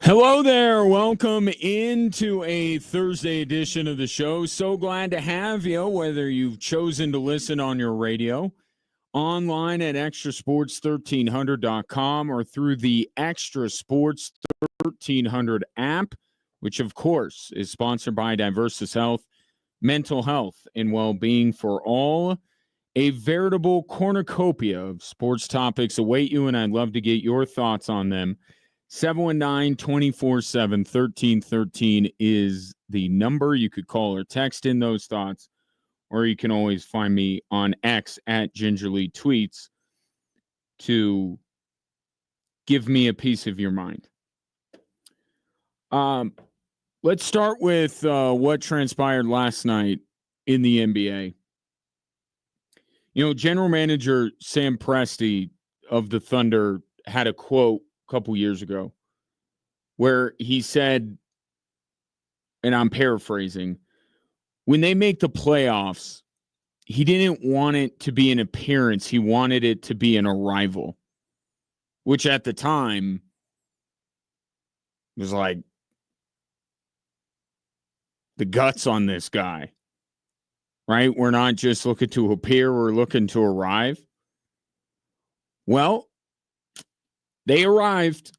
Hello there. Welcome into a Thursday edition of the show. So glad to have you, whether you've chosen to listen on your radio, online at extrasports1300.com, or through the Extra Sports 1300 app, which, of course, is sponsored by Diversus Health, mental health and well-being for all. A veritable cornucopia of sports topics await you, and I'd love to get your thoughts on them. 719-247-1313 is the number. You could call or text in those thoughts, or you can always find me on X at Gingerly Tweets to give me a piece of your mind. Let's start with what transpired last night in the NBA. You know, General Manager Sam Presti of the Thunder had a quote couple years ago where he said, and I'm paraphrasing, when they make the playoffs, he didn't want it to be an appearance. He wanted it to be an arrival, which at the time was like the guts on this guy, right? We're not just looking to appear, we're looking to arrive. Well, they arrived.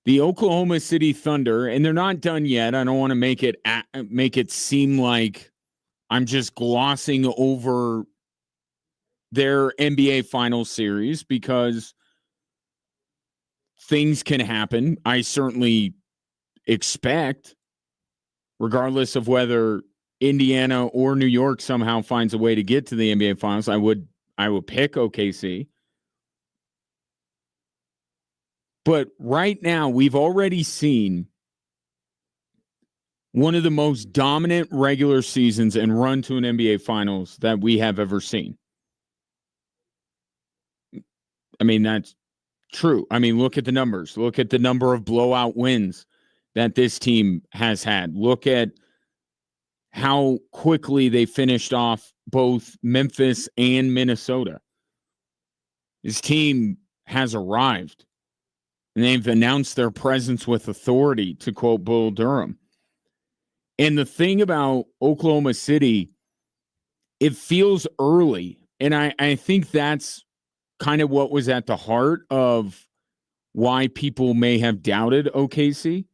The Oklahoma City Thunder, and they're not done yet. I don't want to make it seem like I'm just glossing over their NBA Finals series, because things can happen. I certainly expect, regardless of whether Indiana or New York somehow finds a way to get to the NBA Finals, I would pick OKC. But right now, we've already seen one of the most dominant regular seasons and run to an NBA Finals that we have ever seen. I mean, that's true. I mean, look at the numbers. Look at the number of blowout wins that this team has had. Look at how quickly they finished off both Memphis and Minnesota. This team has arrived. And they've announced their presence with authority, to quote Bull Durham. And the thing about Oklahoma City, it feels early. And I think that's kind of what was at the heart of why people may have doubted OKC.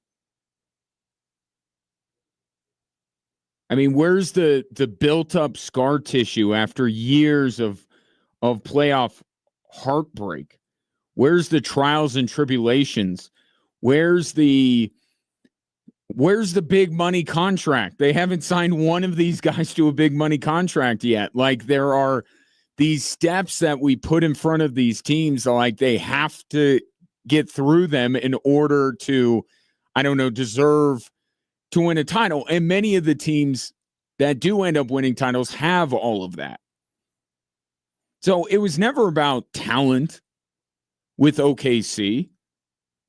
I mean, where's the built-up scar tissue after years of playoff heartbreak? Where's the trials and tribulations? Where's the big money contract? They haven't signed one of these guys to a big money contract yet. Like, there are these steps that we put in front of these teams, like they have to get through them in order to, I don't know, deserve to win a title. And many of the teams that do end up winning titles have all of that. So it was never about talent with OKC.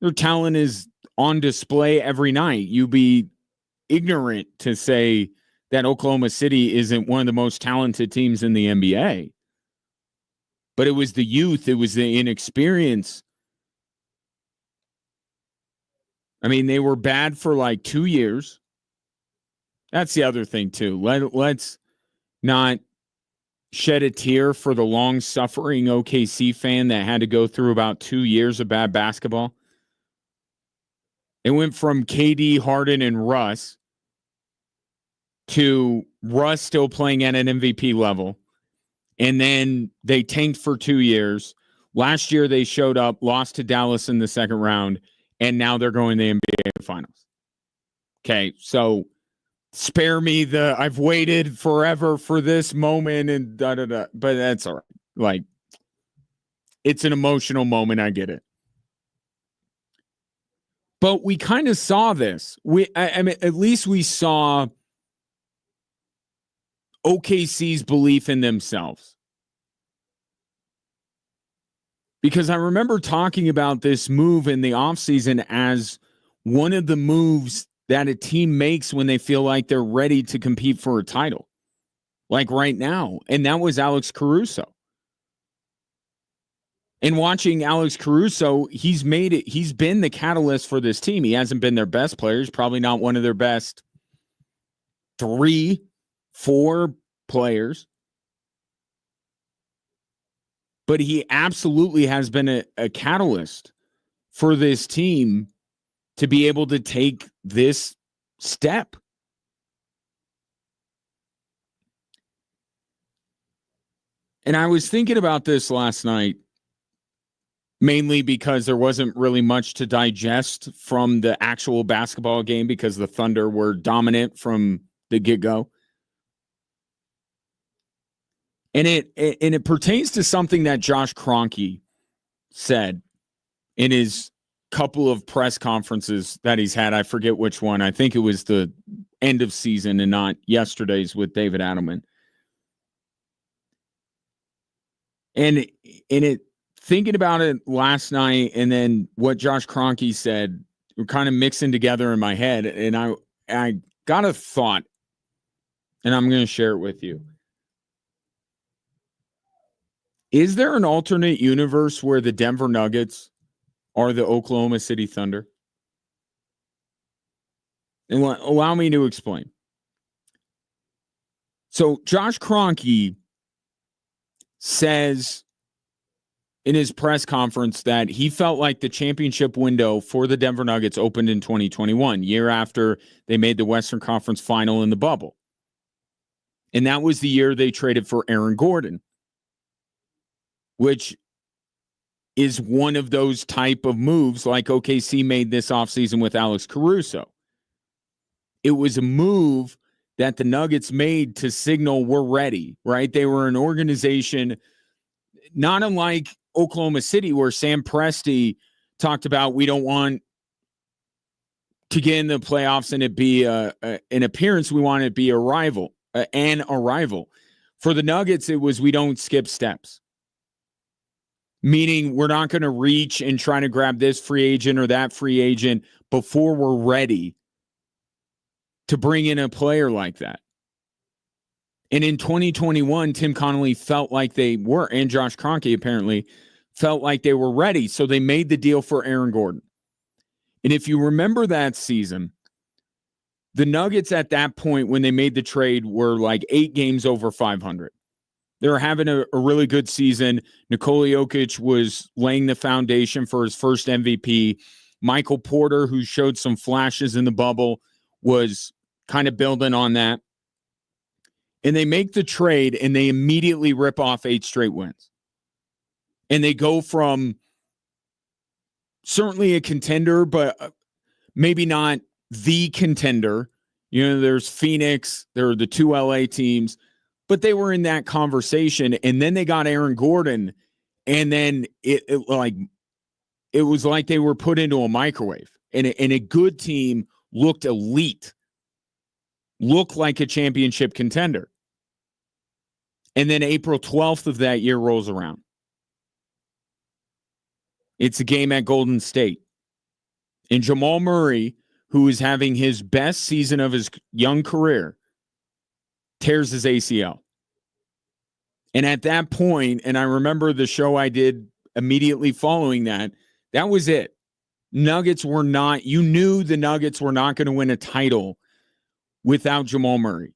Their talent is on display every night. You'd be ignorant to say that Oklahoma City isn't one of the most talented teams in the NBA. But it was the youth, it was the inexperience. I mean, they were bad for like 2 years. That's the other thing, too. Let's not shed a tear for the long-suffering OKC fan that had to go through about 2 years of bad basketball. It went from KD, Harden, and Russ to Russ still playing at an MVP level. And then they tanked for 2 years. Last year they showed up, lost to Dallas in the second round, and now they're going to the NBA Finals. Okay, so spare me I've waited forever for this moment and da-da-da. But that's all right. Like, it's an emotional moment. I get it. But we kind of saw this. I mean, at least we saw OKC's belief in themselves. Because I remember talking about this move in the offseason as one of the moves that a team makes when they feel like they're ready to compete for a title, like right now. And that was Alex Caruso. And watching Alex Caruso, he's made it. He's been the catalyst for this team. He hasn't been their best player. He's probably not one of their best 3, 4 players. But he absolutely has been a catalyst for this team to be able to take this step. And I was thinking about this last night, mainly because there wasn't really much to digest from the actual basketball game because the Thunder were dominant from the get-go. And it pertains to something that Josh Kroenke said in his couple of press conferences that he's had. I forget which one. I think it was the end of season and not yesterday's with David Adelman. And thinking about it last night and then what Josh Kroenke said were kind of mixing together in my head. And I got a thought, and I'm going to share it with you. Is there an alternate universe where the Denver Nuggets are the Oklahoma City Thunder? And allow me to explain. So Josh Kroenke says in his press conference that he felt like the championship window for the Denver Nuggets opened in 2021, year after they made the Western Conference final in the bubble. And that was the year they traded for Aaron Gordon, which is one of those type of moves like OKC made this offseason with Alex Caruso. It was a move that the Nuggets made to signal we're ready, right? They were an organization not unlike Oklahoma City, where Sam Presti talked about we don't want to get in the playoffs and it be an appearance. We want it to be a rival, an arrival. For the Nuggets, it was we don't skip steps. Meaning we're not going to reach and try to grab this free agent or that free agent before we're ready to bring in a player like that. And in 2021, Tim Connolly felt like they were, and Josh Kroenke apparently felt like they were ready. So they made the deal for Aaron Gordon. And if you remember that season, the Nuggets at that point when they made the trade were like 8 games over 500. They were having a really good season. Nikola Jokic was laying the foundation for his first MVP. Michael Porter, who showed some flashes in the bubble, was kind of building on that. And they make the trade, and they immediately rip off 8 straight wins. And they go from certainly a contender, but maybe not the contender. You know, there's Phoenix, there are the 2 LA teams, but they were in that conversation. And then they got Aaron Gordon, and then it was like they were put into a microwave. And a good team looked elite, looked like a championship contender. And then April 12th of that year rolls around. It's a game at Golden State. And Jamal Murray, who is having his best season of his young career, tears his ACL. And at that point, and I remember the show I did immediately following that, that was it. Nuggets were not, you knew the Nuggets were not going to win a title without Jamal Murray.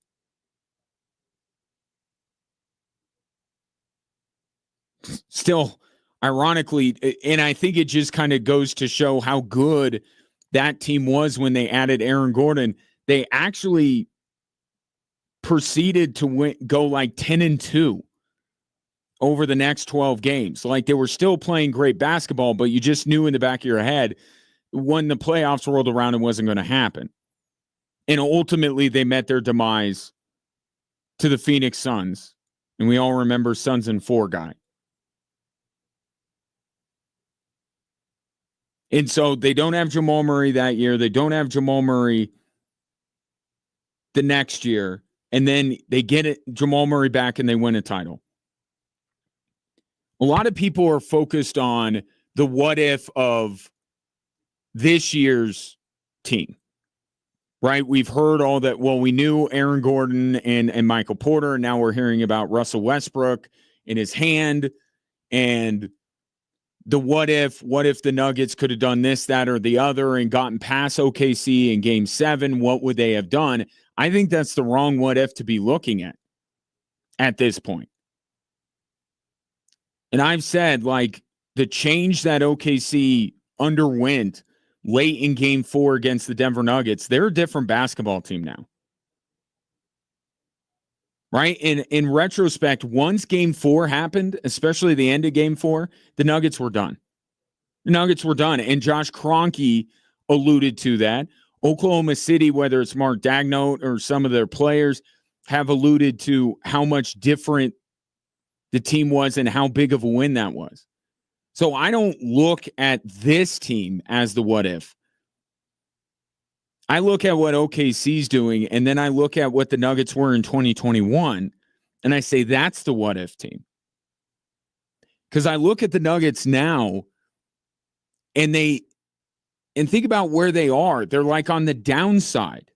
Still, ironically, and I think it just kind of goes to show how good that team was when they added Aaron Gordon. They actually proceeded to go like 10-2 over the next 12 games. Like they were still playing great basketball, but you just knew in the back of your head when the playoffs rolled around, it wasn't going to happen. And ultimately, they met their demise to the Phoenix Suns. And we all remember Suns and 4 guy. And so they don't have Jamal Murray that year. They don't have Jamal Murray the next year. And then they get Jamal Murray back and they win a title. A lot of people are focused on the what if of this year's team, right? We've heard all that. Well, we knew Aaron Gordon and Michael Porter. And now we're hearing about Russell Westbrook in his hand. And the what if the Nuggets could have done this, that, or the other and gotten past OKC in game 7, what would they have done? I think that's the wrong what if to be looking at this point. And I've said, like, the change that OKC underwent late in game 4 against the Denver Nuggets, they're a different basketball team now. Right? In retrospect, once game 4 happened, especially the end of game 4, the Nuggets were done. The Nuggets were done. And Josh Kroenke alluded to that. Oklahoma City, whether it's Mark Daigneault or some of their players, have alluded to how much different the team was and how big of a win that was. So I don't look at this team as the what if. I look at what OKC's doing, and then I look at what the Nuggets were in 2021, and I say that's the what if team. Because I look at the Nuggets now, and think about where they are. They're like on the downside,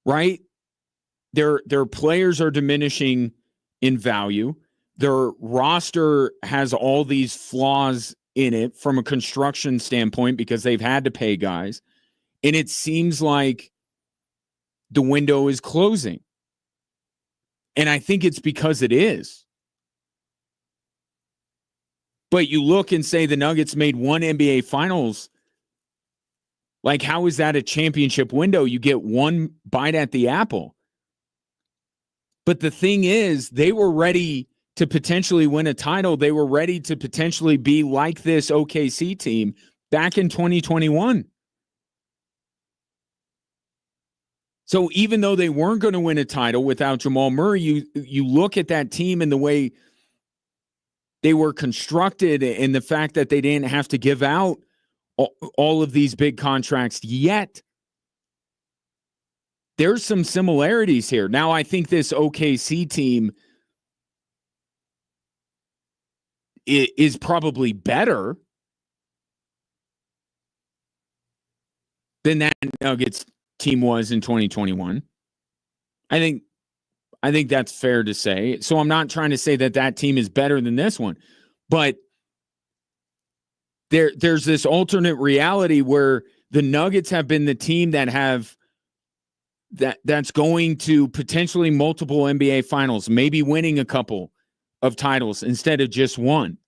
right? Their players are diminishing in value. Their roster has all these flaws in it from a construction standpoint because they've had to pay guys. And it seems like the window is closing. And I think it's because it is. But you look and say the Nuggets made one NBA Finals. Like, how is that a championship window? You get one bite at the apple. But the thing is, they were ready to potentially win a title. They were ready to potentially be like this OKC team back in 2021. So even though they weren't going to win a title without Jamal Murray, you look at that team and the way they were constructed and the fact that they didn't have to give out all of these big contracts yet. There's some similarities here. Now, I think this OKC team is probably better than that Nuggets team was in 2021. I think that's fair to say. So I'm not trying to say that team is better than this one, but there's this alternate reality where the Nuggets have been the team that's going to potentially multiple NBA finals, maybe winning a couple of titles instead of just one.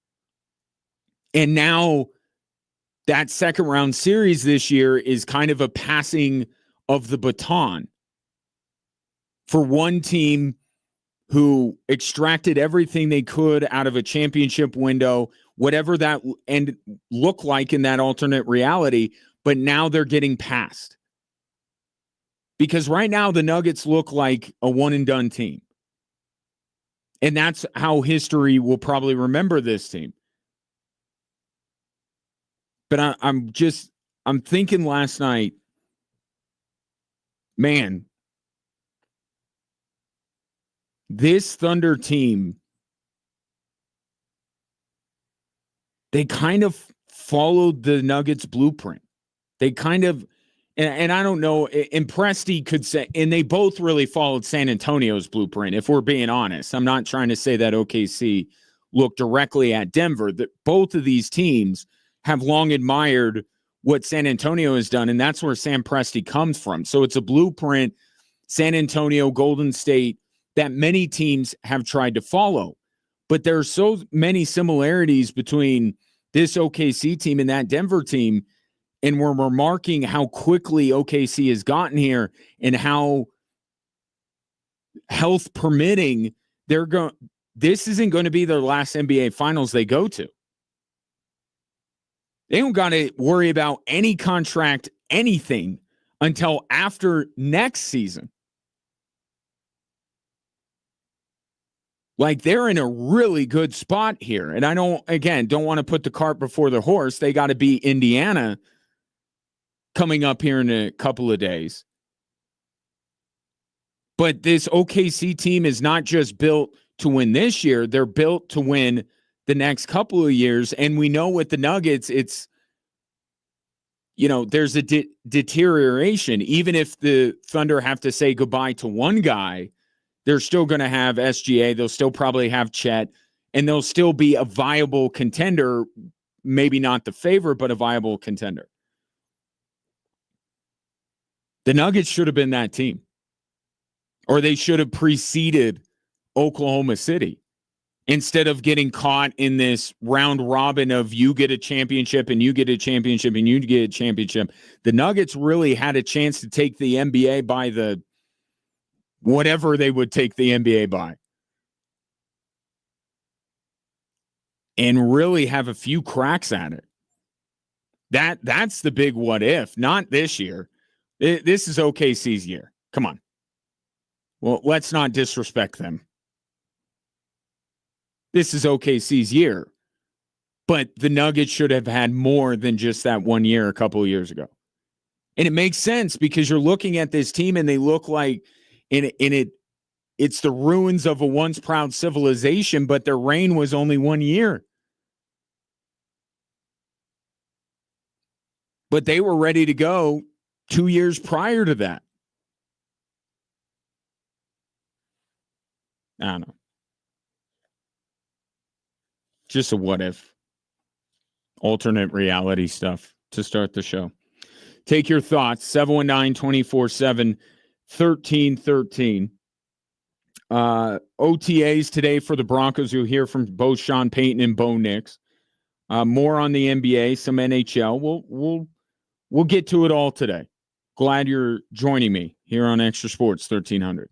And now that second round series this year is kind of a passing of the baton for one team who extracted everything they could out of a championship window, whatever that and look like in that alternate reality, but now they're getting passed. Because right now the Nuggets look like a one and done team. And that's how history will probably remember this team. But I'm thinking last night, man, this Thunder team, they kind of followed the Nuggets blueprint. They kind of, and I don't know, and Presti could say, and they both really followed San Antonio's blueprint, if we're being honest. I'm not trying to say that OKC looked directly at Denver. That both of these teams have long admired what San Antonio has done, and that's where Sam Presti comes from. So it's a blueprint, San Antonio, Golden State, that many teams have tried to follow. But there are so many similarities between this OKC team and that Denver team, and we're remarking how quickly OKC has gotten here and how, health permitting, this isn't going to be their last NBA Finals they go to. They don't got to worry about any contract, anything, until after next season. Like, they're in a really good spot here. And I don't want to put the cart before the horse. They got to beat Indiana coming up here in a couple of days. But this OKC team is not just built to win this year. They're built to win the next couple of years. And we know with the Nuggets, it's, there's a deterioration. Even if the Thunder have to say goodbye to one guy, they're still going to have SGA. They'll still probably have Chet. and they'll still be a viable contender, maybe not the favorite, but a viable contender. The Nuggets should have been that team, or they should have preceded Oklahoma City instead of getting caught in this round robin of you get a championship and you get a championship and you get a championship. The Nuggets really had a chance to take the NBA by the whatever they would take the NBA by and really have a few cracks at it. That's the big what if, not this year. This is OKC's year. Come on. Well, let's not disrespect them. This is OKC's year. But the Nuggets should have had more than just that 1 year a couple of years ago. And it makes sense because you're looking at this team and they look like it's the ruins of a once proud civilization, but their reign was only 1 year. But they were ready to go 2 years prior to that. I don't know. Just a what if. Alternate reality stuff to start the show. Take your thoughts. 719-247-1313. OTAs today for the Broncos. You'll hear from both Sean Payton and Bo Nix. More on the NBA, some NHL. We'll get to it all today. Glad you're joining me here on Extra Sports 1300.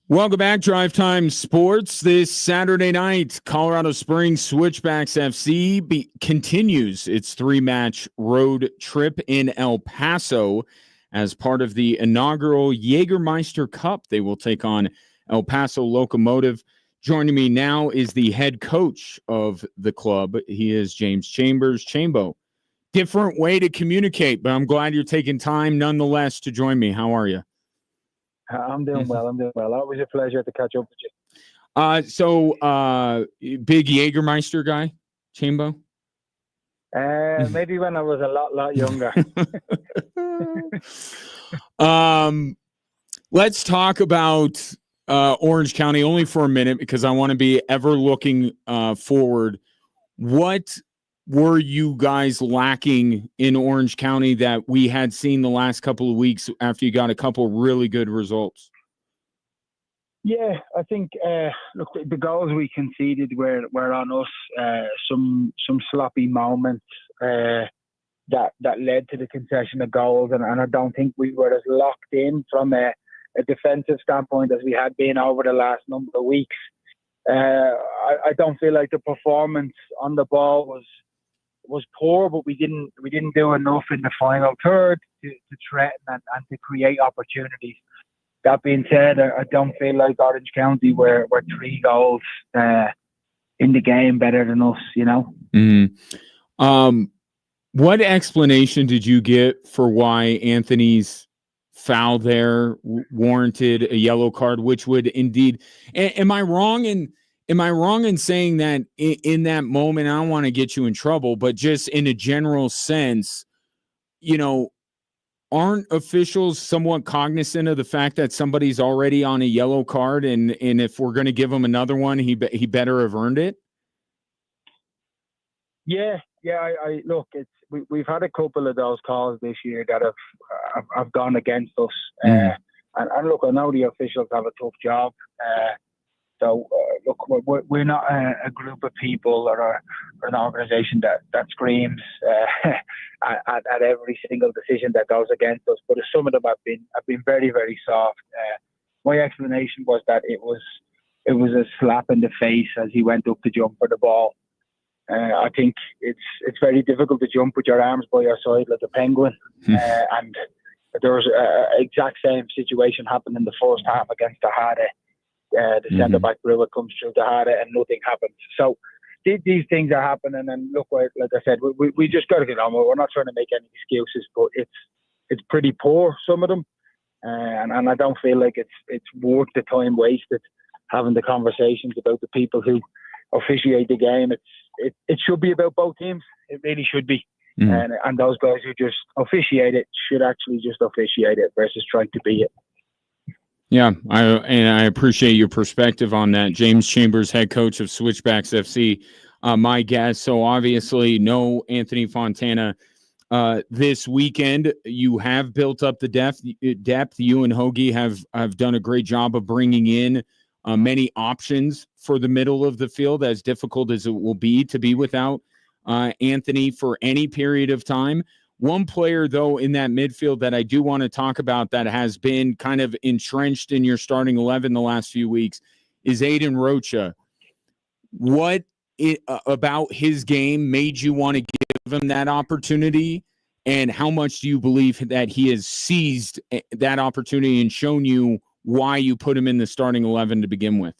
Welcome back, Drive Time Sports. This Saturday night, Colorado Springs Switchbacks FC continues its three-match road trip in El Paso as part of the inaugural Jägermeister Cup. They will take on El Paso Locomotive. Joining me now is the head coach of the club. He is James Chambers. Chambo, different way to communicate, but I'm glad you're taking time nonetheless to join me. How are you? I'm doing well. Always a pleasure to catch up with you. Big Jägermeister guy, Chambo? Maybe when I was a lot younger. Let's talk about Orange County only for a minute because I want to be ever looking forward. What were you guys lacking in Orange County that we had seen the last couple of weeks after you got a couple really good results? Yeah, I think look, the goals we conceded were on us. Some sloppy moments that led to the concession of goals, and I don't think we were as locked in from a defensive standpoint as we had been over the last number of weeks. I don't feel like the performance on the ball was poor, but we didn't do enough in the final third to threaten and to create opportunities. That being said, I don't feel like Orange County were 3 goals in the game better than us, you know. Mm-hmm. What explanation did you get for why Anthony's foul there warranted a yellow card, which would indeed? Am I wrong in saying that in that moment? I don't want to get you in trouble, but just in a general sense, you know, aren't officials somewhat cognizant of the fact that somebody's already on a yellow card, and if we're going to give him another one, he better have earned it? Yeah. I look, we've had a couple of those calls this year that have gone against us, and look, I know the officials have a tough job. So look, we're not a group of people or an organisation that screams at every single decision that goes against us. But some of them have been very, very soft. My explanation was that it was a slap in the face as he went up to jump for the ball. I think it's very difficult to jump with your arms by your side like a penguin, and there was an exact same situation happened in the first half against Tejada. The centre-back Brewer comes through Tejada and nothing happens. So these things are happening, and look, like I said, we just got to get on. We're not trying to make any excuses, but it's pretty poor, some of them, and I don't feel like it's worth the time wasted having the conversations about the people who officiate the game. It should be about both teams. It really should be. And those guys who just officiate it should actually just officiate it versus trying to be it. Yeah, I appreciate your perspective on that. James Chambers, head coach of Switchbacks FC, my guest. So obviously, no Anthony Fontana this weekend. You have built up the depth. You and Hoagie have done a great job of bringing in many options for the middle of the field, as difficult as it will be to be without Anthony for any period of time. One player, though, in that midfield that I do want to talk about that has been kind of entrenched in your starting 11 the last few weeks is Aiden Rocha. What about his game made you want to give him that opportunity, and how much do you believe that he has seized that opportunity and shown you why you put him in the starting 11 to begin with?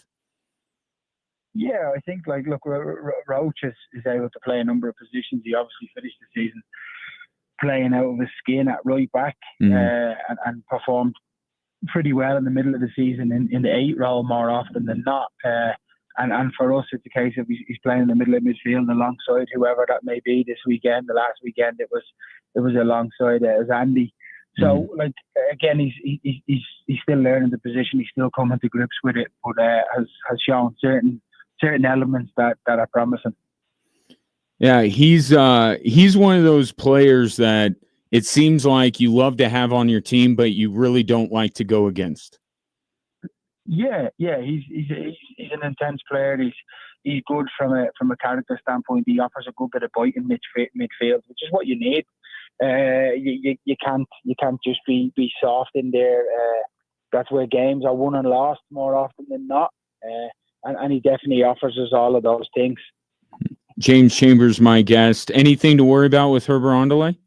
Yeah, I think, look, Roach is able to play a number of positions. He obviously finished the season playing out of his skin at right back, and performed pretty well in the middle of the season in the 8 role more often than not. And for us, it's a case of he's playing in the middle of midfield alongside whoever that may be this weekend. The last weekend it was alongside Andy. So again, he's still learning the position. He's still coming to grips with it, but has shown certain elements that are promising. Yeah, he's one of those players that it seems like you love to have on your team, but you really don't like to go against. Yeah, he's an intense player. He's good from a character standpoint. He offers a good bit of bite in midfield, which is what you need. You can't just be soft in there that's where games are won and lost more often than not. And he definitely offers us all of those things. James Chambers, my guest. Anything to worry about with Herbert Onderley?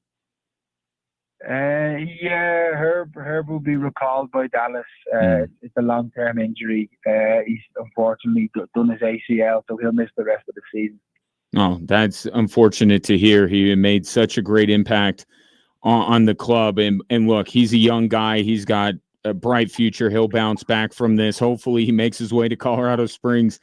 Yeah, Herb will be recalled by Dallas. It's a long-term injury. He's unfortunately done his ACL, so he'll miss the rest of the season. Oh, that's unfortunate to hear. He made such a great impact on the club. And look, he's a young guy. He's got a bright future. He'll bounce back from this. Hopefully he makes his way to Colorado Springs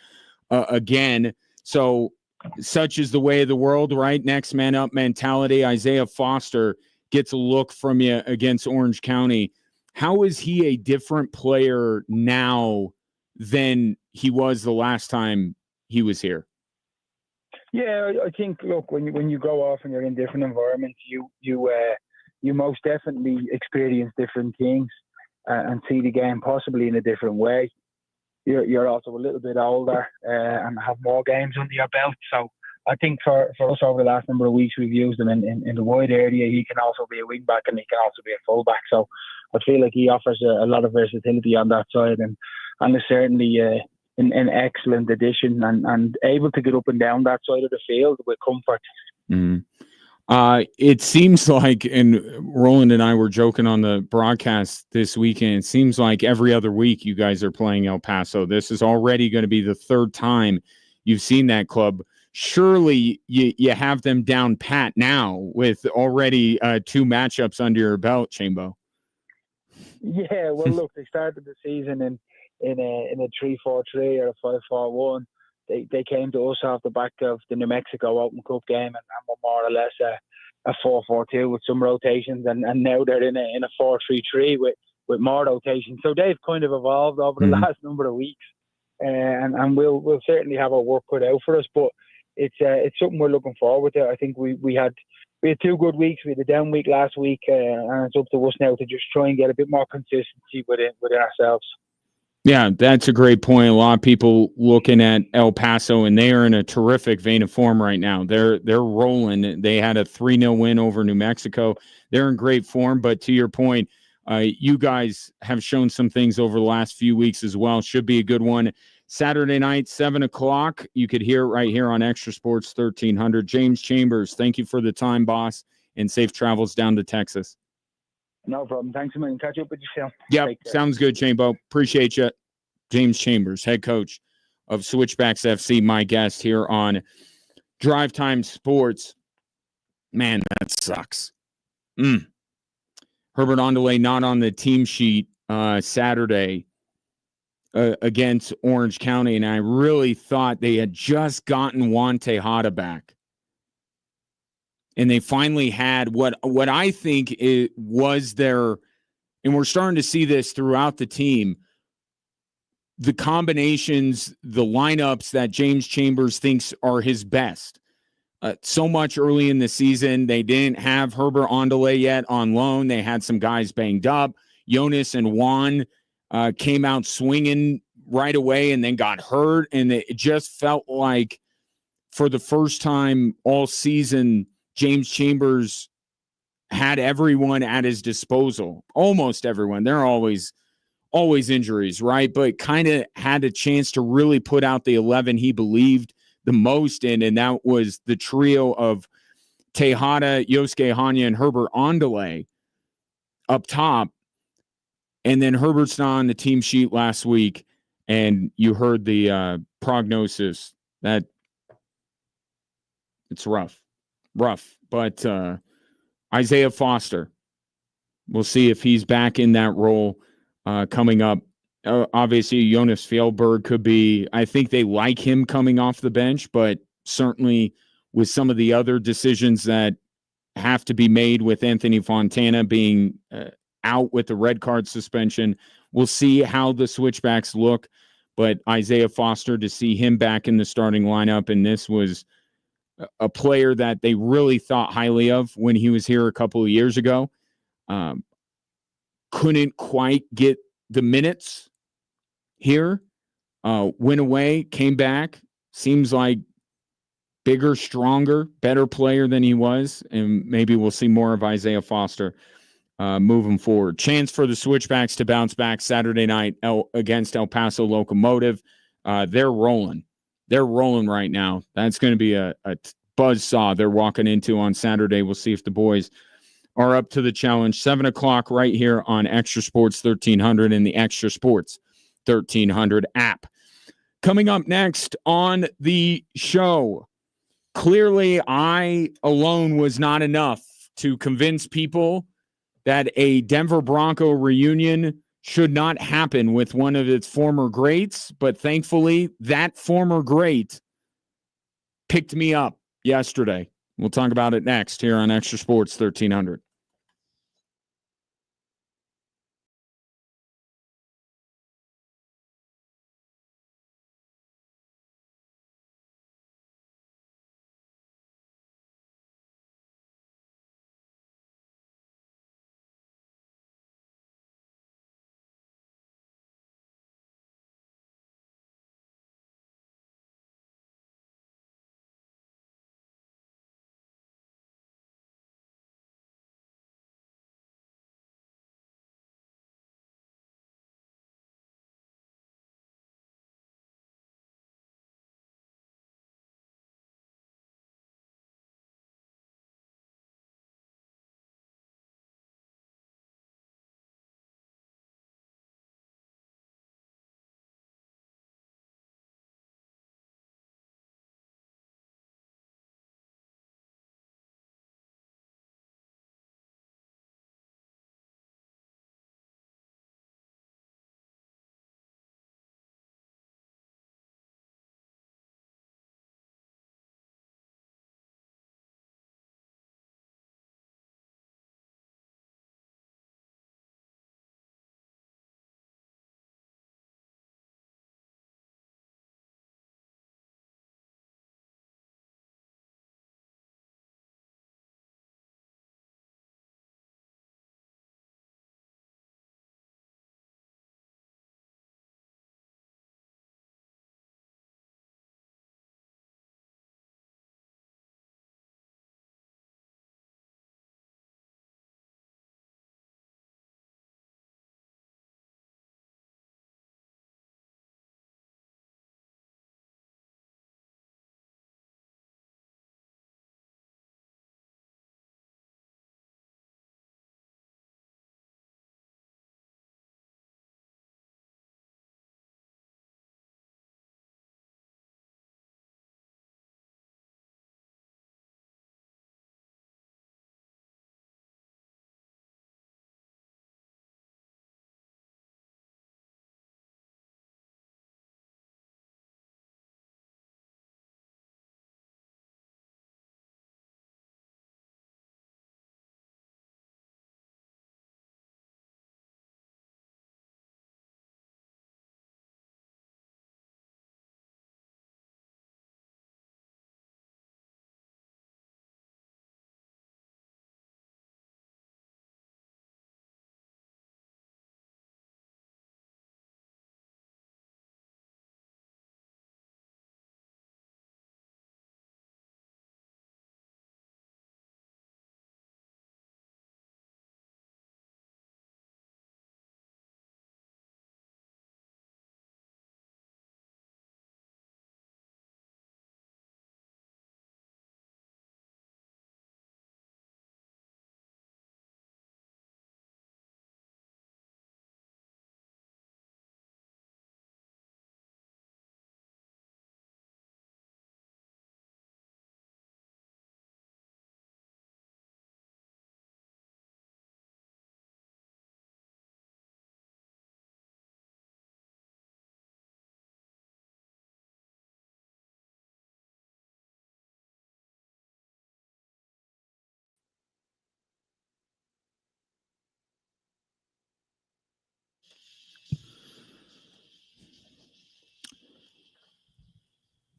again. So such is the way of the world, right? Next man up mentality. Isaiah Foster gets a look from you against Orange County. How is he a different player now than he was the last time he was here? Yeah, I think, look, when you go off and you're in different environments, you most definitely experience different things and see the game possibly in a different way. You're also a little bit older and have more games under your belt. So I think for us over the last number of weeks, we've used him in the wide area. He can also be a wing back and he can also be a full back. So I feel like he offers a lot of versatility on that side and is certainly an excellent addition and able to get up and down that side of the field with comfort. Mm-hmm. It seems like, and Roland and I were joking on the broadcast this weekend, it seems like every other week you guys are playing El Paso. This is already going to be the third time you've seen that club. Surely you have them down pat now with already 2 matchups under your belt, Chambo. Yeah, well, look, they started the season in a 3-4-3 or a 5-4-1. They came to us off the back of the New Mexico Open Cup game and were more or less a 4-4-2 with some rotations, and now they're in a 4-3-3 with more rotations. So they've kind of evolved over the last number of weeks, and we'll certainly have our work cut out for us. But it's something we're looking forward to. I think we had 2 good weeks. We had a down week last week, and it's up to us now to just try and get a bit more consistency within ourselves. Yeah, that's a great point. A lot of people looking at El Paso, and they are in a terrific vein of form right now. They're rolling. They had a 3-0 win over New Mexico. They're in great form. But to your point, you guys have shown some things over the last few weeks as well. Should be a good one. Saturday night, 7:00. You could hear it right here on Extra Sports 1300. James Chambers, thank you for the time, boss, and safe travels down to Texas. No problem. Thanks a million. Catch up with you, Phil. Yep, sounds good, Chambo. Appreciate you. James Chambers, head coach of Switchbacks FC, my guest here on Drive Time Sports. Man, that sucks. Herbert Onderley not on the team sheet Saturday against Orange County, and I really thought they had just gotten Juan Tejada back. And they finally had what I think it was their, and we're starting to see this throughout the team, the combinations, the lineups that James Chambers thinks are his best. So much early in the season, they didn't have Herbert Onderley yet on loan. They had some guys banged up. Jonas and Juan came out swinging right away and then got hurt. And it just felt like for the first time all season, James Chambers had everyone at his disposal, almost everyone. There are always injuries, right? But kind of had a chance to really put out the 11 he believed the most in, and that was the trio of Tejada, Yosuke Hanya, and Herbert Onderley up top. And then Herbert's not on the team sheet last week, and you heard the prognosis that it's rough. But Isaiah Foster, we'll see if he's back in that role coming up. Obviously, Jonas Fjellberg could be, I think they like him coming off the bench, but certainly with some of the other decisions that have to be made with Anthony Fontana being out with the red card suspension, we'll see how the switchbacks look. But Isaiah Foster, to see him back in the starting lineup, and this was a player that they really thought highly of when he was here a couple of years ago. Couldn't quite get the minutes here. Went away, came back. Seems like bigger, stronger, better player than he was. And maybe we'll see more of Isaiah Foster moving forward. Chance for the Switchbacks to bounce back Saturday night against El Paso Locomotive. They're rolling. They're rolling right now. That's going to be a buzzsaw they're walking into on Saturday. We'll see if the boys are up to the challenge. 7 o'clock right here on Extra Sports 1300 and the Extra Sports 1300 app. Coming up next on the show, clearly I alone was not enough to convince people that a Denver Bronco reunion should not happen with one of its former greats, but thankfully that former great picked me up yesterday. We'll talk about it next here on Extra Sports 1300.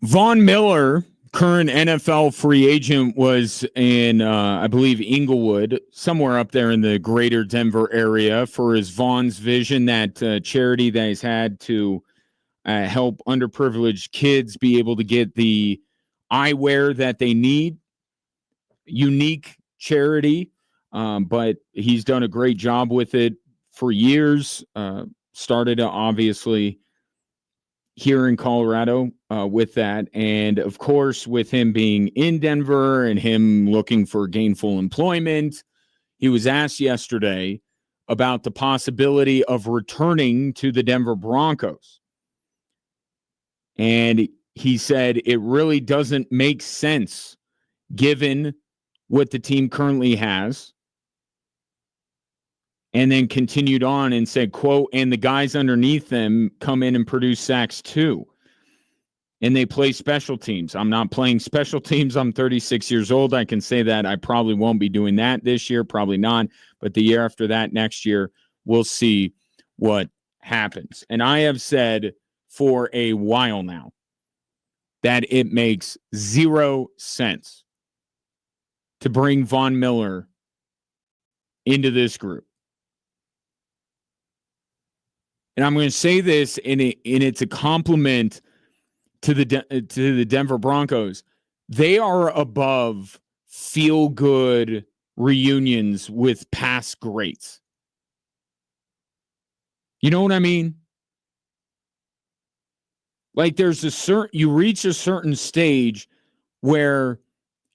Von Miller, current NFL free agent, was in, I believe, Inglewood, somewhere up there in the greater Denver area for his Von's Vision, that charity that he's had to help underprivileged kids be able to get the eyewear that they need. Unique charity. but he's done a great job with it for years. Started obviously here in Colorado with that. And of course, with him being in Denver and him looking for gainful employment, he was asked yesterday about the possibility of returning to the Denver Broncos. And he said it really doesn't make sense given what the team currently has. And then continued on and said, quote, and the guys underneath them come in and produce sacks too. And they play special teams. I'm not playing special teams. I'm 36 years old. I can say that. I probably won't be doing that this year, probably not. But the year after that, next year, we'll see what happens. And I have said for a while now that it makes 0 sense to bring Von Miller into this group. And I'm going to say this, and it's a compliment to the Denver Broncos. They are above feel-good reunions with past greats. You know what I mean? Like there's you reach a certain stage where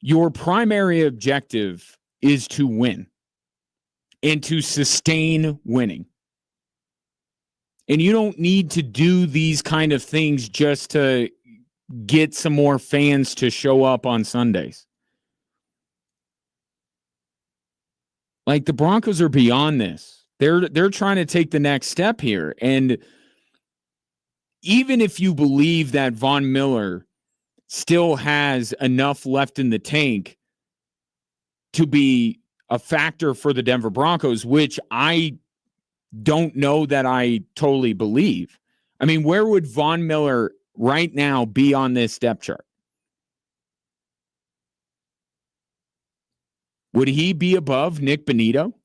your primary objective is to win and to sustain winning. And you don't need to do these kind of things just to get some more fans to show up on Sundays. Like the Broncos are beyond this. They're trying to take the next step here. And even if you believe that Von Miller still has enough left in the tank to be a factor for the Denver Broncos, which I don't know that I totally believe. I mean, where would Von Miller right now be on this depth chart? Would he be above Nick Bonito?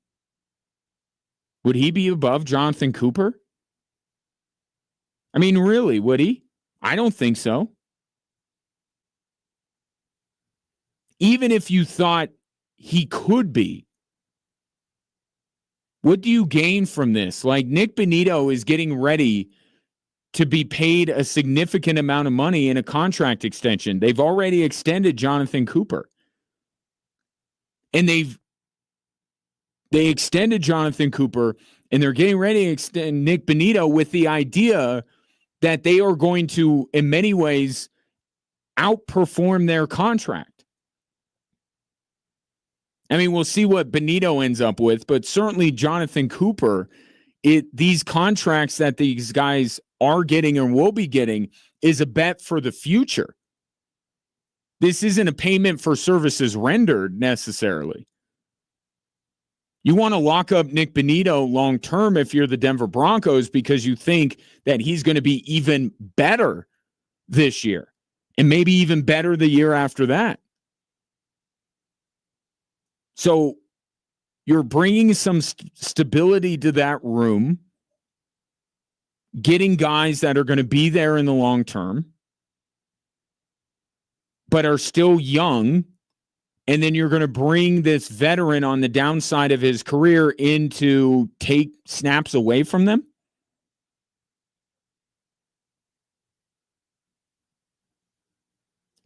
Would he be above Jonathan Cooper? I mean, really, would he? I don't think so. Even if you thought he could be, what do you gain from this? Like Nick Bonito is getting ready to be paid a significant amount of money in a contract extension. They've already extended Jonathan Cooper. And they extended Jonathan Cooper, and they're getting ready to extend Nick Bonito with the idea that they are going to, in many ways, outperform their contract. I mean, we'll see what Bonito ends up with, but certainly Jonathan Cooper, these contracts that these guys are getting or will be getting is a bet for the future. This isn't a payment for services rendered necessarily. You want to lock up Nick Bonito long term if you're the Denver Broncos because you think that he's going to be even better this year and maybe even better the year after that. So you're bringing some stability to that room, getting guys that are going to be there in the long term, but are still young. And then you're going to bring this veteran on the downside of his career in to take snaps away from them.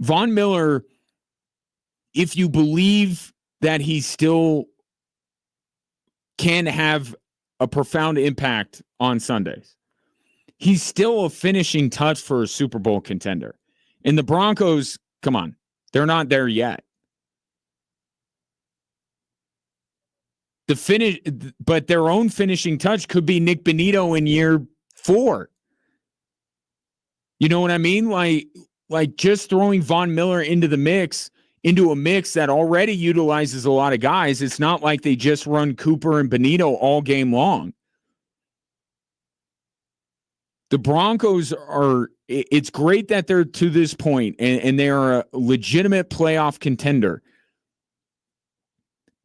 Von Miller, if you believe that he still can have a profound impact on Sundays, he's still a finishing touch for a Super Bowl contender. And the Broncos, come on, they're not there yet. But their own finishing touch could be Nick Bonito in year 4. You know what I mean? Like just throwing Von Miller into a mix that already utilizes a lot of guys. It's not like they just run Cooper and Bonito all game long. The Broncos it's great that they're to this point and they are a legitimate playoff contender.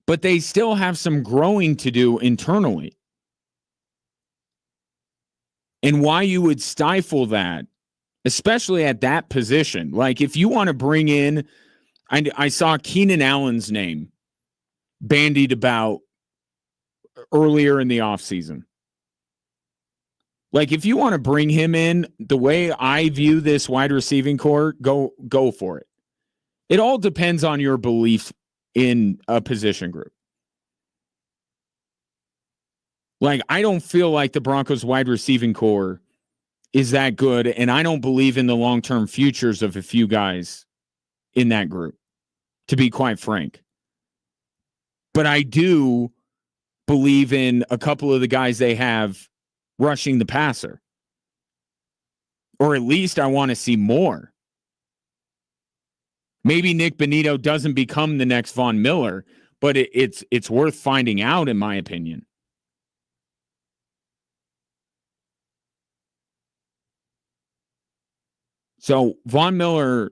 But they still have some growing to do internally. And why you would stifle that, especially at that position. Like if you want to bring in, I saw Keenan Allen's name bandied about earlier in the offseason. Like, if you want to bring him in, the way I view this wide receiving core, go for it. It all depends on your belief in a position group. Like, I don't feel like the Broncos wide receiving core is that good, and I don't believe in the long-term futures of a few guys in that group, to be quite frank. But I do believe in a couple of the guys they have rushing the passer. Or at least I want to see more. Maybe Nick Bonitto doesn't become the next Von Miller, but it's worth finding out, in my opinion. So Von Miller,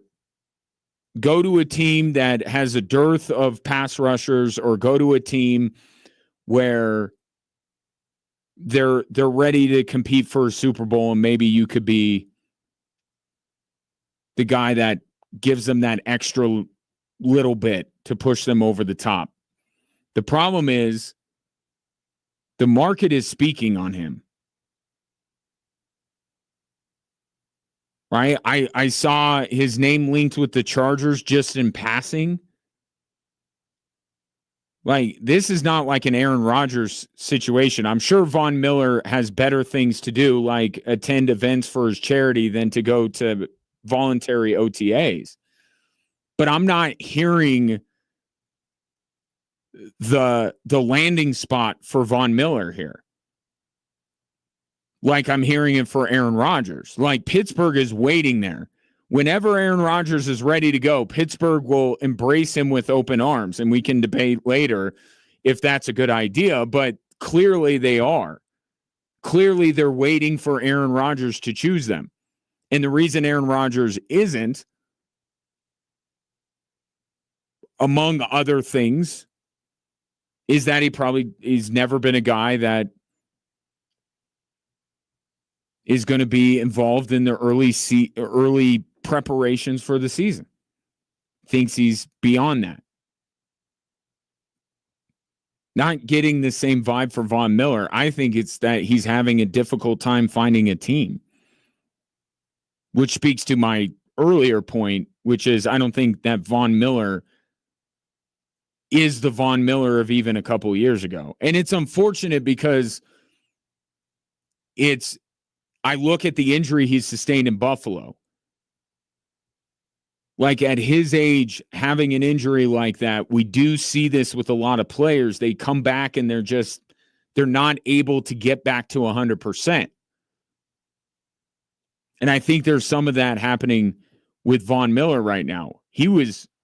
go to a team that has a dearth of pass rushers, or go to a team where they're ready to compete for a Super Bowl, and maybe you could be the guy that gives them that extra little bit to push them over the top. The problem is the market is speaking on him. Right? I saw his name linked with the Chargers just in passing. Like, this is not like an Aaron Rodgers situation. I'm sure Von Miller has better things to do, like attend events for his charity, than to go to voluntary OTAs. But I'm not hearing the landing spot for Von Miller here like I'm hearing it for Aaron Rodgers. Like, Pittsburgh is waiting there. Whenever Aaron Rodgers is ready to go, Pittsburgh will embrace him with open arms, and we can debate later if that's a good idea, but clearly they are. Clearly they're waiting for Aaron Rodgers to choose them. And the reason Aaron Rodgers isn't, among other things, is that he's never been a guy that is going to be involved in the early preparations for the season. Thinks he's beyond that. Not getting the same vibe for Von Miller. I think it's that he's having a difficult time finding a team, which speaks to my earlier point, which is I don't think that Von Miller is the Von Miller of even a couple of years ago. And it's unfortunate because I look at the injury he's sustained in Buffalo. Like, at his age, having an injury like that, we do see this with a lot of players. They come back and they're not able to get back to 100%. And I think there's some of that happening with Von Miller right now.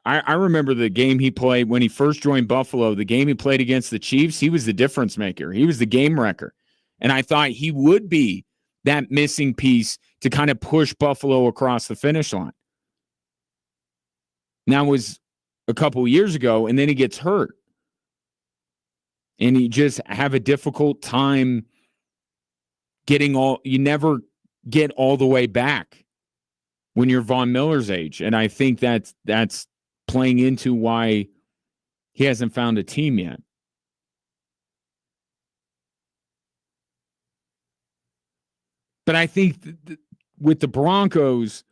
I remember the game he played when he first joined Buffalo, the game he played against the Chiefs. He was the difference maker. He was the game wrecker. And I thought he would be that missing piece to kind of push Buffalo across the finish line. That was a couple years ago, and then he gets hurt. And you just have a difficult time you never get all the way back when you're Von Miller's age. And I think that's playing into why he hasn't found a team yet. But I think with the Broncos,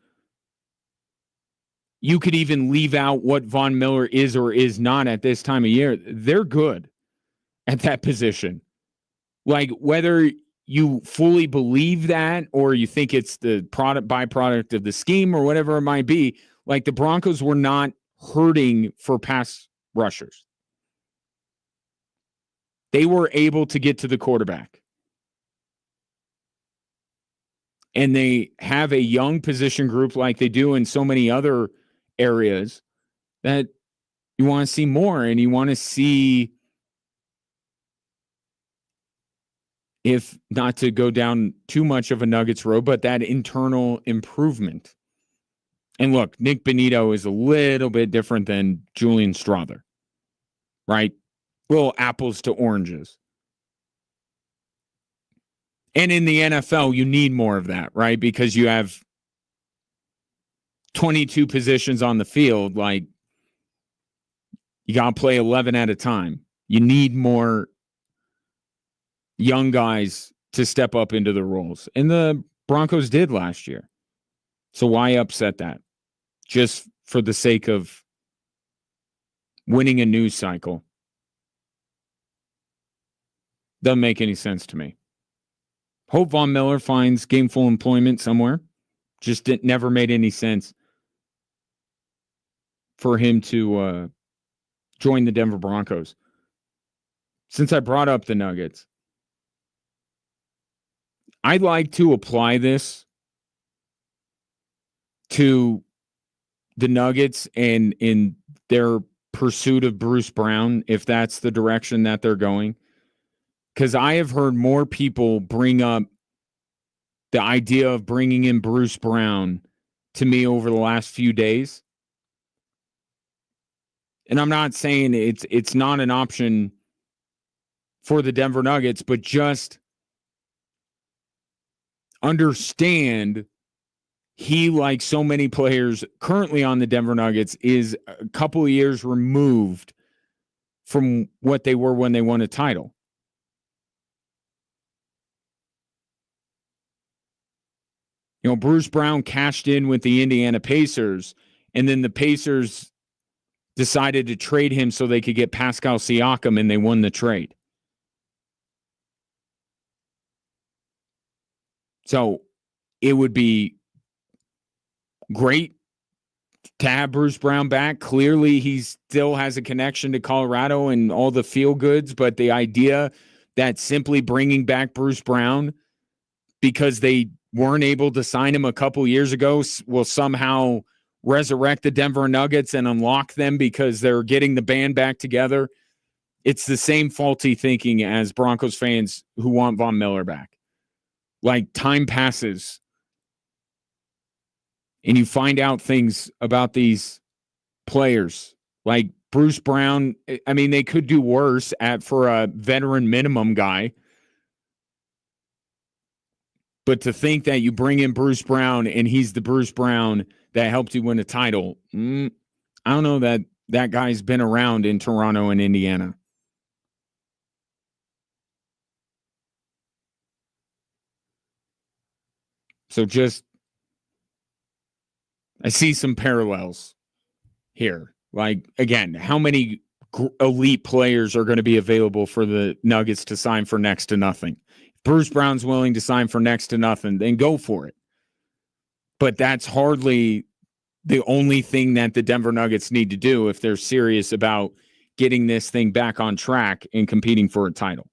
you could even leave out what Von Miller is or is not at this time of year. They're good at that position. Like, whether you fully believe that or you think it's the byproduct of the scheme or whatever it might be, like, the Broncos were not hurting for pass rushers. They were able to get to the quarterback. And they have a young position group like they do in so many other areas that you want to see more, and you want to see, if not to go down too much of a Nuggets road, but that internal improvement. And look, Nick Bonitto is a little bit different than Julian Strother, right? Little apples to oranges. And in the NFL, you need more of that, right? Because you have 22 positions on the field. Like, You got to play 11 at a time. You need more young guys to step up into the roles. And the Broncos did last year. So why upset that? Just for the sake of winning a news cycle. Doesn't make any sense to me. Hope Von Miller finds gainful employment somewhere. Just never made any sense for him to join the Denver Broncos. Since I brought up the Nuggets, I'd like to apply this to the Nuggets and in their pursuit of Bruce Brown, if that's the direction that they're going. Because I have heard more people bring up the idea of bringing in Bruce Brown to me over the last few days. And I'm not saying it's not an option for the Denver Nuggets, but just understand he, like so many players currently on the Denver Nuggets, is a couple of years removed from what they were when they won a title. You know, Bruce Brown cashed in with the Indiana Pacers, and then the Pacers decided to trade him so they could get Pascal Siakam, and they won the trade. So it would be great to have Bruce Brown back. Clearly, he still has a connection to Colorado and all the feel goods, but the idea that simply bringing back Bruce Brown because they weren't able to sign him a couple years ago will somehow resurrect the Denver Nuggets and unlock them because they're getting the band back together. It's the same faulty thinking as Broncos fans who want Von Miller back. Like, time passes and you find out things about these players. Like Bruce Brown, I mean, they could do worse for a veteran minimum guy. But to think that you bring in Bruce Brown and he's the Bruce Brown that helped you win a title, I don't know that guy's been around in Toronto and Indiana. So I see some parallels here. Like, again, how many elite players are going to be available for the Nuggets to sign for next to nothing? If Bruce Brown's willing to sign for next to nothing, then go for it. But that's hardly the only thing that the Denver Nuggets need to do if they're serious about getting this thing back on track and competing for a title.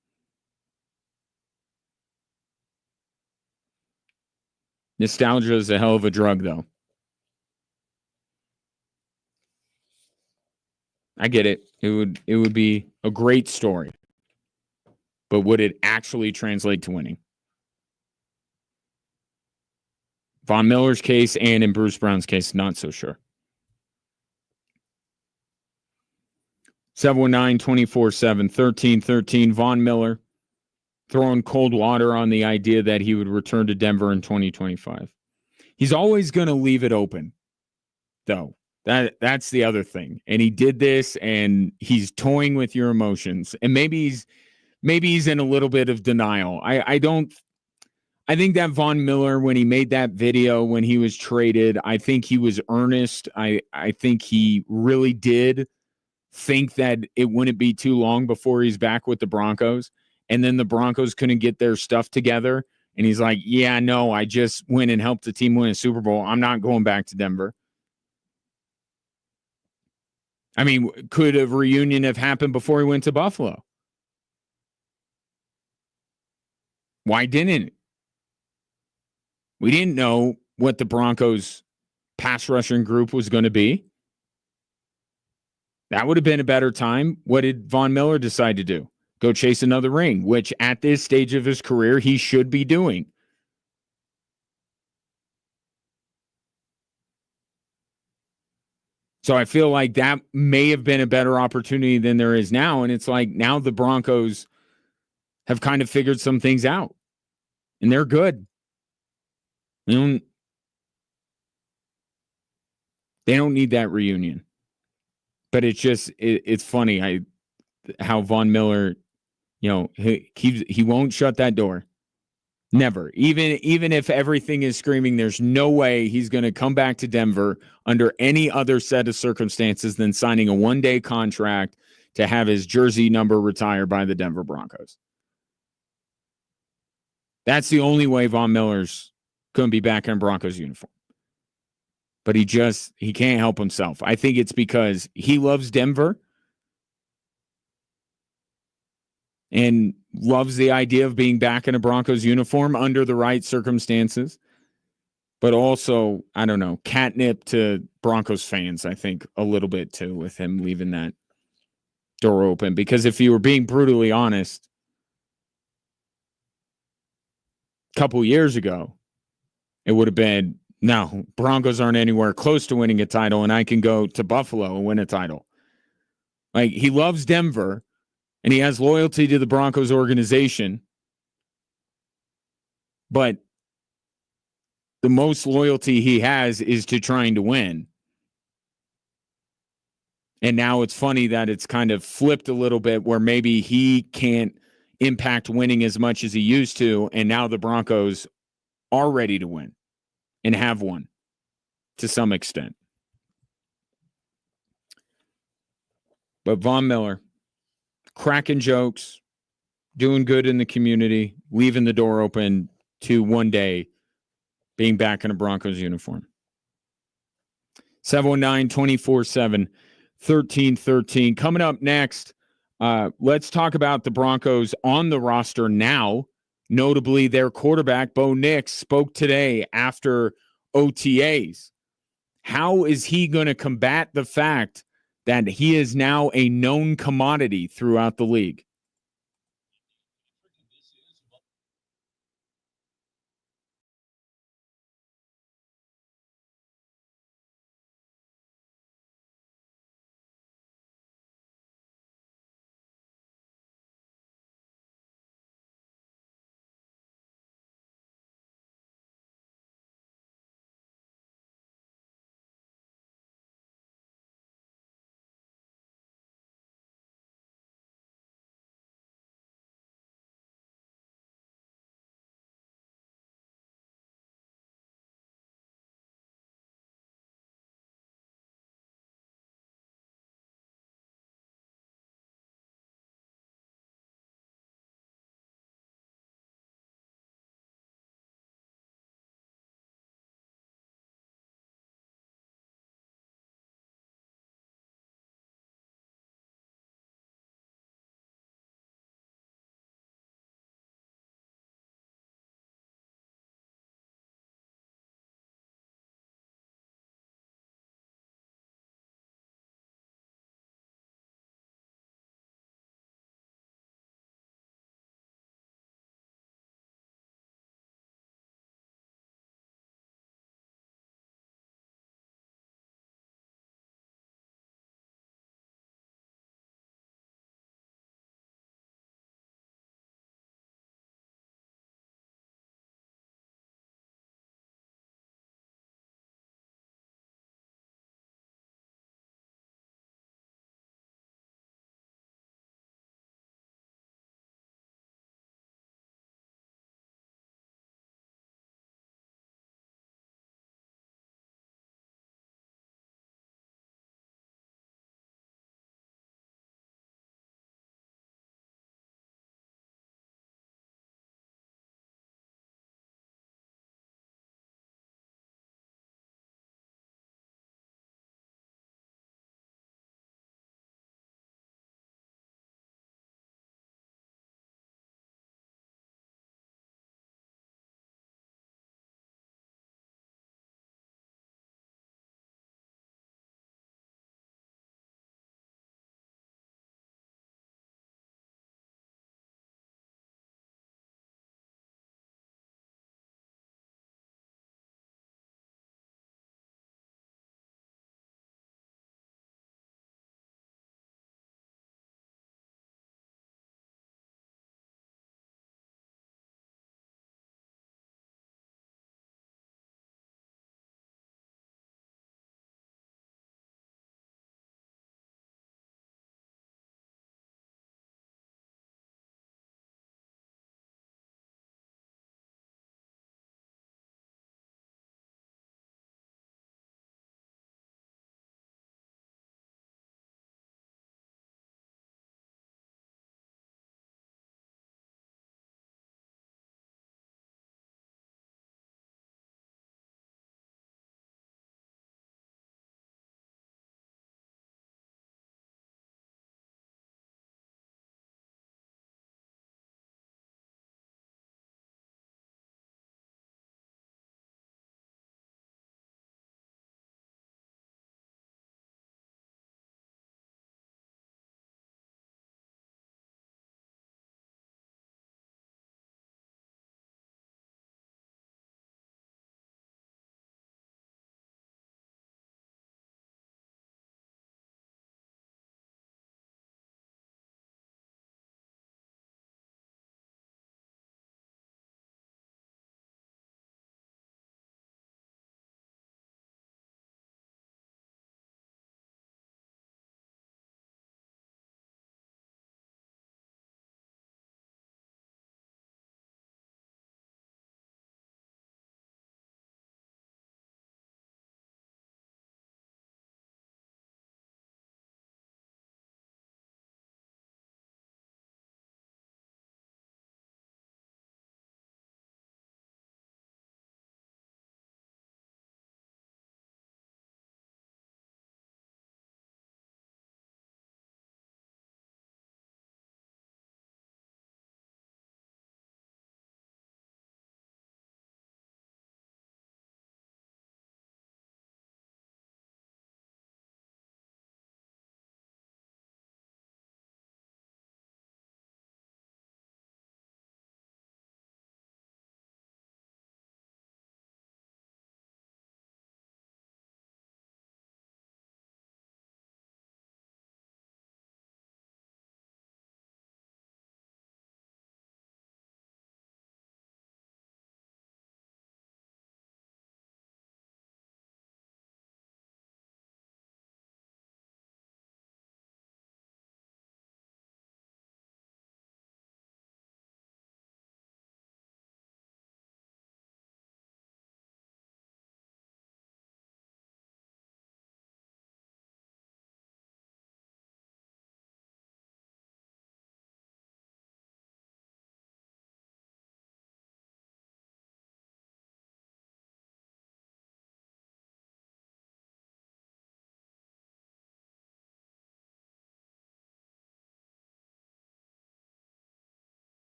Nostalgia is a hell of a drug, though. I get it. It would be a great story. But would it actually translate to winning? Von Miller's case and in Bruce Brown's case, not so sure. 719-247-1313. Von Miller throwing cold water on the idea that he would return to Denver in 2025. He's always going to leave it open, though. That's the other thing. And he did this, and he's toying with your emotions. And maybe he's in a little bit of denial. I think that Von Miller, when he made that video, when he was traded, I think he was earnest. I think he really did think that it wouldn't be too long before he's back with the Broncos. And then the Broncos couldn't get their stuff together. And he's like, yeah, no, I just went and helped the team win a Super Bowl. I'm not going back to Denver. I mean, could a reunion have happened before he went to Buffalo? Why didn't it? We didn't know what the Broncos pass rushing group was going to be. That would have been a better time. What did Von Miller decide to do? Go chase another ring, which at this stage of his career, he should be doing. So I feel like that may have been a better opportunity than there is now. And it's like now the Broncos have kind of figured some things out. And they're good. They don't need that reunion. But it's funny how Von Miller, he won't shut that door. Never. Even if everything is screaming, there's no way he's going to come back to Denver under any other set of circumstances than signing a one-day contract to have his jersey number retired by the Denver Broncos. That's the only way Von Miller's going to be back in a Broncos uniform. But he can't help himself. I think it's because he loves Denver and loves the idea of being back in a Broncos uniform under the right circumstances. But also, I don't know, catnip to Broncos fans, I think, a little bit too, with him leaving that door open. Because if you were being brutally honest, a couple years ago, it would have been, no, Broncos aren't anywhere close to winning a title, and I can go to Buffalo and win a title. Like, he loves Denver, and he has loyalty to the Broncos organization, but the most loyalty he has is to trying to win. And now it's funny that it's kind of flipped a little bit where maybe he can't impact winning as much as he used to, and now the Broncos are ready to win and have won to some extent. But Von Miller, cracking jokes, doing good in the community, leaving the door open to one day being back in a Broncos uniform. 719-247-1313. Coming up next, let's talk about the Broncos on the roster now. Notably, their quarterback, Bo Nix, spoke today after OTAs. How is he going to combat the fact that he is now a known commodity throughout the league?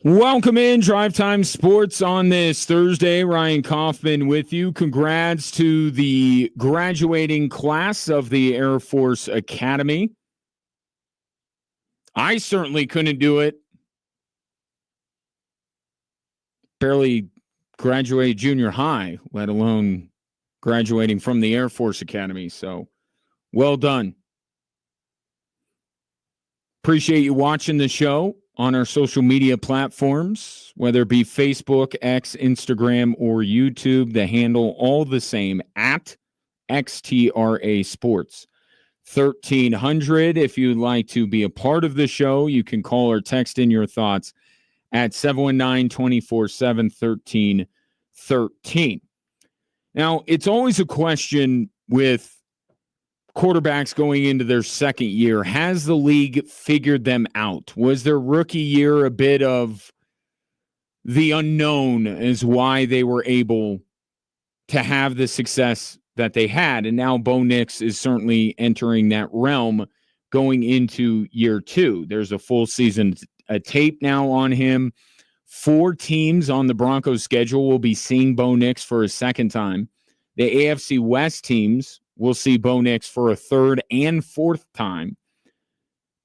Welcome in Drive Time Sports on this Thursday. Ryan Kaufman with you. Congrats to the graduating class of the Air Force Academy. I certainly couldn't do it. Barely graduated junior high, let alone graduating from the Air Force Academy. So, well done. Appreciate you watching the show on our social media platforms, whether it be Facebook, X, Instagram, or YouTube. The handle all the same, at XTRA Sports. 1300. If you'd like to be a part of the show, you can call or text in your thoughts at 719-247-1313. Now, it's always a question with quarterbacks going into their second year. Has the league figured them out? Was their rookie year a bit of the unknown as why they were able to have the success that they had? And now Bo Nix is certainly entering that realm going into year two. There's a full season tape now on him. 4 teams on the Broncos schedule will be seeing Bo Nix for a second time. The AFC West teams will see Bo Nix for a third and fourth time.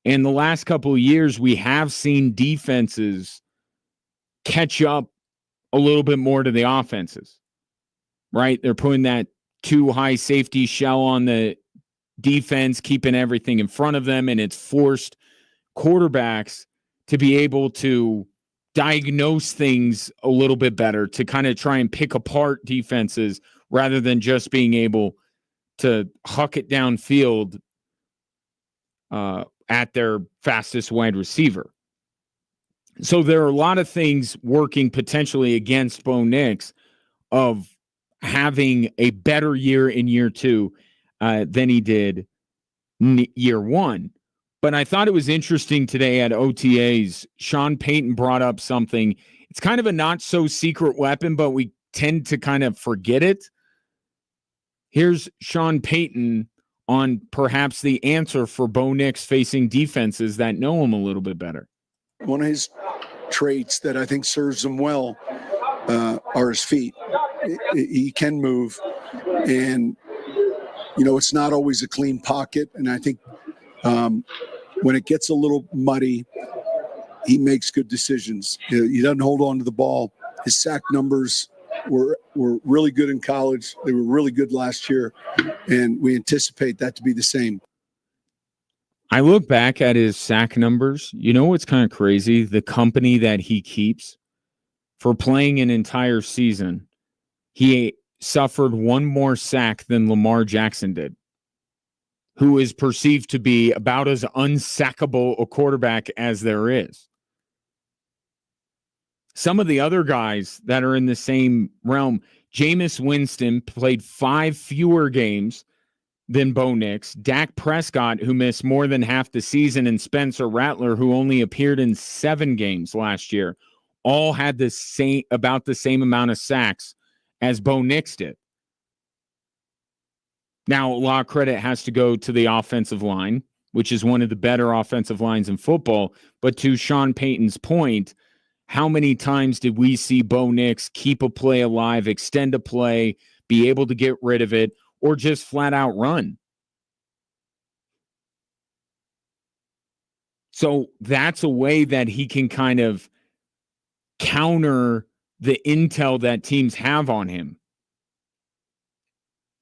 In the last couple of years, we have seen defenses catch up a little bit more to the offenses, right? They're putting that too high safety shell on the defense, keeping everything in front of them, and it's forced quarterbacks to be able to diagnose things a little bit better, to kind of try and pick apart defenses rather than just being able to huck it downfield at their fastest wide receiver. So there are a lot of things working potentially against Bo Nix of having a better year in year two than he did year one. But I thought it was interesting today at OTAs, Sean Payton brought up something. It's kind of a not so secret weapon, but we tend to kind of forget it. Here's Sean Payton on perhaps the answer for Bo Nix facing defenses that know him a little bit better. One of his traits that I think serves him well are his feet. He can move, and it's not always a clean pocket. And I think when it gets a little muddy, he makes good decisions. He doesn't hold on to the ball. His sack numbers were really good in college. They were really good last year, and we anticipate that to be the same. I look back at his sack numbers. You know what's kind of crazy? The company that he keeps for playing an entire season, he suffered one more sack than Lamar Jackson did, who is perceived to be about as unsackable a quarterback as there is. Some of the other guys that are in the same realm, Jameis Winston played 5 fewer games than Bo Nix. Dak Prescott, who missed more than half the season, and Spencer Rattler, who only appeared in 7 games last year, all had about the same amount of sacks as Bo Nix did. Now, a lot of credit has to go to the offensive line, which is one of the better offensive lines in football. But to Sean Payton's point, how many times did we see Bo Nix keep a play alive, extend a play, be able to get rid of it, or just flat out run? So that's a way that he can kind of counter the intel that teams have on him,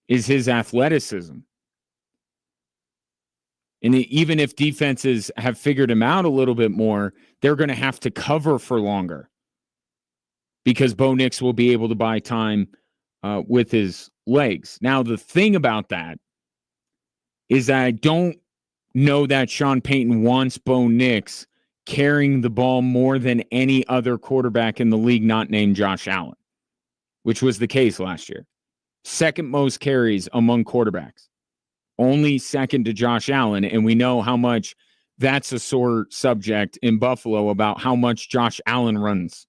is his athleticism. And even if defenses have figured him out a little bit more, they're going to have to cover for longer because Bo Nix will be able to buy time with his legs. Now, the thing about that is that I don't know that Sean Payton wants Bo Nix carrying the ball more than any other quarterback in the league not named Josh Allen, which was the case last year. Second most carries among quarterbacks. Only second to Josh Allen, and we know how much that's a sore subject in Buffalo about how much Josh Allen runs.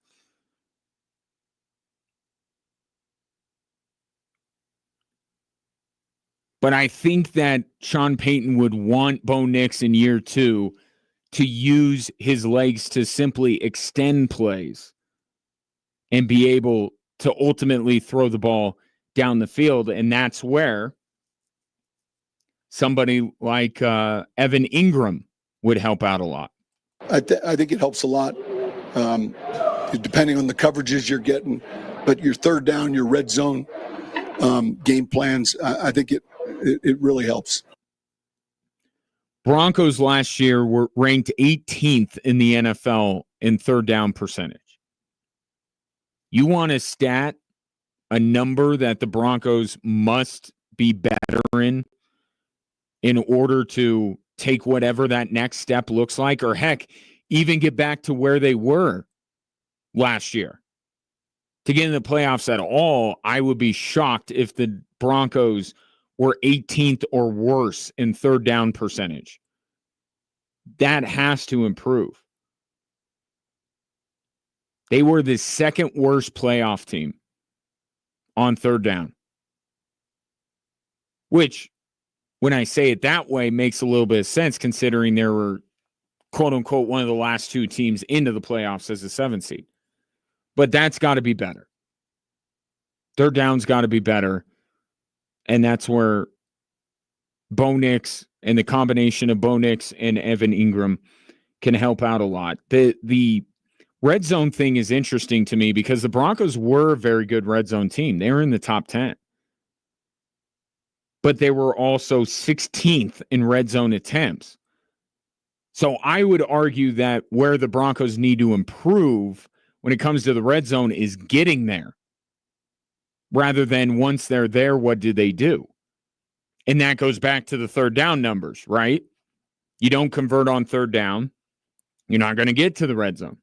But I think that Sean Payton would want Bo Nix in year two to use his legs to simply extend plays and be able to ultimately throw the ball down the field. And that's where somebody like Evan Ingram would help out a lot. I think it helps a lot, depending on the coverages you're getting. But your third down, your red zone game plans, I think it really helps. Broncos last year were ranked 18th in the NFL in third down percentage. You want a stat, a number that the Broncos must be better in order to take whatever that next step looks like, or heck, even get back to where they were last year. To get in the playoffs at all, I would be shocked if the Broncos were 18th or worse in third down percentage. That has to improve. They were the second worst playoff team on third down, which, when I say it that way, makes a little bit of sense considering there were, quote unquote, one of the last two teams into the playoffs as a 7th seed. But that's got to be better. Third down's got to be better. And that's where Bo Nix and the combination of Bo Nix and Evan Ingram can help out a lot. The red zone thing is interesting to me because the Broncos were a very good red zone team. They were in the top 10. But they were also 16th in red zone attempts. So I would argue that where the Broncos need to improve when it comes to the red zone is getting there. Rather than once they're there, what do they do? And that goes back to the third down numbers, right? You don't convert on third down, you're not going to get to the red zone.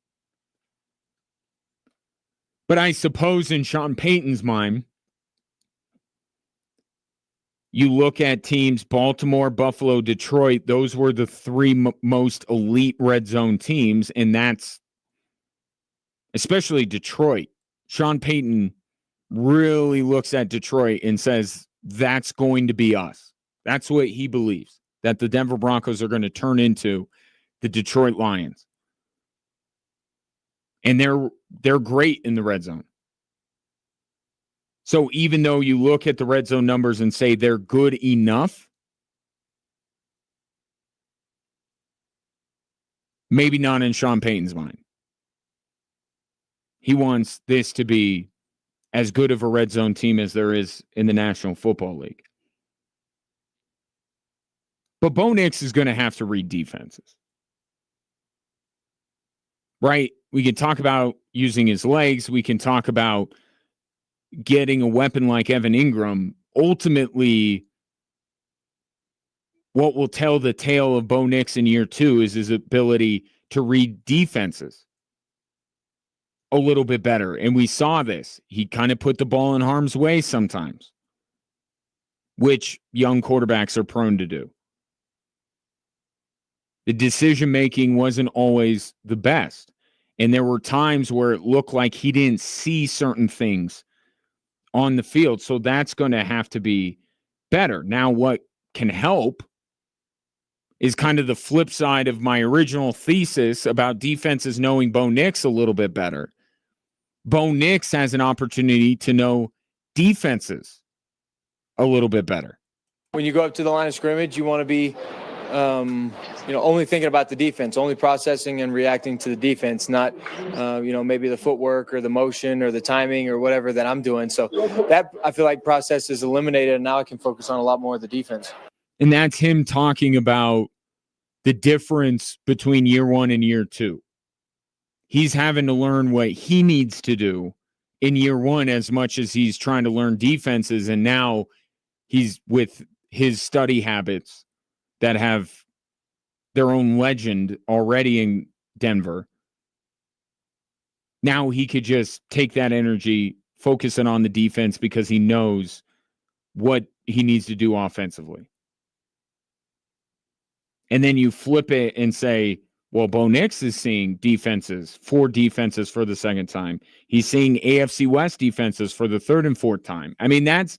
But I suppose in Sean Payton's mind, you look at teams, Baltimore, Buffalo, Detroit, those were the three most elite red zone teams, and that's especially Detroit. Sean Payton really looks at Detroit and says, that's going to be us. That's what he believes, that the Denver Broncos are going to turn into the Detroit Lions. And they're great in the red zone. So even though you look at the red zone numbers and say they're good enough, maybe not in Sean Payton's mind. He wants this to be as good of a red zone team as there is in the National Football League. But Bo Nix is going to have to read defenses. Right? We can talk about using his legs. We can talk about getting a weapon like Evan Ingram. Ultimately, what will tell the tale of Bo Nix in year 2 is his ability to read defenses a little bit better. And we saw this. He kind of put the ball in harm's way sometimes, which young quarterbacks are prone to do. The decision-making wasn't always the best. And there were times where it looked like he didn't see certain things on the field. So that's going to have to be better. Now, what can help is kind of the flip side of my original thesis about defenses knowing Bo Nix a little bit better. Bo Nix has an opportunity to know defenses a little bit better. When you go up to the line of scrimmage, you want to be only thinking about the defense, only processing and reacting to the defense, not, maybe the footwork or the motion or the timing or whatever that I'm doing. So that, I feel like, process is eliminated, and now I can focus on a lot more of the defense. And that's him talking about the difference between year 1 and year 2. He's having to learn what he needs to do in year 1 as much as he's trying to learn defenses, and now he's with his study habits that have their own legend already in Denver. Now he could just take that energy, focus it on the defense because he knows what he needs to do offensively. And then you flip it and say, well, Bo Nix is seeing 4 defenses for the second time. He's seeing AFC West defenses for the 3rd and 4th time. I mean, that's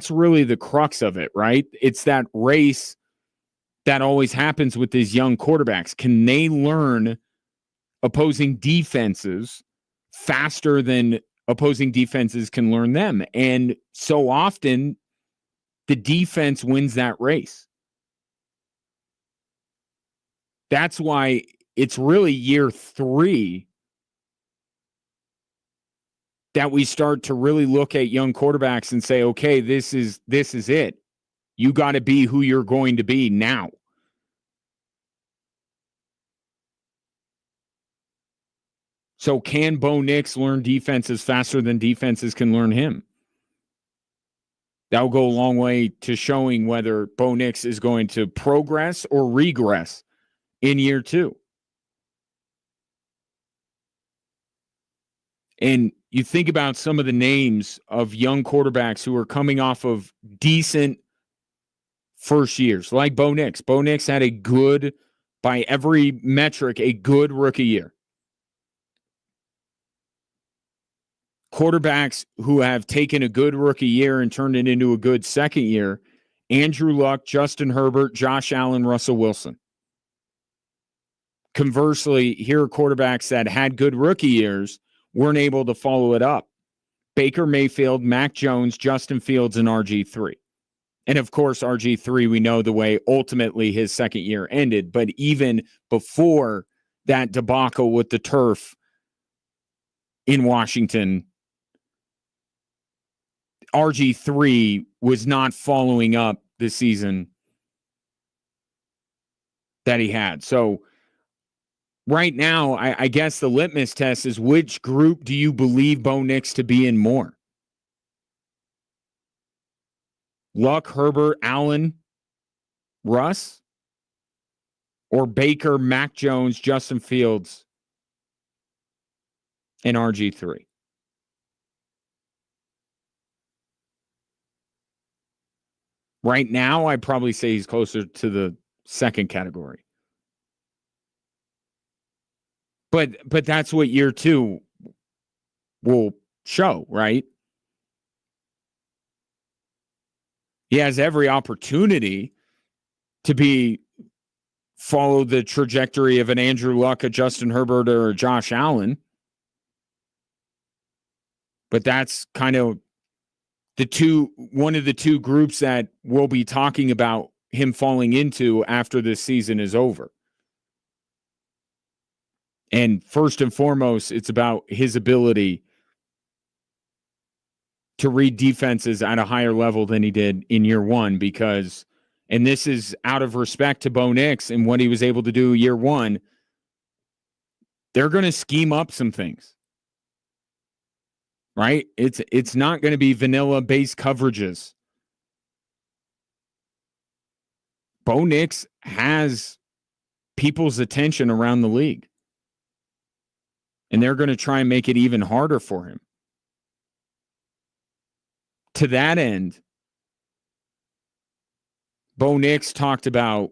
really the crux of it, right? It's that race that always happens with these young quarterbacks. Can they learn opposing defenses faster than opposing defenses can learn them? And so often the defense wins that race. That's why it's really year 3 that we start to really look at young quarterbacks and say, okay, this is it. You got to be who you're going to be now. So can Bo Nix learn defenses faster than defenses can learn him? That will go a long way to showing whether Bo Nix is going to progress or regress in year 2. And you think about some of the names of young quarterbacks who are coming off of decent first years, like Bo Nix. Bo Nix had a good, by every metric, a good rookie year. Quarterbacks who have taken a good rookie year and turned it into a good second year: Andrew Luck, Justin Herbert, Josh Allen, Russell Wilson. Conversely, here are quarterbacks that had good rookie years, weren't able to follow it up: Baker Mayfield, Mac Jones, Justin Fields, and RG3. And of course, RG3, we know the way ultimately his second year ended. But even before that debacle with the turf in Washington, RG3 was not following up the season that he had. So right now, I guess the litmus test is, which group do you believe Bo Nix to be in more? Luck, Herbert, Allen, Russ? Or Baker, Mac Jones, Justin Fields, and RG3? Right now, I'd probably say he's closer to the second category. But that's what year 2 will show, right? He has every opportunity to follow the trajectory of an Andrew Luck, a Justin Herbert, or a Josh Allen. But that's kind of one of the two groups that we'll be talking about him falling into after this season is over. And first and foremost, it's about his ability to read defenses at a higher level than he did in year 1, because, and this is out of respect to Bo Nix and what he was able to do year 1, they're going to scheme up some things. Right? It's not going to be vanilla base coverages. Bo Nix has people's attention around the league. And they're going to try and make it even harder for him. To that end, Bo Nix talked about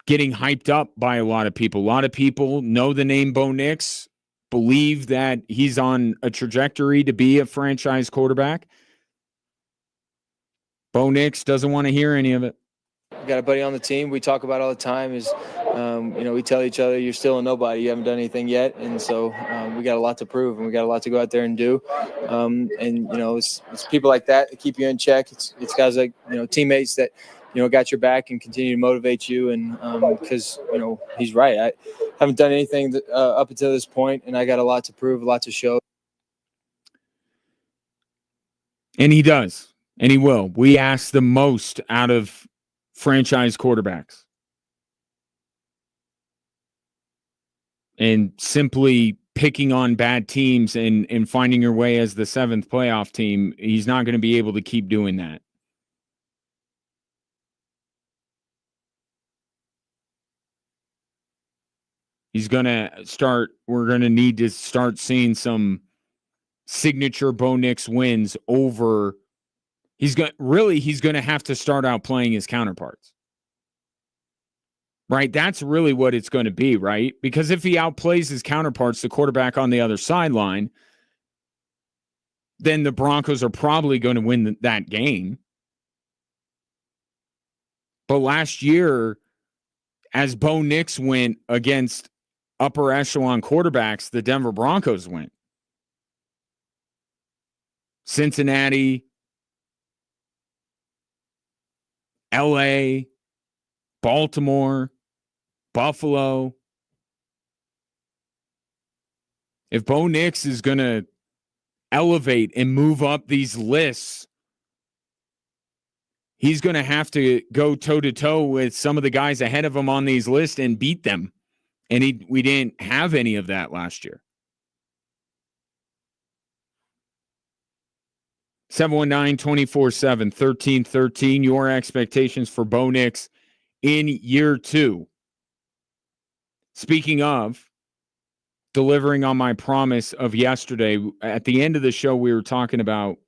getting hyped up by a lot of people. A lot of people know the name Bo Nix, believe that he's on a trajectory to be a franchise quarterback. Bo Nix doesn't want to hear any of it. We got a buddy on the team we talk about all the time is, we tell each other, you're still a nobody. You haven't done anything yet. And so we got a lot to prove, and we got a lot to go out there and do. It's people like that keep you in check. It's guys like, teammates that, got your back and continue to motivate you. And because, he's right. I haven't done anything up until this point, and I got a lot to prove, a lot to show. And he does, and he will. We ask the most out of franchise quarterbacks. And simply picking on bad teams and finding your way as the 7th playoff team, he's not going to be able to keep doing that. We're going to need to start seeing some signature Bo Nix wins over. He's going to have to start out playing his counterparts. Right? That's really what it's going to be, right? Because if he outplays his counterparts, the quarterback on the other sideline, then the Broncos are probably going to win that game. But last year, as Bo Nix went against upper echelon quarterbacks, the Denver Broncos went. Cincinnati, LA, Baltimore, Buffalo. If Bo Nix is going to elevate and move up these lists, he's going to have to go toe-to-toe with some of the guys ahead of him on these lists and beat them. And we didn't have any of that last year. 719-247-1313, your expectations for Bo Nix in year 2. Speaking of delivering on my promise of yesterday, at the end of the show, we were talking about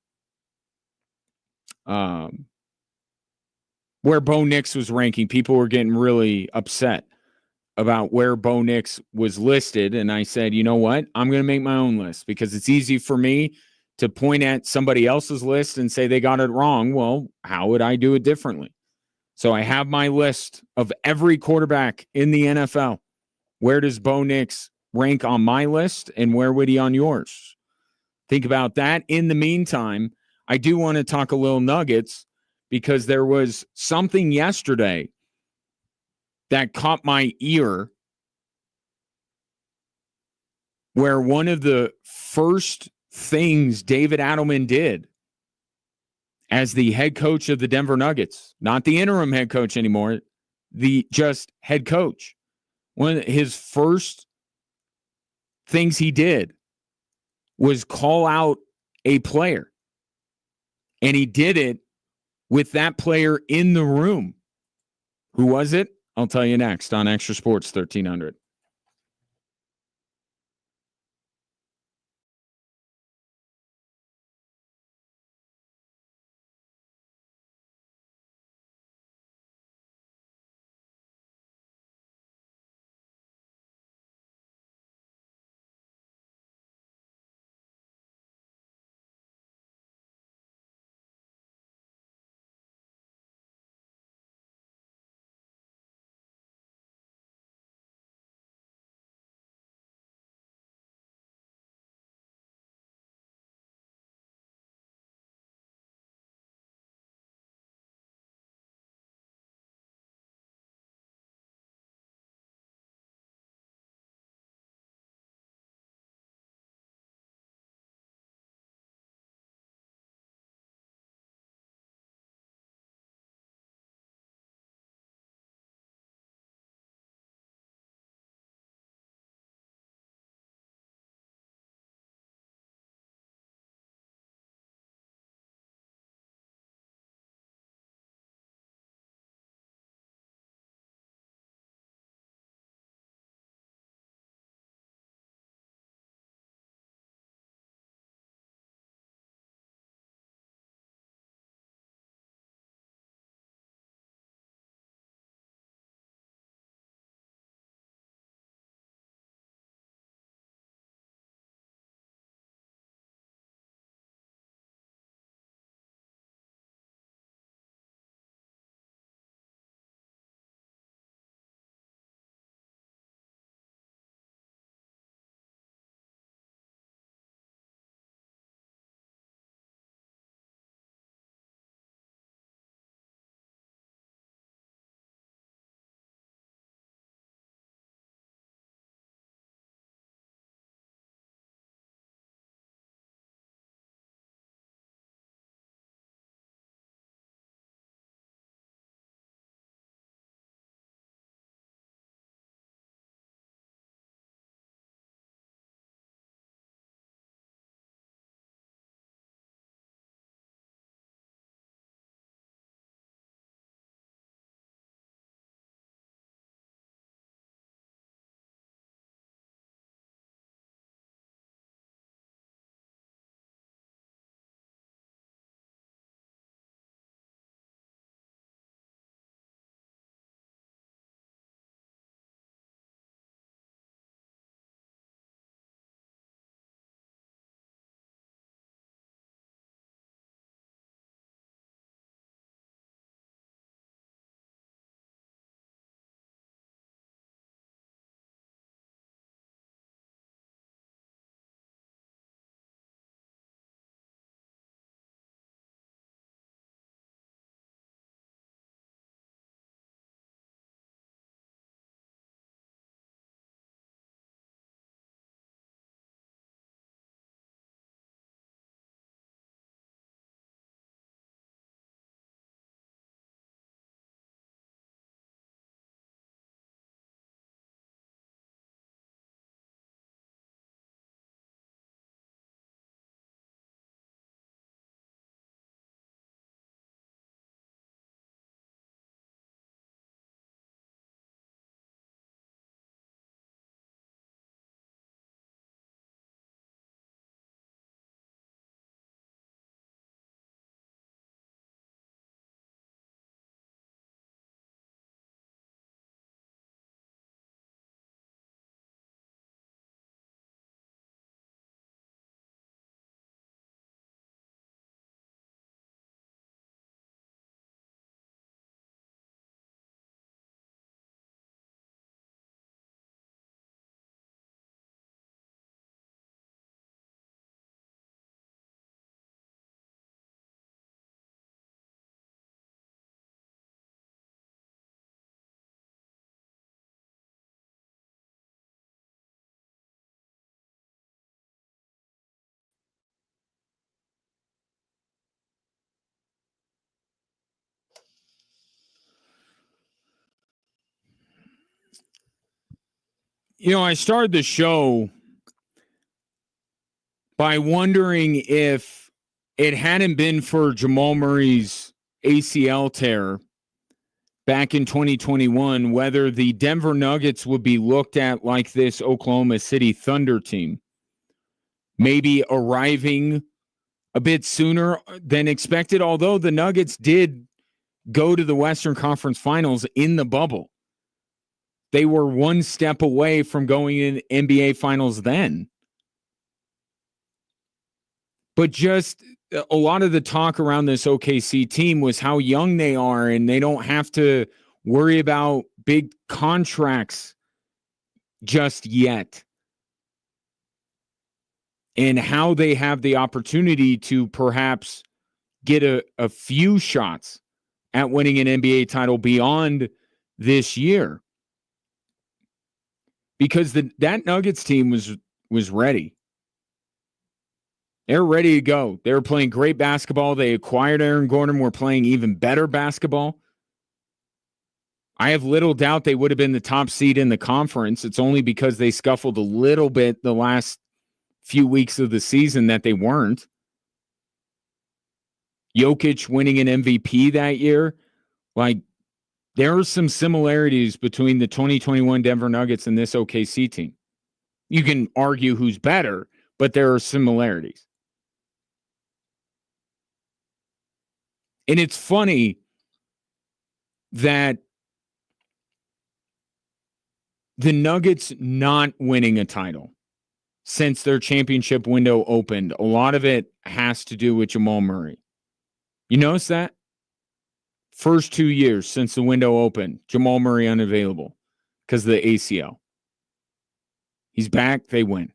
where Bo Nix was ranking. People were getting really upset about where Bo Nix was listed. And I said, you know what? I'm going to make my own list because it's easy for me to point at somebody else's list and say they got it wrong. Well, how would I do it differently? So I have my list of every quarterback in the NFL. Where does Bo Nix rank on my list and where would he on yours? Think about that. In the meantime, I do want to talk a little Nuggets because there was something yesterday that caught my ear where one of the first things David Adelman did as the head coach of the Denver Nuggets, not the interim head coach anymore, the just head coach, one of his first things he did was call out a player. And he did it with that player in the room. Who was it? I'll tell you next on Extra Sports 1300. I started the show by wondering if it hadn't been for Jamal Murray's ACL tear back in 2021, whether the Denver Nuggets would be looked at like this Oklahoma City Thunder team, maybe arriving a bit sooner than expected, although the Nuggets did go to the Western Conference Finals in the bubble. They were one step away from going in NBA Finals then. But just a lot of the talk around this OKC team was how young they are, and they don't have to worry about big contracts just yet. And how they have the opportunity to perhaps get a few shots at winning an NBA title beyond this year. Because that Nuggets team was ready. They're ready to go. They were playing great basketball. They acquired Aaron Gordon. Were playing even better basketball. I have little doubt they would have been the top seed in the conference. It's only because they scuffled a little bit the last few weeks of the season that they weren't. Jokic winning an MVP that year. Like, there are some similarities between the 2021 Denver Nuggets and this OKC team. You can argue who's better, but there are similarities. And it's funny that the Nuggets not winning a title since their championship window opened, a lot of it has to do with Jamal Murray. You notice that? First 2 years since the window opened, Jamal Murray unavailable because of the ACL. He's back, they win.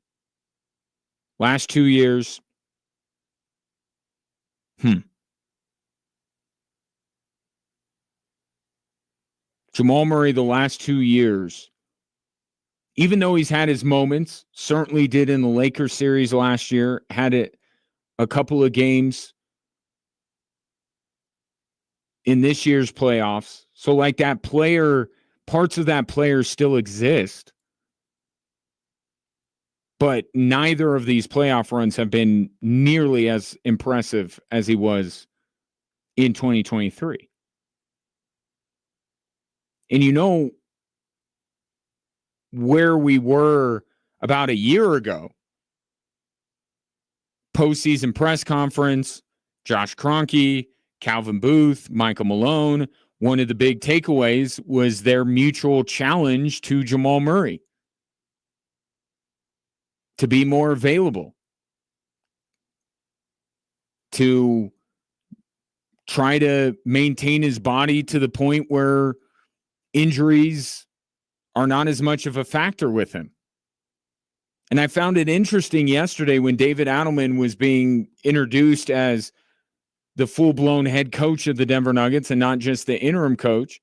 Last 2 years, Jamal Murray, the last 2 years, even though he's had his moments, certainly did in the Lakers series last year, had it a couple of games in this year's playoffs. So like that player, parts of that player still exist. But neither of these playoff runs have been nearly as impressive as he was in 2023. And you know where we were about a year ago. Postseason press conference, Josh Kroenke, Calvin Booth, Michael Malone. One of the big takeaways was their mutual challenge to Jamal Murray to be more available, to try to maintain his body to the point where injuries are not as much of a factor with him. And I found it interesting yesterday when David Adelman was being introduced as the full-blown head coach of the Denver Nuggets and not just the interim coach,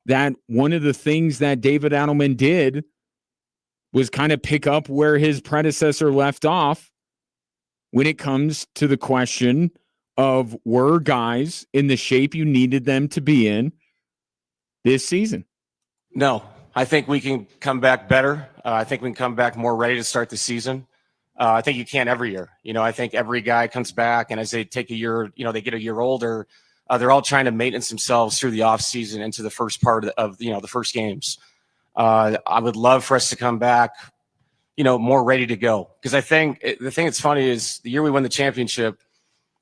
that one of the things that David Adelman did was kind of pick up where his predecessor left off when it comes to the question of, were guys in the shape you needed them to be in this season? No, I think we can come back better. I think we can come back more ready to start the season. I think you can every year. I think every guy comes back, and as they take a year, they get a year older, they're all trying to maintenance themselves through the offseason into the first part of the first games. I would love for us to come back, more ready to go. Because I think the thing that's funny is the year we won the championship,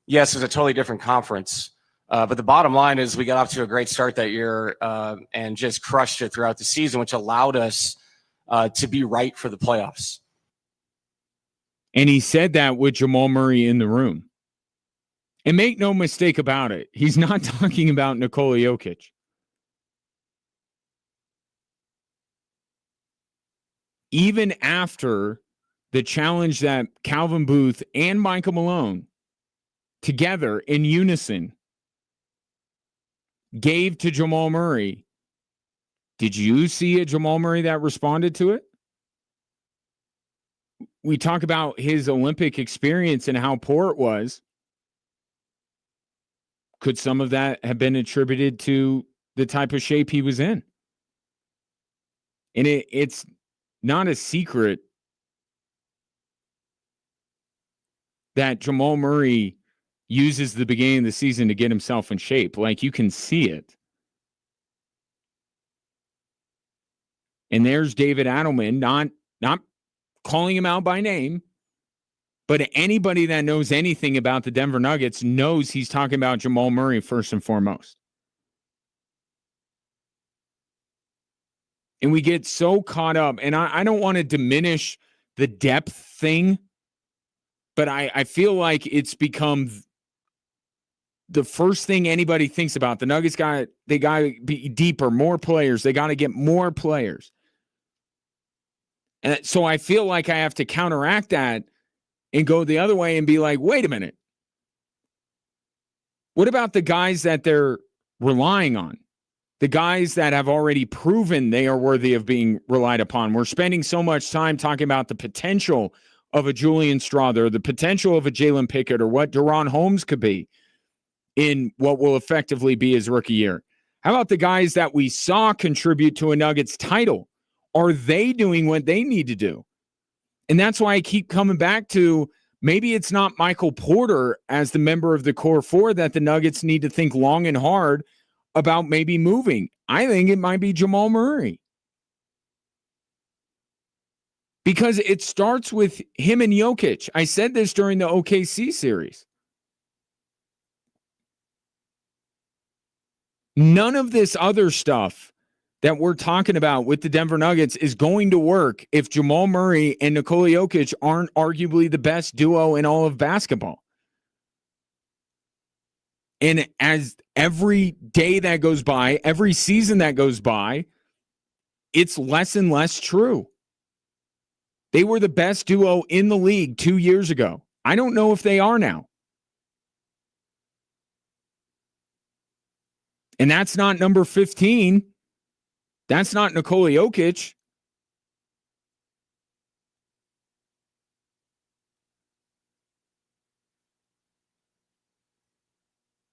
yes, it was a totally different conference. But the bottom line is we got off to a great start that year and just crushed it throughout the season, which allowed us to be right for the playoffs. And he said that with Jamal Murray in the room. And make no mistake about it, he's not talking about Nikola Jokic. Even after the challenge that Calvin Booth and Michael Malone together in unison gave to Jamal Murray, did you see a Jamal Murray that responded to it? We talk about his Olympic experience and how poor it was. Could some of that have been attributed to the type of shape he was in? And it's not a secret that Jamal Murray uses the beginning of the season to get himself in shape. Like, you can see it. And there's David Adelman, not calling him out by name, but anybody that knows anything about the Denver Nuggets knows he's talking about Jamal Murray first and foremost. And we get so caught up, and I don't want to diminish the depth thing, but I feel like it's become the first thing anybody thinks about. The Nuggets got to be deeper, more players. They got to get more players. And so I feel like I have to counteract that and go the other way and be like, wait a minute. What about the guys that they're relying on? The guys that have already proven they are worthy of being relied upon. We're spending so much time talking about the potential of a Julian Strawther, the potential of a Jalen Pickett, or what Deron Holmes could be in what will effectively be his rookie year. How about the guys that we saw contribute to a Nuggets title? Are they doing what they need to do? And that's why I keep coming back to, maybe it's not Michael Porter as the member of the core four that the Nuggets need to think long and hard about maybe moving. I think it might be Jamal Murray. Because it starts with him and Jokic. I said this during the OKC series. None of this other stuff that we're talking about with the Denver Nuggets is going to work if Jamal Murray and Nikola Jokic aren't arguably the best duo in all of basketball. And as every day that goes by, every season that goes by, it's less and less true. They were the best duo in the league 2 years ago. I don't know if they are now. And that's not number 15. That's not Nikola Jokic.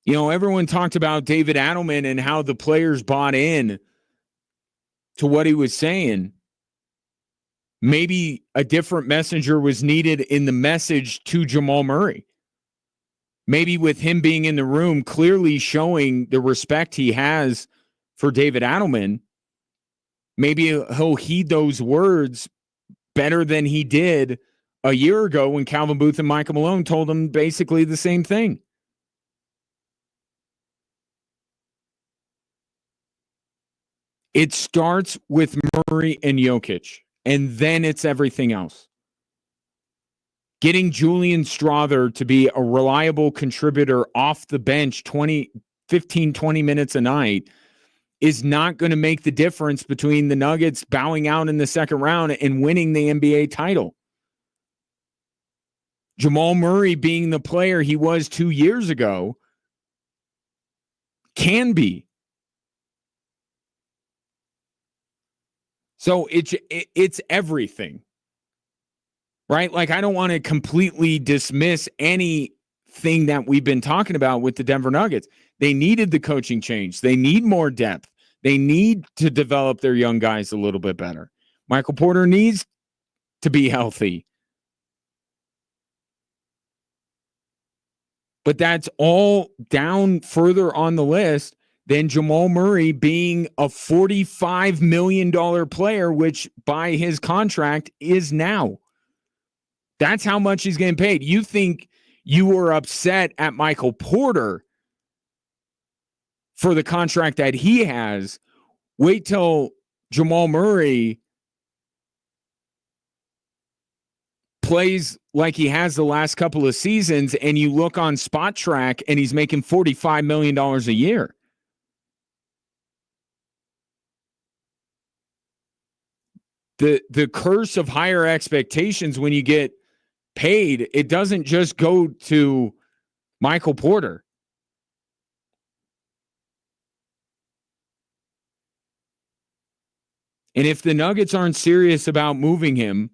You know, everyone talked about David Adelman and how the players bought in to what he was saying. Maybe a different messenger was needed in the message to Jamal Murray. Maybe with him being in the room, clearly showing the respect he has for David Adelman, maybe he'll heed those words better than he did a year ago when Calvin Booth and Michael Malone told him basically the same thing. It starts with Murray and Jokic, and then it's everything else. Getting Julian Strawther to be a reliable contributor off the bench 15, 20 minutes a night is not going to make the difference between the Nuggets bowing out in the second round and winning the NBA title. Jamal Murray being the player he was 2 years ago can be. So it's everything, right? Like, I don't want to completely dismiss anything that we've been talking about with the Denver Nuggets. They needed the coaching change. They need more depth. They need to develop their young guys a little bit better. Michael Porter needs to be healthy. But that's all down further on the list than Jamal Murray being a $45 million player, which by his contract is now. That's how much he's getting paid. You think you were upset at Michael Porter for the contract that he has. Wait till Jamal Murray plays like he has the last couple of seasons and you look on Spot Track and he's making $45 million a year. The curse of higher expectations when you get paid, it doesn't just go to Michael Porter. And if the Nuggets aren't serious about moving him,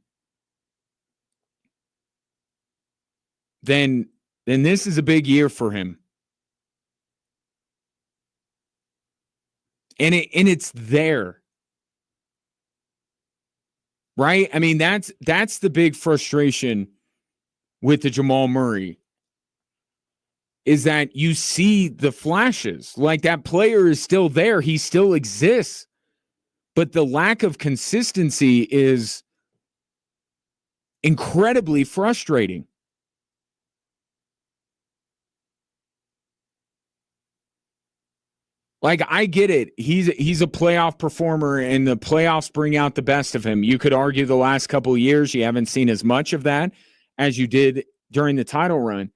then this is a big year for him. And it's there. right? I mean, that's the big frustration with the Jamal Murray is that you see the flashes. Like that player is still there. He still exists. But the lack of consistency is incredibly frustrating. Like, I get it. He's a playoff performer, and the playoffs bring out the best of him. You could argue the last couple of years you haven't seen as much of that as you did during the title run.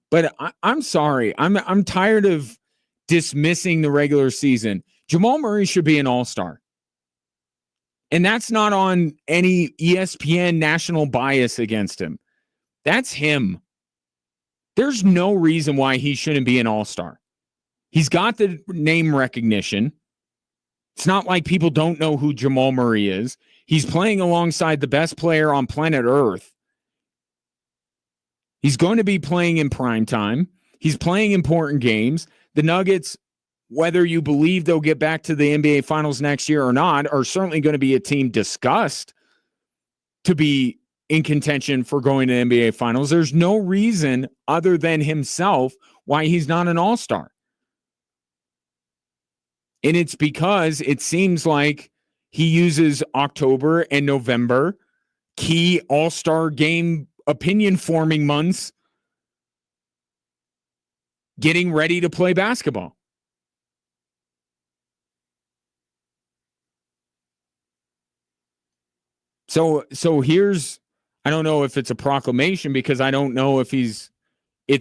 But I'm sorry. I'm tired of dismissing the regular season. Jamal Murray should be an all-star. And that's not on any ESPN national bias against him. That's him. There's no reason why he shouldn't be an all-star. He's got the name recognition. It's not like people don't know who Jamal Murray is. He's playing alongside the best player on planet Earth. He's going to be playing in prime time. He's playing important games. The Nuggets, whether you believe they'll get back to the NBA Finals next year or not, are certainly going to be a team discussed to be in contention for going to NBA Finals. There's no reason other than himself why he's not an all-star. And it's because it seems like he uses October and November, key all-star game opinion-forming months, getting ready to play basketball. So here's, I don't know if it's a proclamation because I don't know if it's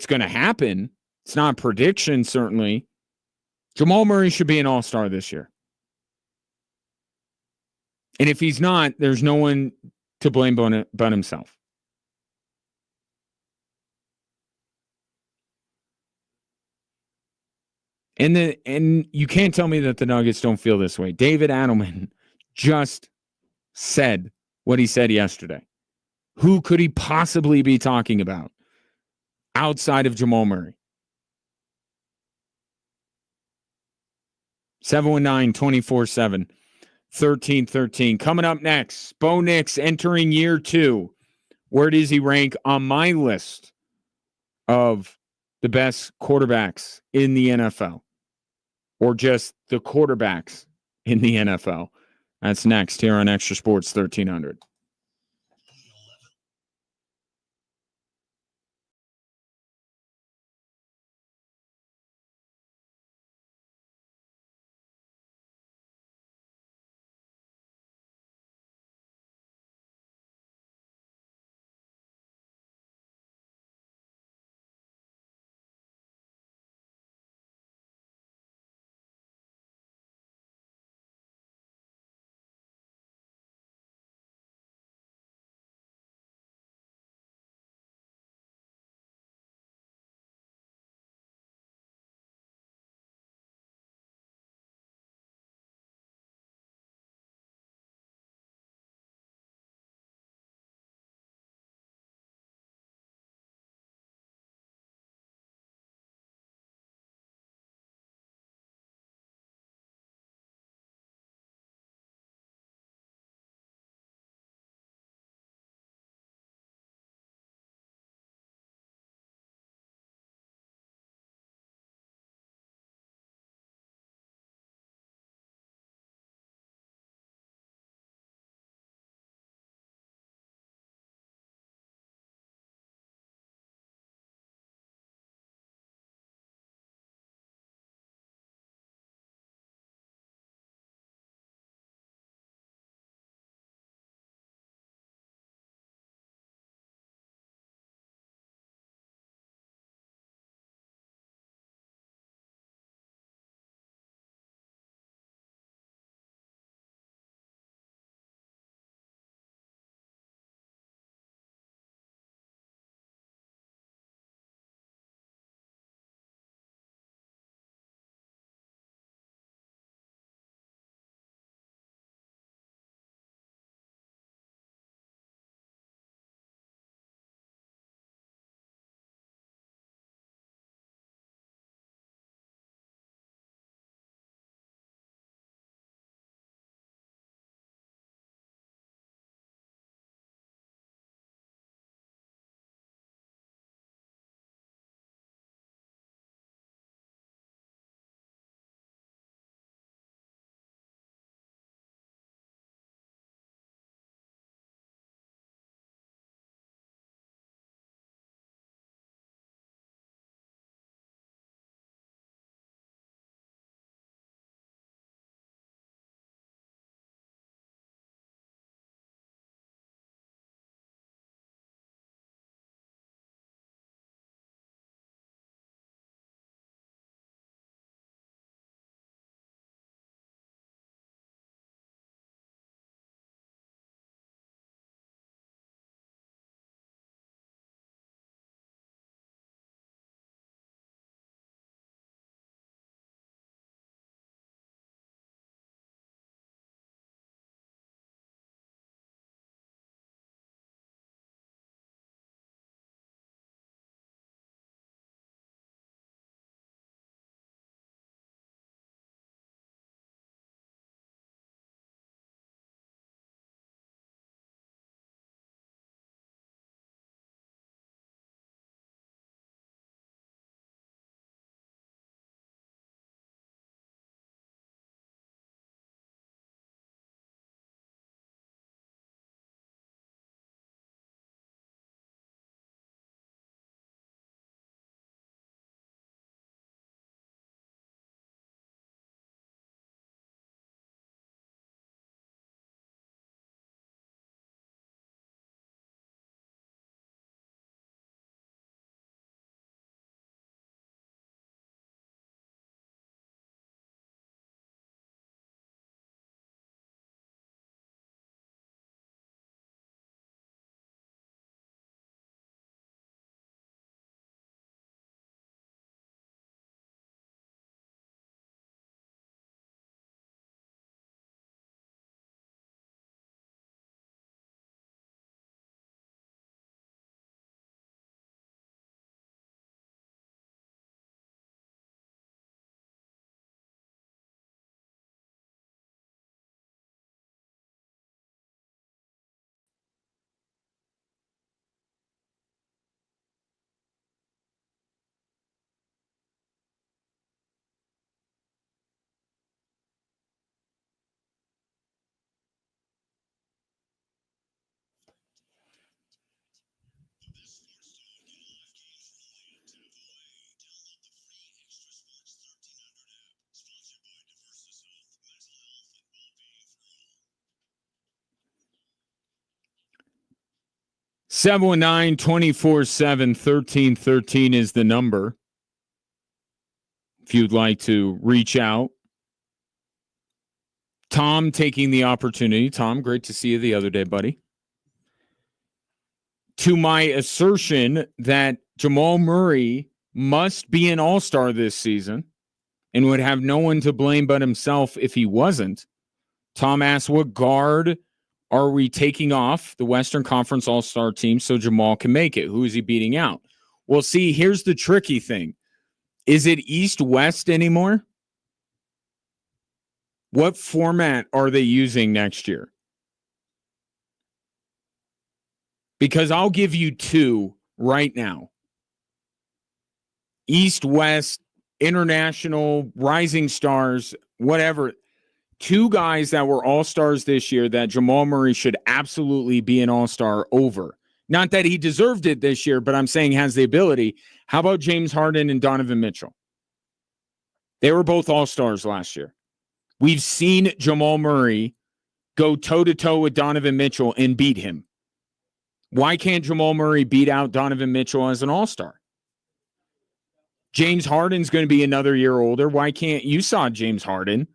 going to happen. It's not a prediction, certainly. Jamal Murray should be an all-star this year. And if he's not, there's no one to blame but himself. And you can't tell me that the Nuggets don't feel this way. David Adelman just said what he said yesterday. Who could he possibly be talking about outside of Jamal Murray? 719-247-1313. Coming up next, Bo Nix entering year 2. Where does he rank on my list of the best quarterbacks in the NFL? Or just the quarterbacks in the NFL? That's next here on Extra Sports 1300. 719-247-1313 is the number. If you'd like to reach out. Tom taking the opportunity. Tom, great to see you the other day, buddy. To my assertion that Jamal Murray must be an all-star this season and would have no one to blame but himself if he wasn't. Tom asked, what guard are we taking off the Western Conference All-Star team so Jamal can make it? Who is he beating out? Well, see, here's the tricky thing. Is it East-West anymore? What format are they using next year? Because I'll give you two right now. East-West, international, rising stars, whatever. Two guys that were all-stars this year that Jamal Murray should absolutely be an all-star over. Not that he deserved it this year, but I'm saying has the ability. How about James Harden and Donovan Mitchell? They were both all-stars last year. We've seen Jamal Murray go toe-to-toe with Donovan Mitchell and beat him. Why can't Jamal Murray beat out Donovan Mitchell as an all-star? James Harden's going to be another year older. Why can't you saw James Harden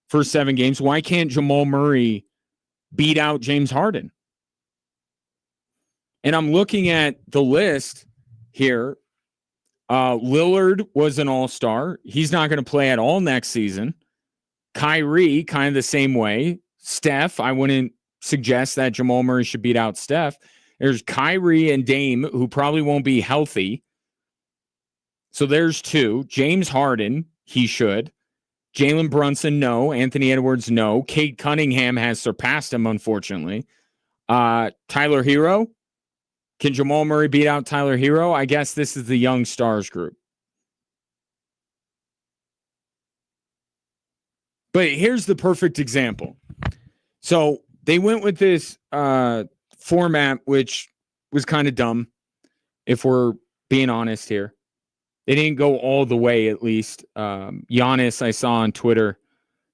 for 7 games? Why can't Jamal Murray beat out James Harden? And I'm looking at the list here. Lillard was an all-star. He's not going to play at all next season. Kyrie, kind of the same way. Steph, I wouldn't suggest that Jamal Murray should beat out Steph. There's Kyrie and Dame, who probably won't be healthy. So there's 2. James Harden, he should. Jalen Brunson, no. Anthony Edwards, no. Cade Cunningham has surpassed him, unfortunately. Tyler Hero. Can Jamal Murray beat out Tyler Hero? I guess this is the young stars group. But here's the perfect example. So they went with this format, which was kind of dumb, if we're being honest here. They didn't go all the way, at least. Giannis, I saw on Twitter,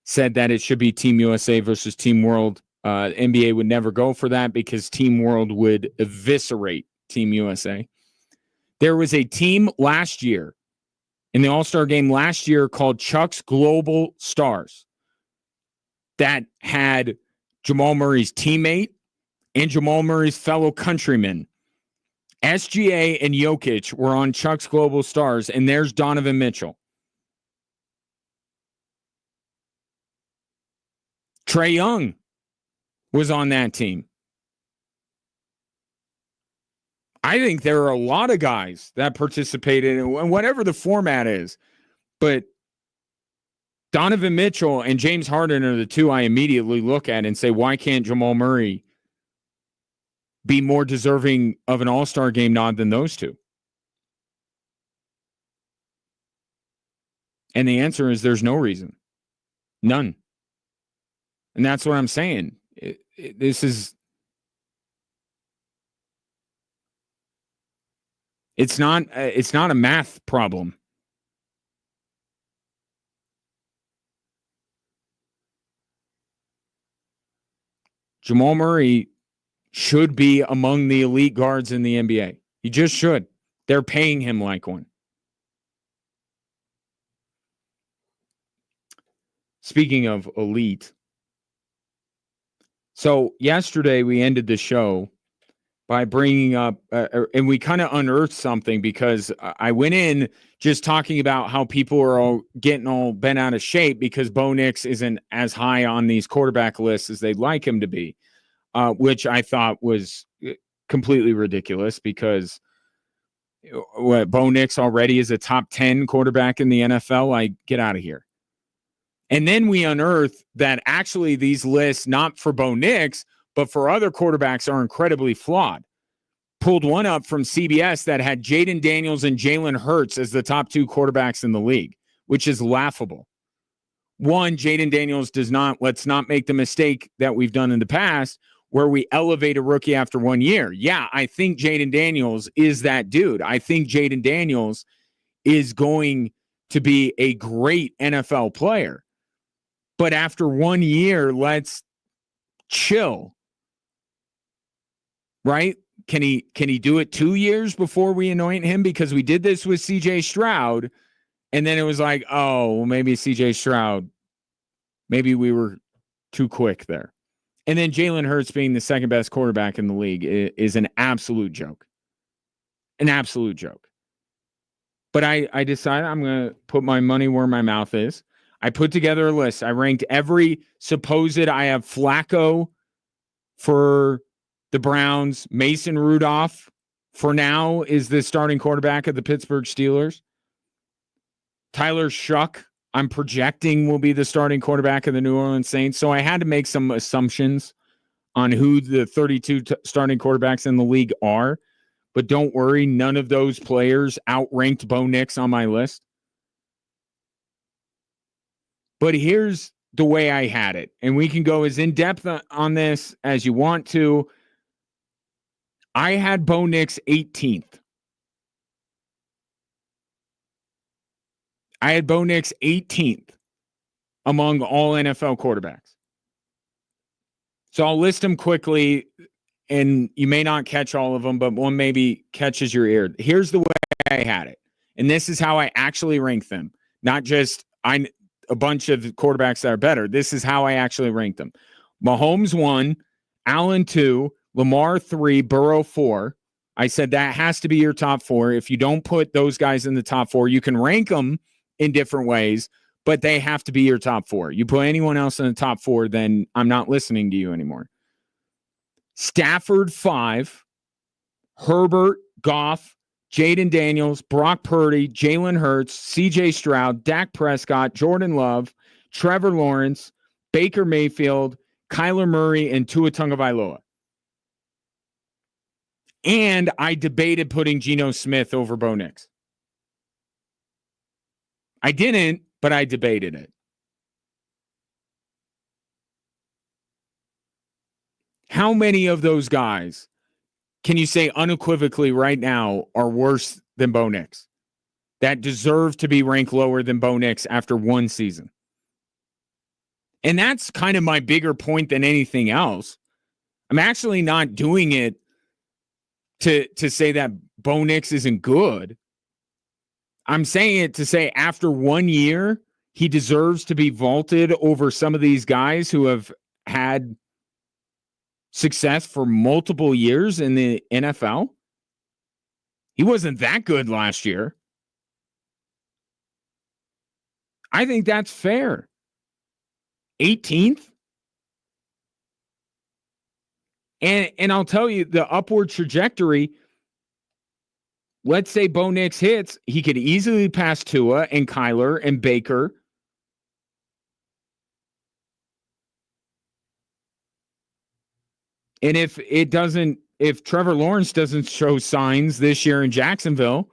said that it should be Team USA versus Team World. NBA would never go for that because Team World would eviscerate Team USA. There was a team last year in the All-Star game last year called Chuck's Global Stars that had Jamal Murray's teammate and Jamal Murray's fellow countrymen. SGA and Jokic were on Chuck's Global Stars, and there's Donovan Mitchell. Trae Young was on that team. I think there are a lot of guys that participated in whatever the format is, but Donovan Mitchell and James Harden are the two I immediately look at and say, why can't Jamal Murray be more deserving of an all-star game nod than those two? And the answer is there's no reason. None. And that's what I'm saying. It's not a math problem. Jamal Murray should be among the elite guards in the NBA. He just should. They're paying him like one. Speaking of elite, so yesterday we ended the show by bringing up, and we kind of unearthed something because I went in just talking about how people are all getting all bent out of shape because Bo Nix isn't as high on these quarterback lists as they'd like him to be, which I thought was completely ridiculous because Bo Nix already is a top 10 quarterback in the NFL. Like, get out of here. And then we unearthed that actually these lists, not for Bo Nix, but for other quarterbacks, are incredibly flawed. Pulled one up from CBS that had Jaden Daniels and Jalen Hurts as the top 2 quarterbacks in the league, which is laughable. One, Jaden Daniels let's not make the mistake that we've done in the past where we elevate a rookie after 1 year. Yeah, I think Jaden Daniels is that dude. I think Jaden Daniels is going to be a great NFL player. But after 1 year, let's chill. Right? can he do it 2 years before we anoint him? Because we did this with CJ Stroud, and then it was like, oh, well, maybe CJ Stroud, maybe we were too quick there. And then Jalen Hurts being the second best quarterback in the league is an absolute joke. An absolute joke. But I decided I'm going to put my money where my mouth is. I put together a list. I ranked every supposed. I have Flacco for the Browns. Mason Rudolph for now is the starting quarterback of the Pittsburgh Steelers. Tyler Shuck, I'm projecting, will be the starting quarterback of the New Orleans Saints. So I had to make some assumptions on who the 32 starting quarterbacks in the league are. But don't worry, none of those players outranked Bo Nix on my list. But here's the way I had it. And we can go as in-depth on this as you want to. I had Bo Nix 18th. I had Bo Nix 18th among all NFL quarterbacks. So I'll list them quickly, and you may not catch all of them, but one maybe catches your ear. Here's the way I had it. And this is how I actually rank them. Not just a bunch of quarterbacks that are better. This is how I actually rank them. Mahomes 1, Allen 2, Lamar 3, Burrow 4. I said that has to be your top 4. If you don't put those guys in the top 4, you can rank them in different ways, but they have to be your top 4. You put anyone else in the top 4, then I'm not listening to you anymore. Stafford 5, Herbert, Goff, Jaden Daniels, Brock Purdy, Jalen Hurts, CJ Stroud, Dak Prescott, Jordan Love, Trevor Lawrence, Baker Mayfield, Kyler Murray, and Tua Tagovailoa. And I debated putting Geno Smith over Bo Nix. I didn't, but I debated it. How many of those guys can you say unequivocally right now are worse than Bo Nix that deserve to be ranked lower than Bo Nix after one season? And that's kind of my bigger point than anything else. I'm actually not doing it to say that Bo Nix isn't good. I'm saying it to say after 1 year, he deserves to be vaulted over some of these guys who have had success for multiple years in the NFL. He wasn't that good last year. I think that's fair. 18th. And I'll tell you, the upward trajectory, let's say Bo Nix hits, he could easily pass Tua and Kyler and Baker. And if Trevor Lawrence doesn't show signs this year in Jacksonville,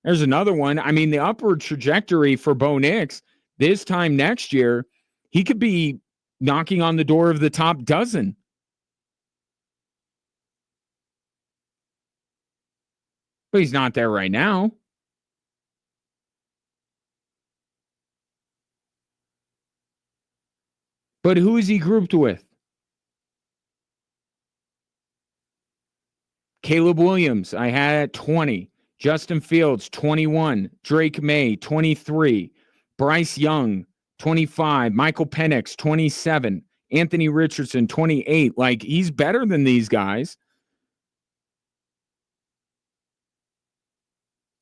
there's another one. I mean, the upward trajectory for Bo Nix this time next year, he could be knocking on the door of the top dozen. But he's not there right now. But who is he grouped with? Caleb Williams, I had at 20. Justin Fields, 21. Drake May, 23. Bryce Young, 25. Michael Penix, 27. Anthony Richardson, 28. Like, he's better than these guys.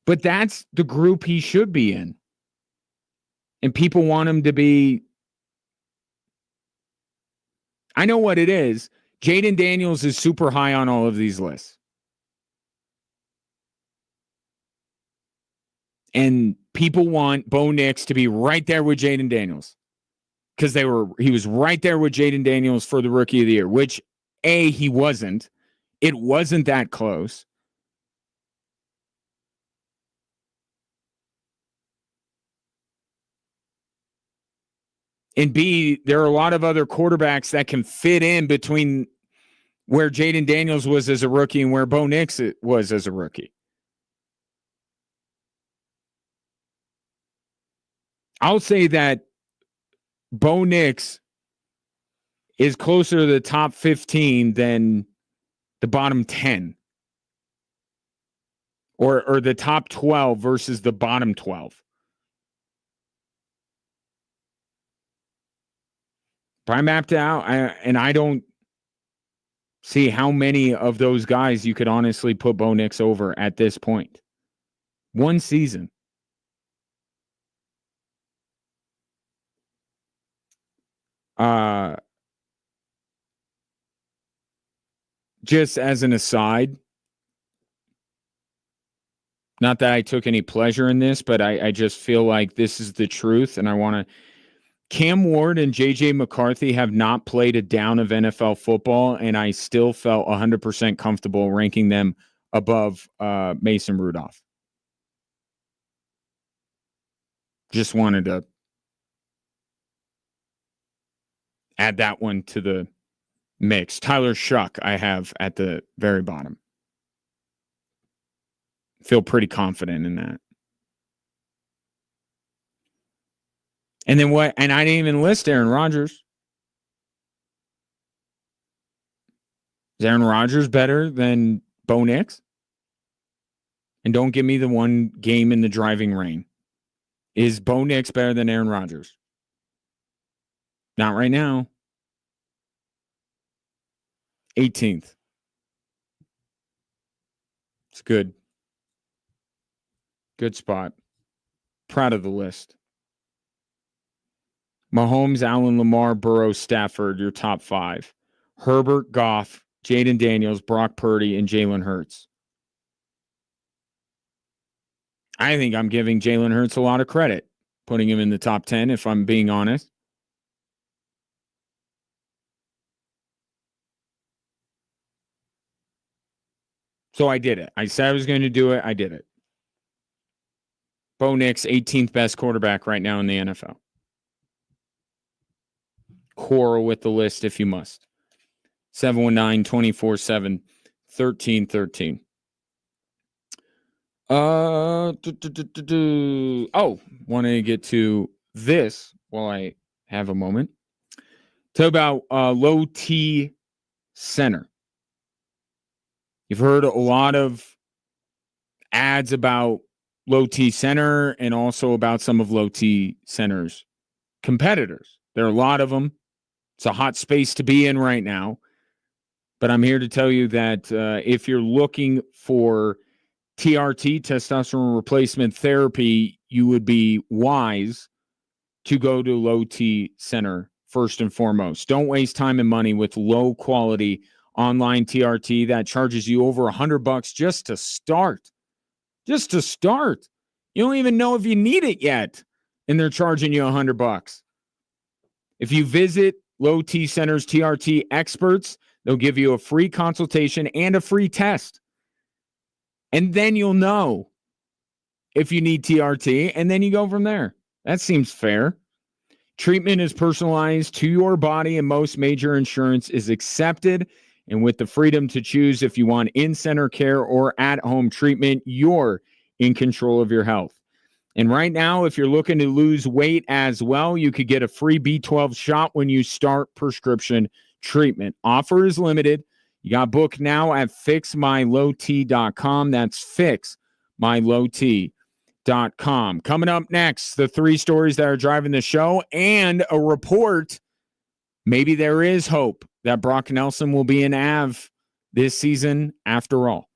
But that's the group he should be in. And people want him to be. I know what it is. Jaden Daniels is super high on all of these lists. And people want Bo Nix to be right there with Jaden Daniels. Because he was right there with Jaden Daniels for the Rookie of the Year, which he wasn't. It wasn't that close. And B, there are a lot of other quarterbacks that can fit in between where Jaden Daniels was as a rookie and where Bo Nix was as a rookie. I'll say that Bo Nix is closer to the top 15 than the bottom 10 or the top 12 versus the bottom 12. If I mapped it out, and I don't see how many of those guys you could honestly put Bo Nix over at this point. One season. Just as an aside, not that I took any pleasure in this, but I just feel like this is the truth, and I want to. Cam Ward and J.J. McCarthy have not played a down of NFL football, and I still felt 100% comfortable ranking them above Mason Rudolph. Just wanted to add that one to the mix. Tyler Shuck I have at the very bottom. Feel pretty confident in that. And then what? And I didn't even list Aaron Rodgers. Is Aaron Rodgers better than Bo Nix? And don't give me the one game in the driving rain. Is Bo Nix better than Aaron Rodgers? Not right now. 18th. It's good. Good spot. Proud of the list. Mahomes, Allen, Lamar, Burrow, Stafford, your top 5. Herbert, Goff, Jaden Daniels, Brock Purdy, and Jalen Hurts. I think I'm giving Jalen Hurts a lot of credit, putting him in the top 10, if I'm being honest. So I did it. I said I was going to do it. I did it. Bo Nix, 18th best quarterback right now in the NFL. Quarrel with the list if you must. 719-247-1313. Oh, wanted to get to this while I have a moment. Talk about low T center. You've heard a lot of ads about low T center and also about some of low T center's competitors. There are a lot of them. It's a hot space to be in right now. But I'm here to tell you that if you're looking for TRT, testosterone replacement therapy, you would be wise to go to low T center first and foremost. Don't waste time and money with low quality online TRT that charges you over $100 just to start. Just to start. You don't even know if you need it yet, and they're charging you $100. If you visit Low T Center's TRT experts, they'll give you a free consultation and a free test. And then you'll know if you need TRT, and then you go from there. That seems fair. Treatment is personalized to your body, and most major insurance is accepted. And with the freedom to choose if you want in-center care or at-home treatment, you're in control of your health. And right now, if you're looking to lose weight as well, you could get a free B12 shot when you start prescription treatment. Offer is limited. You got booked now at fixmylowt.com. That's fixmylowt.com. Coming up next, the 3 stories that are driving the show and a report. Maybe there is hope that Brock Nelson will be an Av this season after all.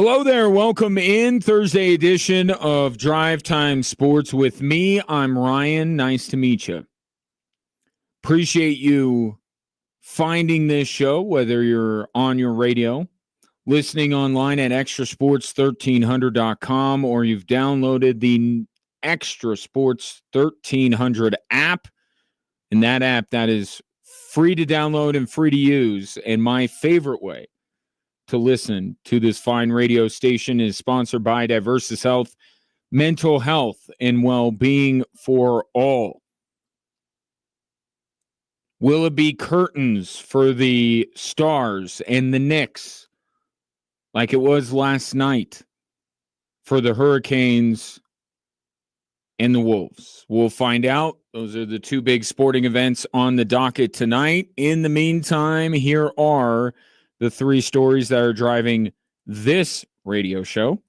Hello there. Welcome in Thursday edition of Drive Time Sports with me. I'm Ryan. Nice to meet you. Appreciate you finding this show, whether you're on your radio, listening online at extrasports1300.com, or you've downloaded the Extra Sports 1300 app. And that app that is free to download and free to use. And my favorite way to listen to this fine radio station is sponsored by Diversus Health, mental health and well-being for all. Will it be curtains for the Stars and the Knicks like it was last night for the Hurricanes and the Wolves? We'll find out. Those are the two big sporting events on the docket tonight. In the meantime, here are the three stories that are driving this radio show.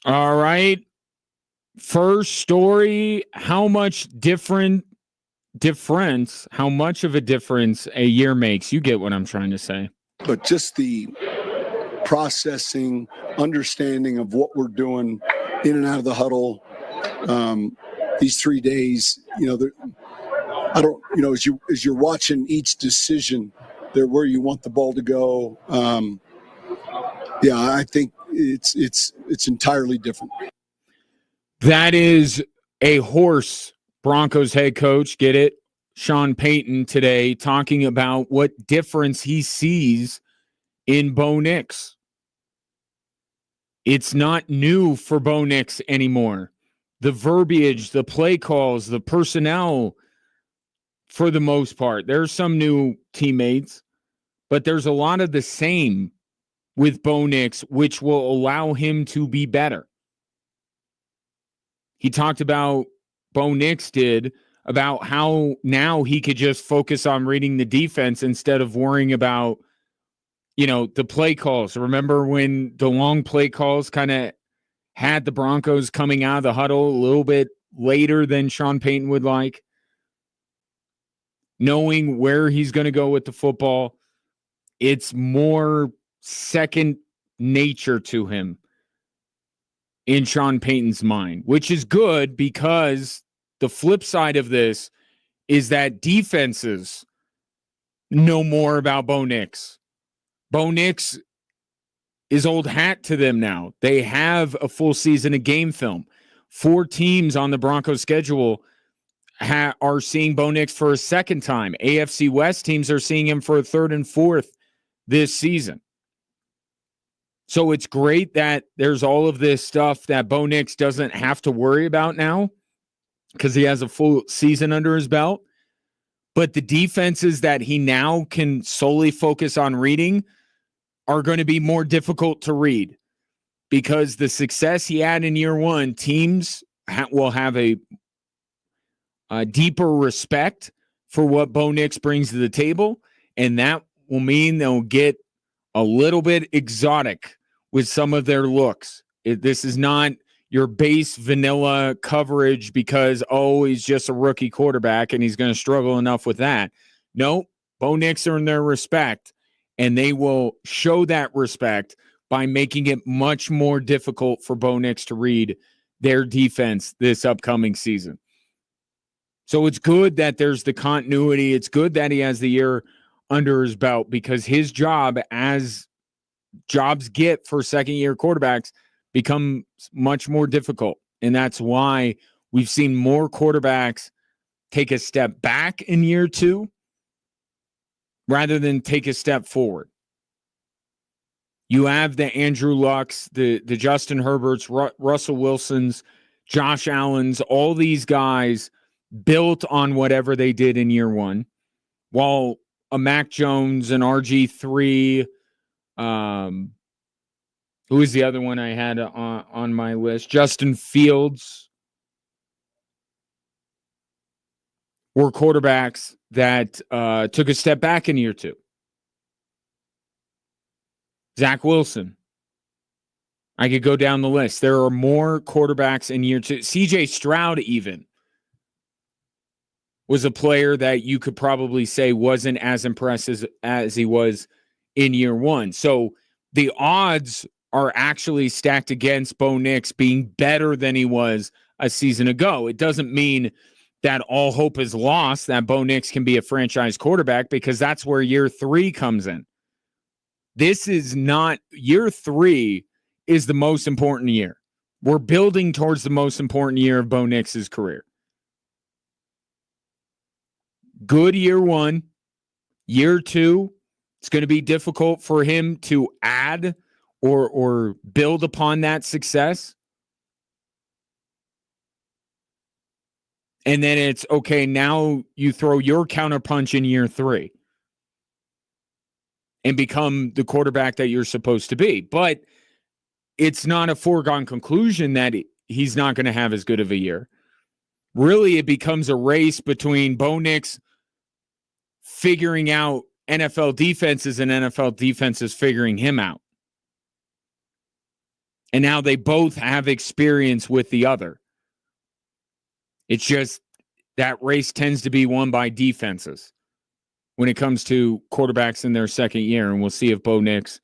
All right. First story, how much how much of a difference a year makes. You get what I'm trying to say. But just the processing, understanding of what we're doing in and out of the huddle, these 3 days, as you're watching each decision, they're where you want the ball to go. I think it's entirely different. That is a horse Broncos head coach, get it? Sean Payton today talking about what difference he sees in Bo Nix. It's not new for Bo Nix anymore. The verbiage, the play calls, the personnel, for the most part. There's some new teammates, but there's a lot of the same with Bo Nix, which will allow him to be better. He talked about, Bo Nix did, about how now he could just focus on reading the defense instead of worrying about, the play calls. Remember when the long play calls kind of had the Broncos coming out of the huddle a little bit later than Sean Payton would like? Knowing where he's going to go with the football, it's more second nature to him in Sean Payton's mind, which is good because the flip side of this is that defenses know more about Bo Nix. Bo Nix is old hat to them now. They have a full season of game film. 4 teams on the Broncos schedule are seeing Bo Nix for a second time. AFC West teams are seeing him for a third and fourth this season. So it's great that there's all of this stuff that Bo Nix doesn't have to worry about now because he has a full season under his belt. But the defenses that he now can solely focus on reading are going to be more difficult to read because the success he had in year one, teams will have a deeper respect for what Bo Nix brings to the table, and that will mean they'll get a little bit exotic with some of their looks. This is not your base vanilla coverage because, he's just a rookie quarterback and he's going to struggle enough with that. No, Bo Nix earned their respect, and they will show that respect by making it much more difficult for Bo Nix to read their defense this upcoming season. So it's good that there's the continuity. It's good that he has the year under his belt because his job, as jobs get for second-year quarterbacks, becomes much more difficult. And that's why we've seen more quarterbacks take a step back in year 2 rather than take a step forward. You have the Andrew Lucks, the Justin Herberts, Russell Wilsons, Josh Allens, all these guys built on whatever they did in year 1, while a Mac Jones, an RG3, who was the other one I had on my list? Justin Fields were quarterbacks that took a step back in year 2. Zach Wilson. I could go down the list. There are more quarterbacks in year 2. CJ Stroud even was a player that you could probably say wasn't as impressive as he was in year 1. So the odds are actually stacked against Bo Nix being better than he was a season ago. It doesn't mean that all hope is lost, that Bo Nix can be a franchise quarterback, because that's where year 3 comes in. This is not, year 3 is the most important year. We're building towards the most important year of Bo Nix's career. Good year 1. Year 2, it's going to be difficult for him to add or build upon that success. And then it's, okay, now you throw your counterpunch in year 3 and become the quarterback that you're supposed to be. But it's not a foregone conclusion that he's not going to have as good of a year. Really, it becomes a race between Bo Nix figuring out NFL defenses and NFL defenses figuring him out. And now they both have experience with the other. It's just that race tends to be won by defenses when it comes to quarterbacks in their second year. And we'll see if Bo Nix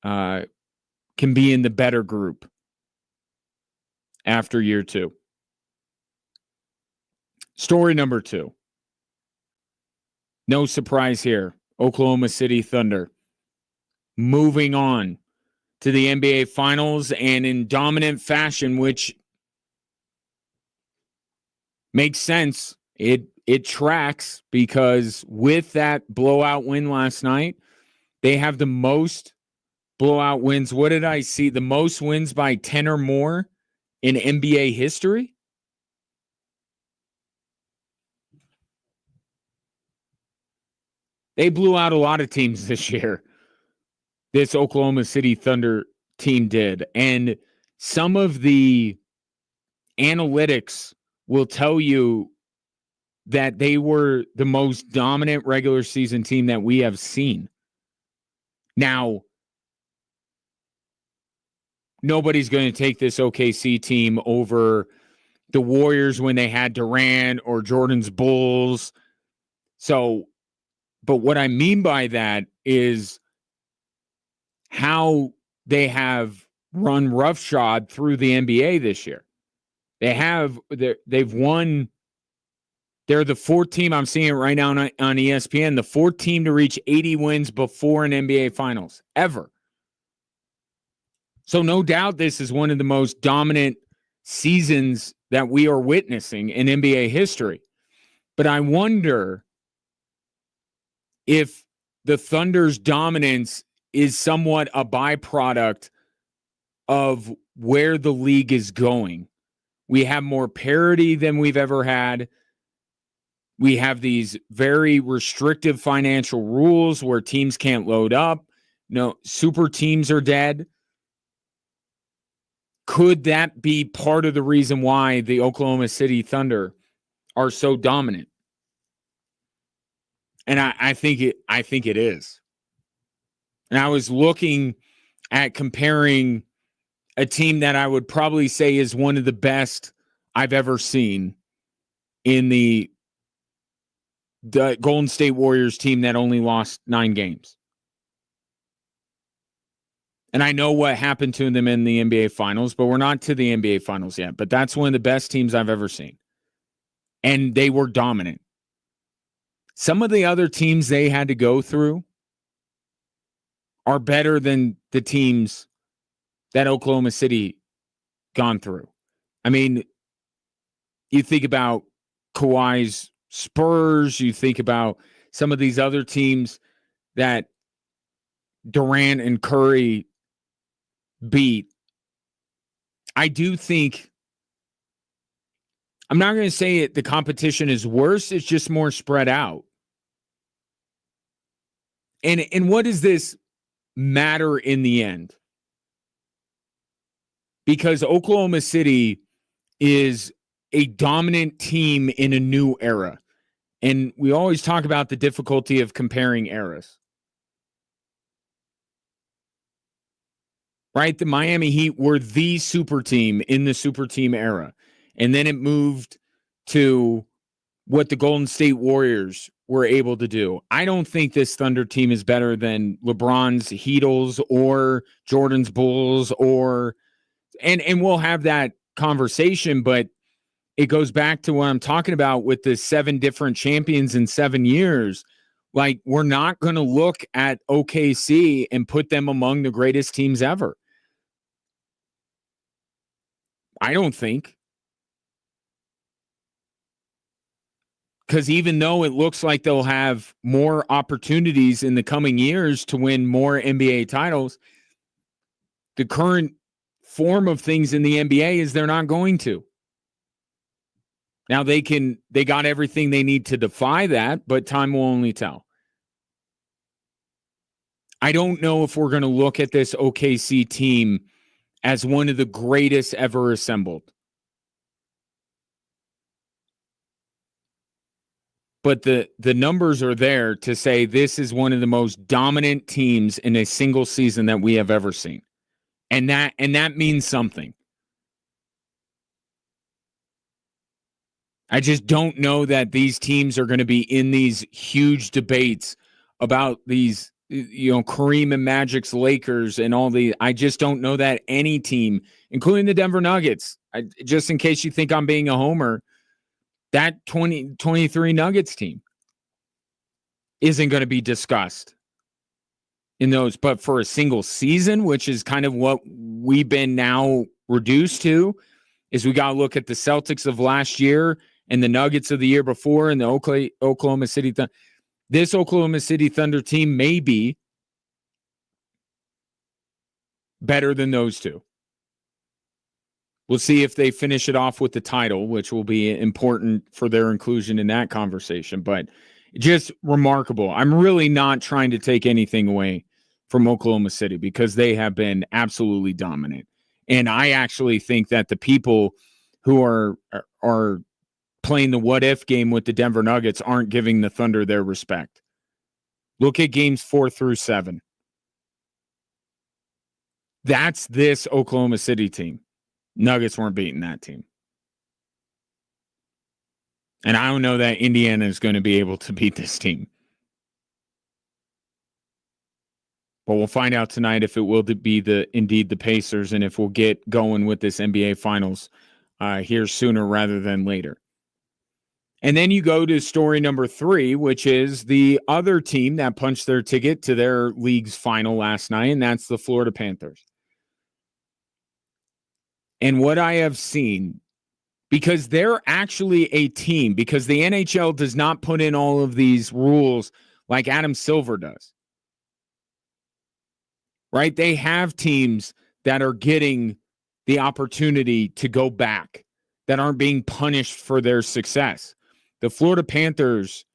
can be in the better group after year 2. Story number 2. No surprise here. Oklahoma City Thunder moving on to the NBA Finals, and in dominant fashion, which makes sense. It tracks, because with that blowout win last night, they have the most blowout wins. What did I see? The most wins by 10 or more in NBA history? They blew out a lot of teams this year. This Oklahoma City Thunder team did. And some of the analytics will tell you that they were the most dominant regular season team that we have seen. Now, nobody's going to take this OKC team over the Warriors when they had Durant or Jordan's Bulls. So, but what I mean by that is how they have run roughshod through the NBA this year. They've won. They're the 4th team, I'm seeing it right now on ESPN, the 4th team to reach 80 wins before an NBA Finals ever. So no doubt this is one of the most dominant seasons that we are witnessing in NBA history. But I wonder if the Thunder's dominance is somewhat a byproduct of where the league is going. We have more parity than we've ever had. We have these very restrictive financial rules where teams can't load up. No, super teams are dead. Could that be part of the reason why the Oklahoma City Thunder are so dominant? And I think it is. And I was looking at comparing a team that I would probably say is one of the best I've ever seen in the Golden State Warriors team that only lost 9 games. And I know what happened to them in the NBA Finals, but we're not to the NBA Finals yet. But that's one of the best teams I've ever seen. And they were dominant. Some of the other teams they had to go through are better than the teams that Oklahoma City gone through. I mean, you think about Kawhi's Spurs, you think about some of these other teams that Durant and Curry beat. I do think, I'm not going to say the competition is worse, it's just more spread out. And what does this matter in the end? Because Oklahoma City is a dominant team in a new era. And we always talk about the difficulty of comparing eras. right? The Miami Heat were the super team in the super team era. And then it moved to what the Golden State Warriors were able to do. I don't think this Thunder team is better than LeBron's Heatles or Jordan's Bulls and we'll have that conversation, but it goes back to what I'm talking about with the 7 different champions in 7 years. Like, we're not going to look at OKC and put them among the greatest teams ever. I don't think. Because even though it looks like they'll have more opportunities in the coming years to win more NBA titles, the current form of things in the NBA is they're not going to. Now they got everything they need to defy that, but time will only tell. I don't know if we're going to look at this OKC team as one of the greatest ever assembled. But the numbers are there to say this is one of the most dominant teams in a single season that we have ever seen. And that means something. I just don't know that these teams are going to be in these huge debates about these, Kareem and Magic's Lakers and all the. I just don't know that any team, including the Denver Nuggets, just in case you think I'm being a homer, that 23 Nuggets team isn't going to be discussed in those. But for a single season, which is kind of what we've been now reduced to, is we got to look at the Celtics of last year and the Nuggets of the year before and the Oklahoma City Thunder. This Oklahoma City Thunder team may be better than those two. We'll see if they finish it off with the title, which will be important for their inclusion in that conversation. But just remarkable. I'm really not trying to take anything away from Oklahoma City because they have been absolutely dominant. And I actually think that the people who are playing the what-if game with the Denver Nuggets aren't giving the Thunder their respect. Look at games 4 through 7. That's this Oklahoma City team. Nuggets weren't beating that team. And I don't know that Indiana is going to be able to beat this team. But we'll find out tonight if it will be indeed the Pacers and if we'll get going with this NBA Finals here sooner rather than later. And then you go to story number 3, which is the other team that punched their ticket to their league's final last night, and that's the Florida Panthers. And what I have seen, because they're actually a team, because the NHL does not put in all of these rules like Adam Silver does. Right? They have teams that are getting the opportunity to go back, that aren't being punished for their success. The Florida Panthers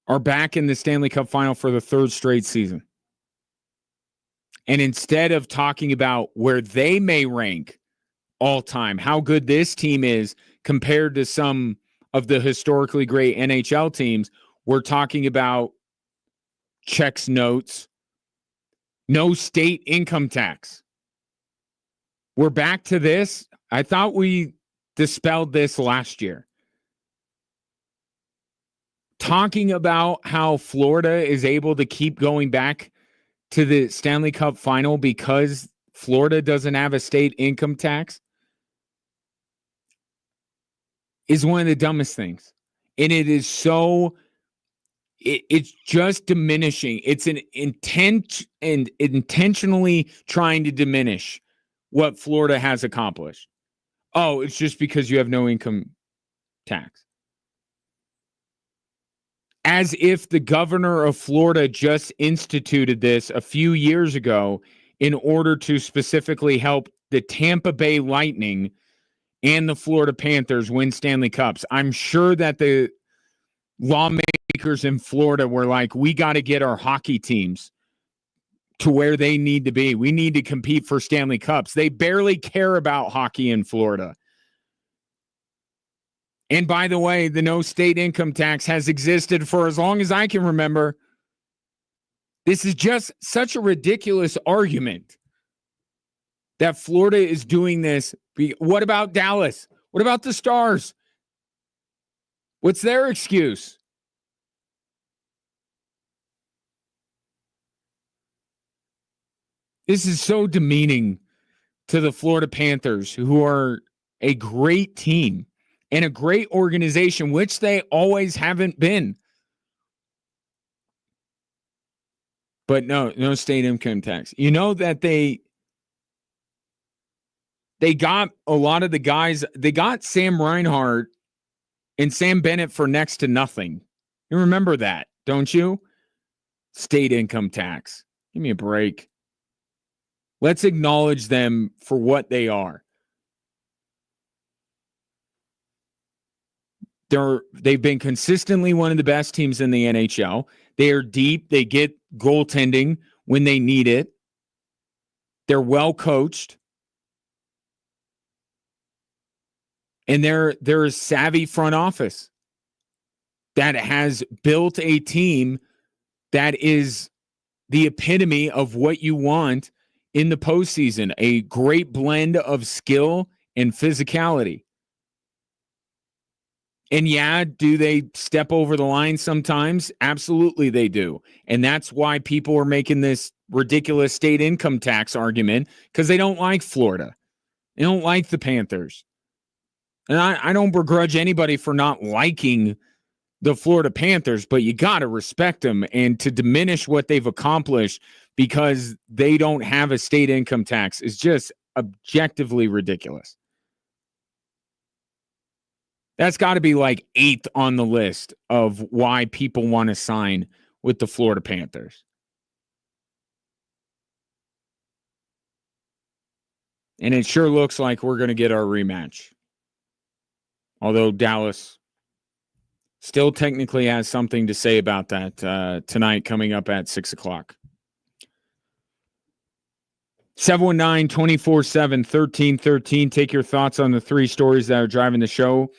are back in the Stanley Cup final for the 3rd straight season. And instead of talking about where they may rank all time, how good this team is compared to some of the historically great NHL teams, we're talking about checks notes, no state income tax. We're back to this. I thought we dispelled this last year. Talking about how Florida is able to keep going back to the Stanley Cup final because Florida doesn't have a state income tax is one of the dumbest things. And it is so, it's just diminishing. It's an intent and intentionally trying to diminish what Florida has accomplished. Oh, it's just because you have no income tax. As if the governor of Florida just instituted this a few years ago in order to specifically help the Tampa Bay Lightning and the Florida Panthers win Stanley Cups. I'm sure that the lawmakers in Florida were like, we got to get our hockey teams to where they need to be. We need to compete for Stanley Cups. They barely care about hockey in Florida. And by the way, the no state income tax has existed for as long as I can remember. This is just such a ridiculous argument that Florida is doing this. What about Dallas? What about the Stars? What's their excuse? This is so demeaning to the Florida Panthers, who are a great team and a great organization, which they always haven't been. But no state income tax. You know that they got a lot of the guys. They got Sam Reinhart and Sam Bennett for next to nothing. You remember that, don't you? State income tax. Give me a break. Let's acknowledge them for what they are. They've been consistently one of the best teams in the NHL. They are deep. They get goaltending when they need it. They're well coached. And they're a savvy front office that has built a team that is the epitome of what you want in the postseason. A great blend of skill and physicality. And yeah, do they step over the line sometimes? Absolutely they do. And that's why people are making this ridiculous state income tax argument, because they don't like Florida. They don't like the Panthers. And I don't begrudge anybody for not liking the Florida Panthers, but you got to respect them. And to diminish what they've accomplished because they don't have a state income tax is just objectively ridiculous. That's got to be like 8th on the list of why people want to sign with the Florida Panthers. And it sure looks like we're going to get our rematch. Although Dallas still technically has something to say about that tonight, coming up at 6 o'clock. 719-247-1313. Take your thoughts on the 3 stories that are driving the show.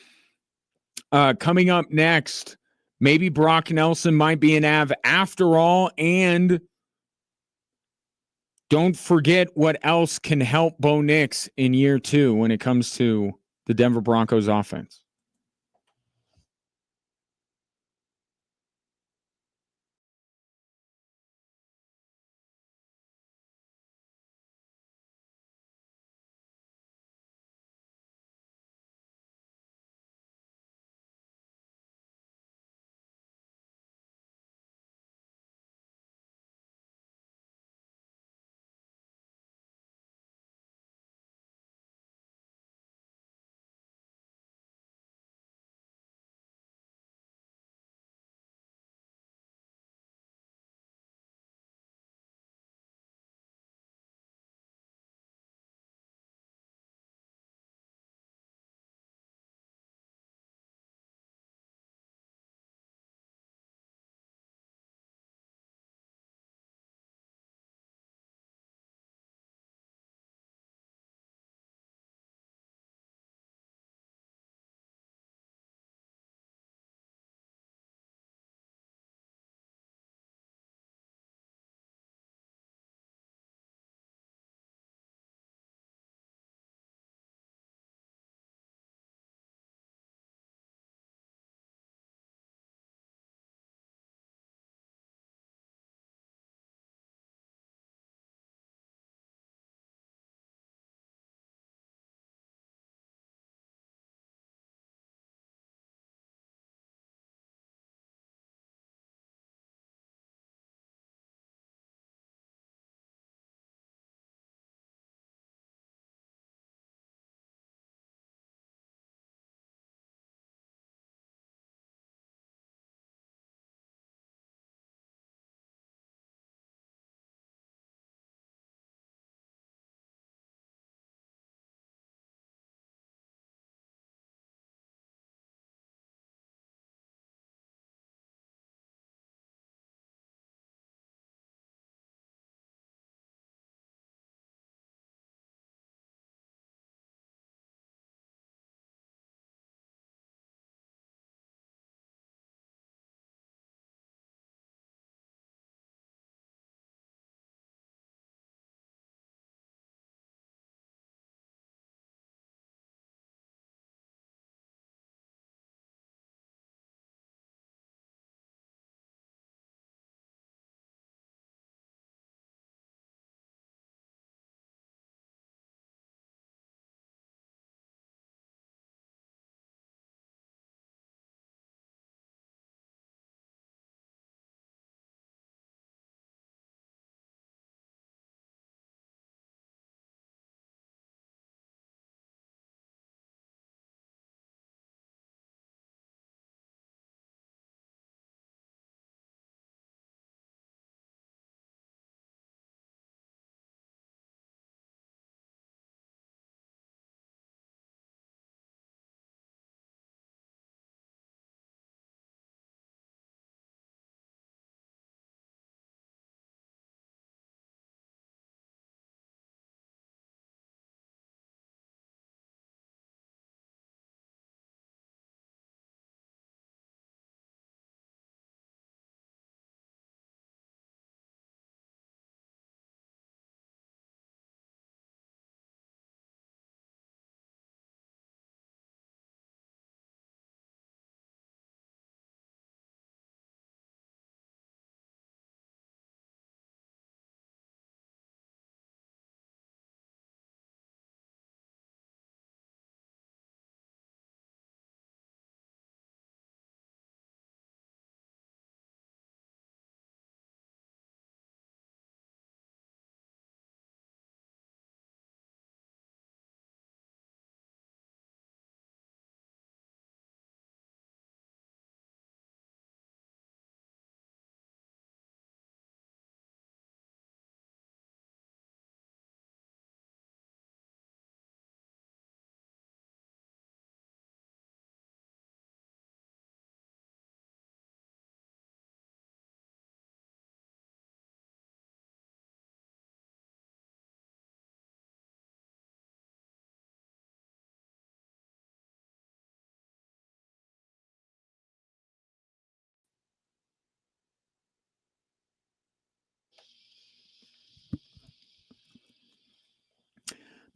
Coming up next, maybe Brock Nelson might be an Av after all. And don't forget what else can help Bo Nix in year 2 when it comes to the Denver Broncos offense.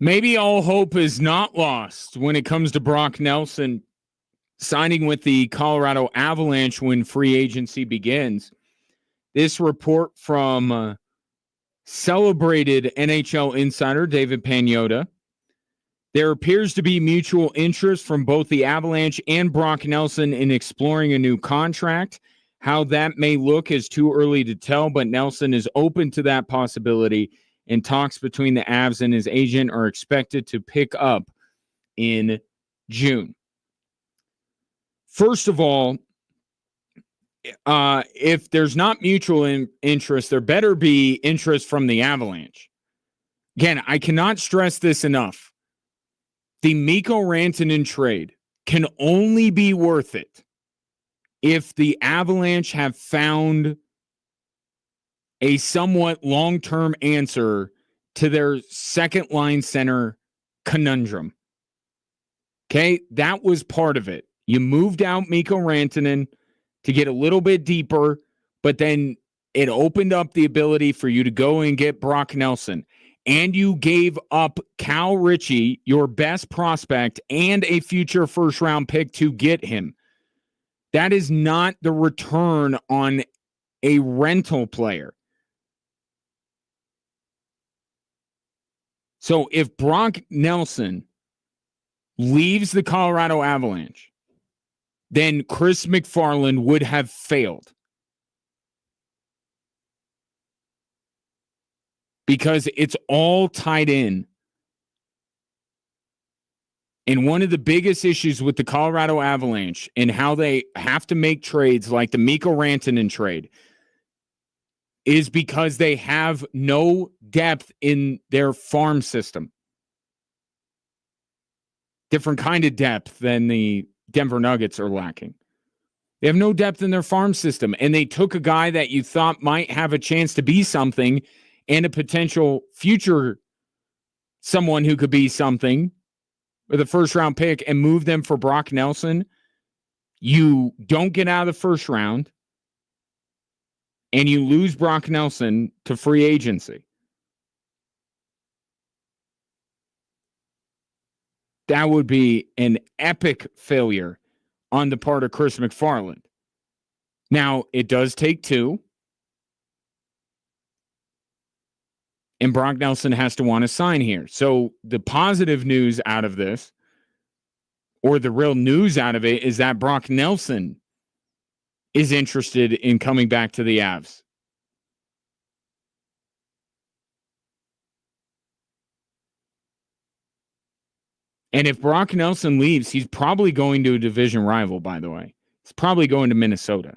Maybe all hope is not lost when it comes to Brock Nelson signing with the Colorado Avalanche when free agency begins. This report from celebrated NHL insider David Pagnotta. There appears to be mutual interest from both the Avalanche and Brock Nelson in exploring a new contract. How that may look is too early to tell, but Nelson is open to that possibility, and talks between the Avs and his agent are expected to pick up in June. First of all, if there's not mutual interest, there better be interest from the Avalanche. Again, I cannot stress this enough. The Mikko Rantanen trade can only be worth it if the Avalanche have found a somewhat long-term answer to their second line center conundrum. Okay, that was part of it. You moved out Mikko Rantanen to get a little bit deeper, but then it opened up the ability for you to go and get Brock Nelson. And you gave up Cal Ritchie, your best prospect, and a future first-round pick to get him. That is not the return on a rental player. So if Brock Nelson leaves the Colorado Avalanche, then Chris McFarland would have failed. Because it's all tied in. And one of the biggest issues with the Colorado Avalanche and how they have to make trades like the Mikko Rantanen trade is because they have no depth in their farm system. Different kind of depth than the Denver Nuggets are lacking. They have no depth in their farm system. And they took a guy that you thought might have a chance to be something and a potential future someone who could be something with a first-round pick and move them for Brock Nelson. You don't get out of the first round, and you lose Brock Nelson to free agency. That would be an epic failure on the part of Chris McFarland. Now, it does take two. And Brock Nelson has to want to sign here. So the positive news out of this, or the real news out of it, is that Brock Nelson is interested in coming back to the Avs. And if Brock Nelson leaves, he's probably going to a division rival, by the way. He's probably going to Minnesota.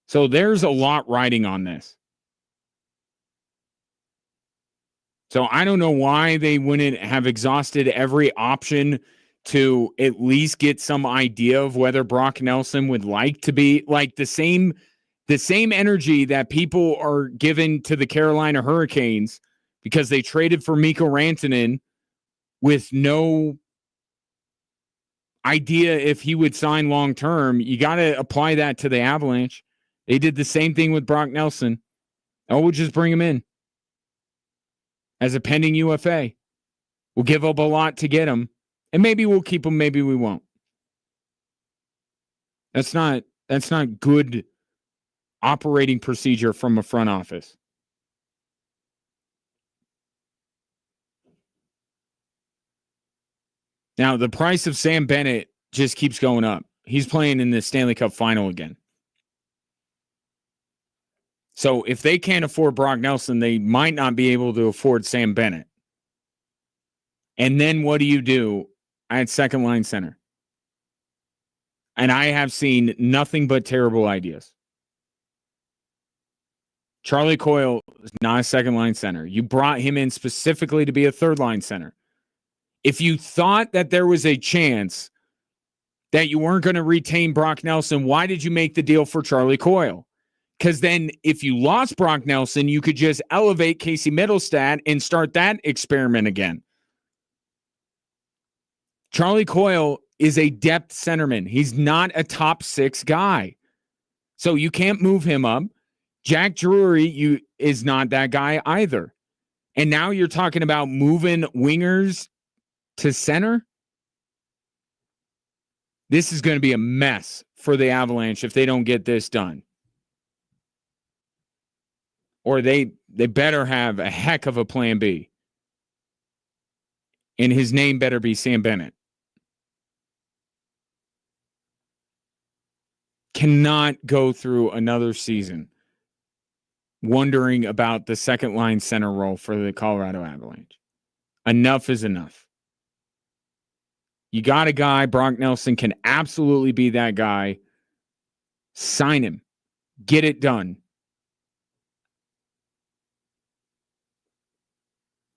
So there's a lot riding on this. So I don't know why they wouldn't have exhausted every option to at least get some idea of whether Brock Nelson would like to be like the same energy that people are given to the Carolina Hurricanes because they traded for Mikko Rantanen with no idea if he would sign long term. You got to apply that to the Avalanche. They did the same thing with Brock Nelson. Oh, we'll just bring him in as a pending UFA. We'll give up a lot to get him, and maybe we'll keep him, maybe we won't. That's not good operating procedure from a front office. Now, the price of Sam Bennett just keeps going up. He's playing in the Stanley Cup final again. So if they can't afford Brock Nelson, they might not be able to afford Sam Bennett. And then what do you do at second line center? And I have seen nothing but terrible ideas. Charlie Coyle is not a second line center. You brought him in specifically to be a third line center. If you thought that there was a chance that you weren't going to retain Brock Nelson, why did you make the deal for Charlie Coyle? Because then if you lost Brock Nelson, you could just elevate Casey Middlestat and start that experiment again. Charlie Coyle is a depth centerman. He's not a top six guy. So you can't move him up. Jack Drury is not that guy either. And now you're talking about moving wingers to center? This is going to be a mess for the Avalanche if they don't get this done. Or they better have a heck of a plan B. And his name better be Sam Bennett. Cannot go through another season wondering about the second line center role for the Colorado Avalanche. Enough is enough. You got a guy, Brock Nelson can absolutely be that guy. Sign him. Get it done.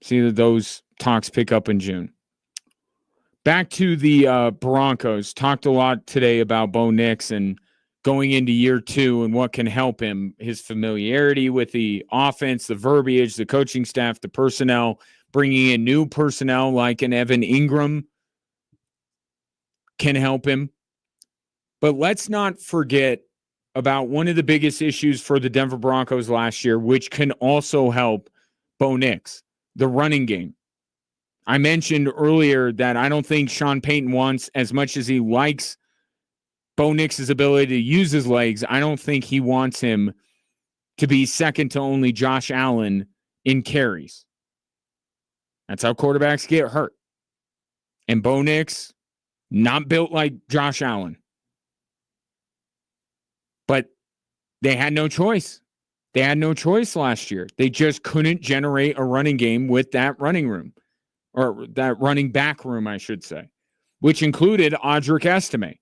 See that those talks pick up in June. Back to the Broncos. Talked a lot today about Bo Nix and going into year 2 and what can help him. His familiarity with the offense, the verbiage, the coaching staff, the personnel, bringing in new personnel like an Evan Ingram can help him. But let's not forget about one of the biggest issues for the Denver Broncos last year, which can also help Bo Nix, the running game. I mentioned earlier that I don't think Sean Payton wants, as much as he likes Bo Nix's ability to use his legs, I don't think he wants him to be second to only Josh Allen in carries. That's how quarterbacks get hurt. And Bo Nix, not built like Josh Allen. But they had no choice. They had no choice last year. They just couldn't generate a running game with that running room. Or that running back room, I should say. Which included Audric Estime,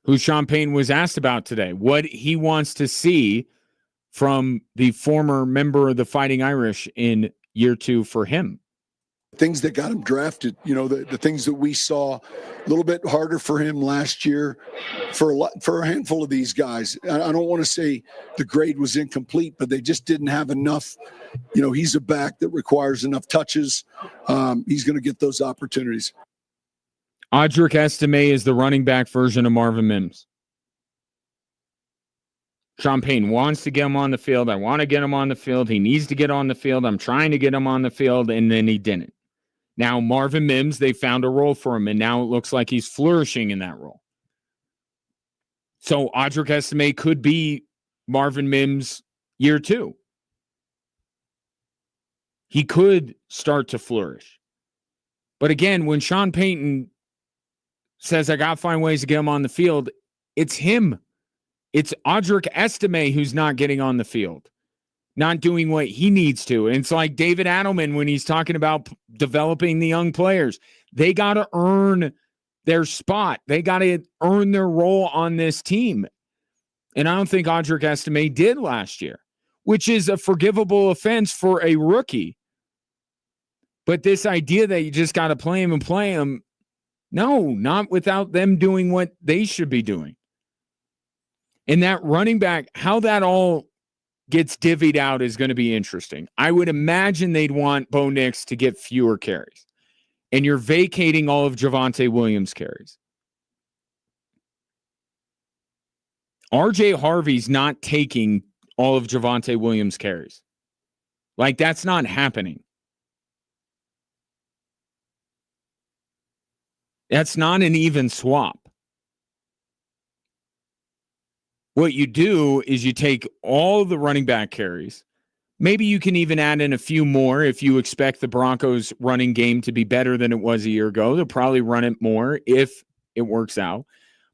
who Sean Payton was asked about today. What he wants to see from the former member of the Fighting Irish in year 2 for him. Things that got him drafted, the things that we saw a little bit harder for him last year for a handful of these guys. I don't want to say the grade was incomplete, but they just didn't have enough. He's a back that requires enough touches. He's going to get those opportunities. Audric Estime is the running back version of Marvin Mims. Sean Payton wants to get him on the field. I want to get him on the field. He needs to get on the field. I'm trying to get him on the field, and then he didn't. Now, Marvin Mims, they found a role for him, and now it looks like he's flourishing in that role. So Audric Estime could be Marvin Mims year 2. He could start to flourish. But again, when Sean Payton says, I got to find ways to get him on the field, it's him. It's Audric Estime who's not getting on the field, not doing what he needs to. And it's like David Adelman when he's talking about developing the young players. They got to earn their spot. They got to earn their role on this team. And I don't think Audric Estime did last year, which is a forgivable offense for a rookie. But this idea that you just got to play him, no, not without them doing what they should be doing. And that running back, how that all gets divvied out is going to be interesting. I would imagine they'd want Bo Nix to get fewer carries. And you're vacating all of Javonte Williams' carries. RJ Harvey's not taking all of Javonte Williams' carries. Like, that's not happening. That's not an even swap. What you do is you take all the running back carries. Maybe you can even add in a few more if you expect the Broncos running game to be better than it was a year ago. They'll probably run it more if it works out.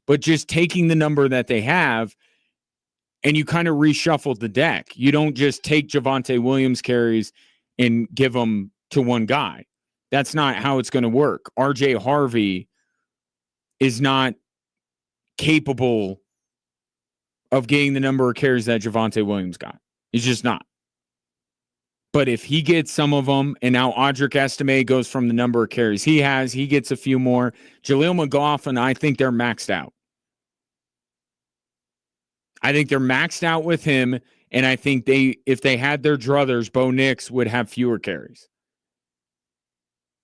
But just taking the number that they have, and you kind of reshuffled the deck. You don't just take Javonte Williams carries and give them to one guy. That's not how it's going to work. RJ Harvey is not capable of getting the number of carries that Javonte Williams got. He's just not. But if he gets some of them, and now Audric Estime goes from the number of carries he has, he gets a few more. Jaleel McLaughlin, I think they're maxed out. I think they're maxed out with him, and I think if they had their druthers, Bo Nix would have fewer carries.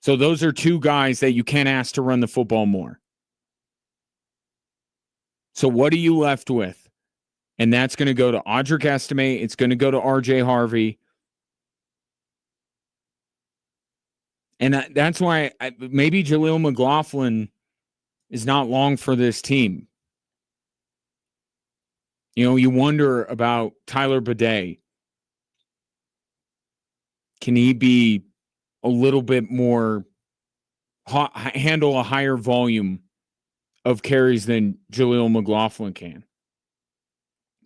So those are two guys that you can't ask to run the football more. So what are you left with? And that's going to go to Audric Estime. It's going to go to RJ Harvey. And that's why maybe Jaleel McLaughlin is not long for this team. You know, you wonder about Tyler Bidet. Can he be a little bit more, handle a higher volume of carries than Jaleel McLaughlin can?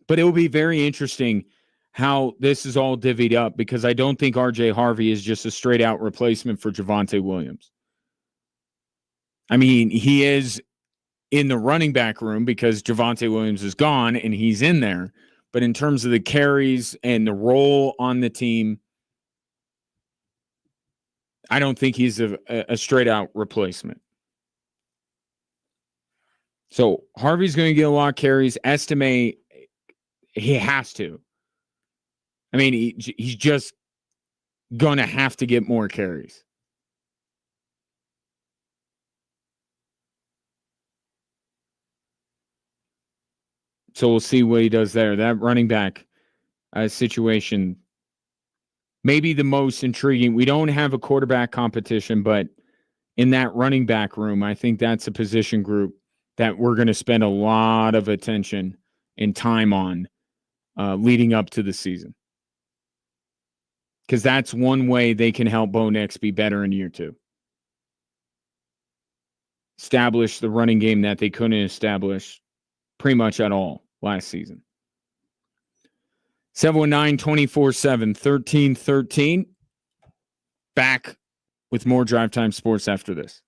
But it will be very interesting how this is all divvied up, because I don't think RJ Harvey is just a straight out replacement for Javonte Williams. I mean, he is in the running back room because Javonte Williams is gone and he's in there. But in terms of the carries and the role on the team, I don't think he's a straight out replacement. So Harvey's going to get a lot of carries. Estime, he has to. I mean, he's just going to have to get more carries. So we'll see what he does there. That running back situation, maybe the most intriguing. We don't have a quarterback competition, but in that running back room, I think that's a position group that we're going to spend a lot of attention and time on leading up to the season. Because that's one way they can help Bo Nix be better in year 2. Establish the running game that they couldn't establish pretty much at all last season. 719-24-7-1313. Back with more Drive Time Sports after this.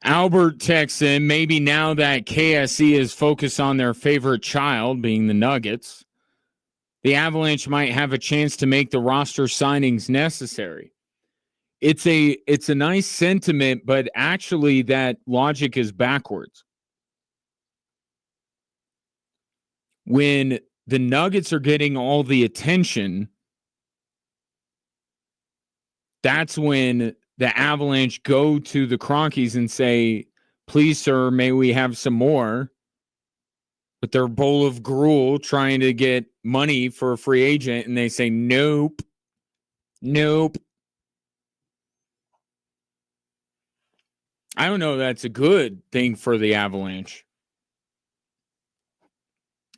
Albert texts in, maybe now that KSE is focused on their favorite child, being the Nuggets, the Avalanche might have a chance to make the roster signings necessary. It's a nice sentiment, but actually that logic is backwards. When the Nuggets are getting all the attention, that's when the Avalanche go to the Cronkies and say, please, sir, may we have some more? With their bowl of gruel trying to get money for a free agent, and they say, nope. I don't know if that's a good thing for the Avalanche.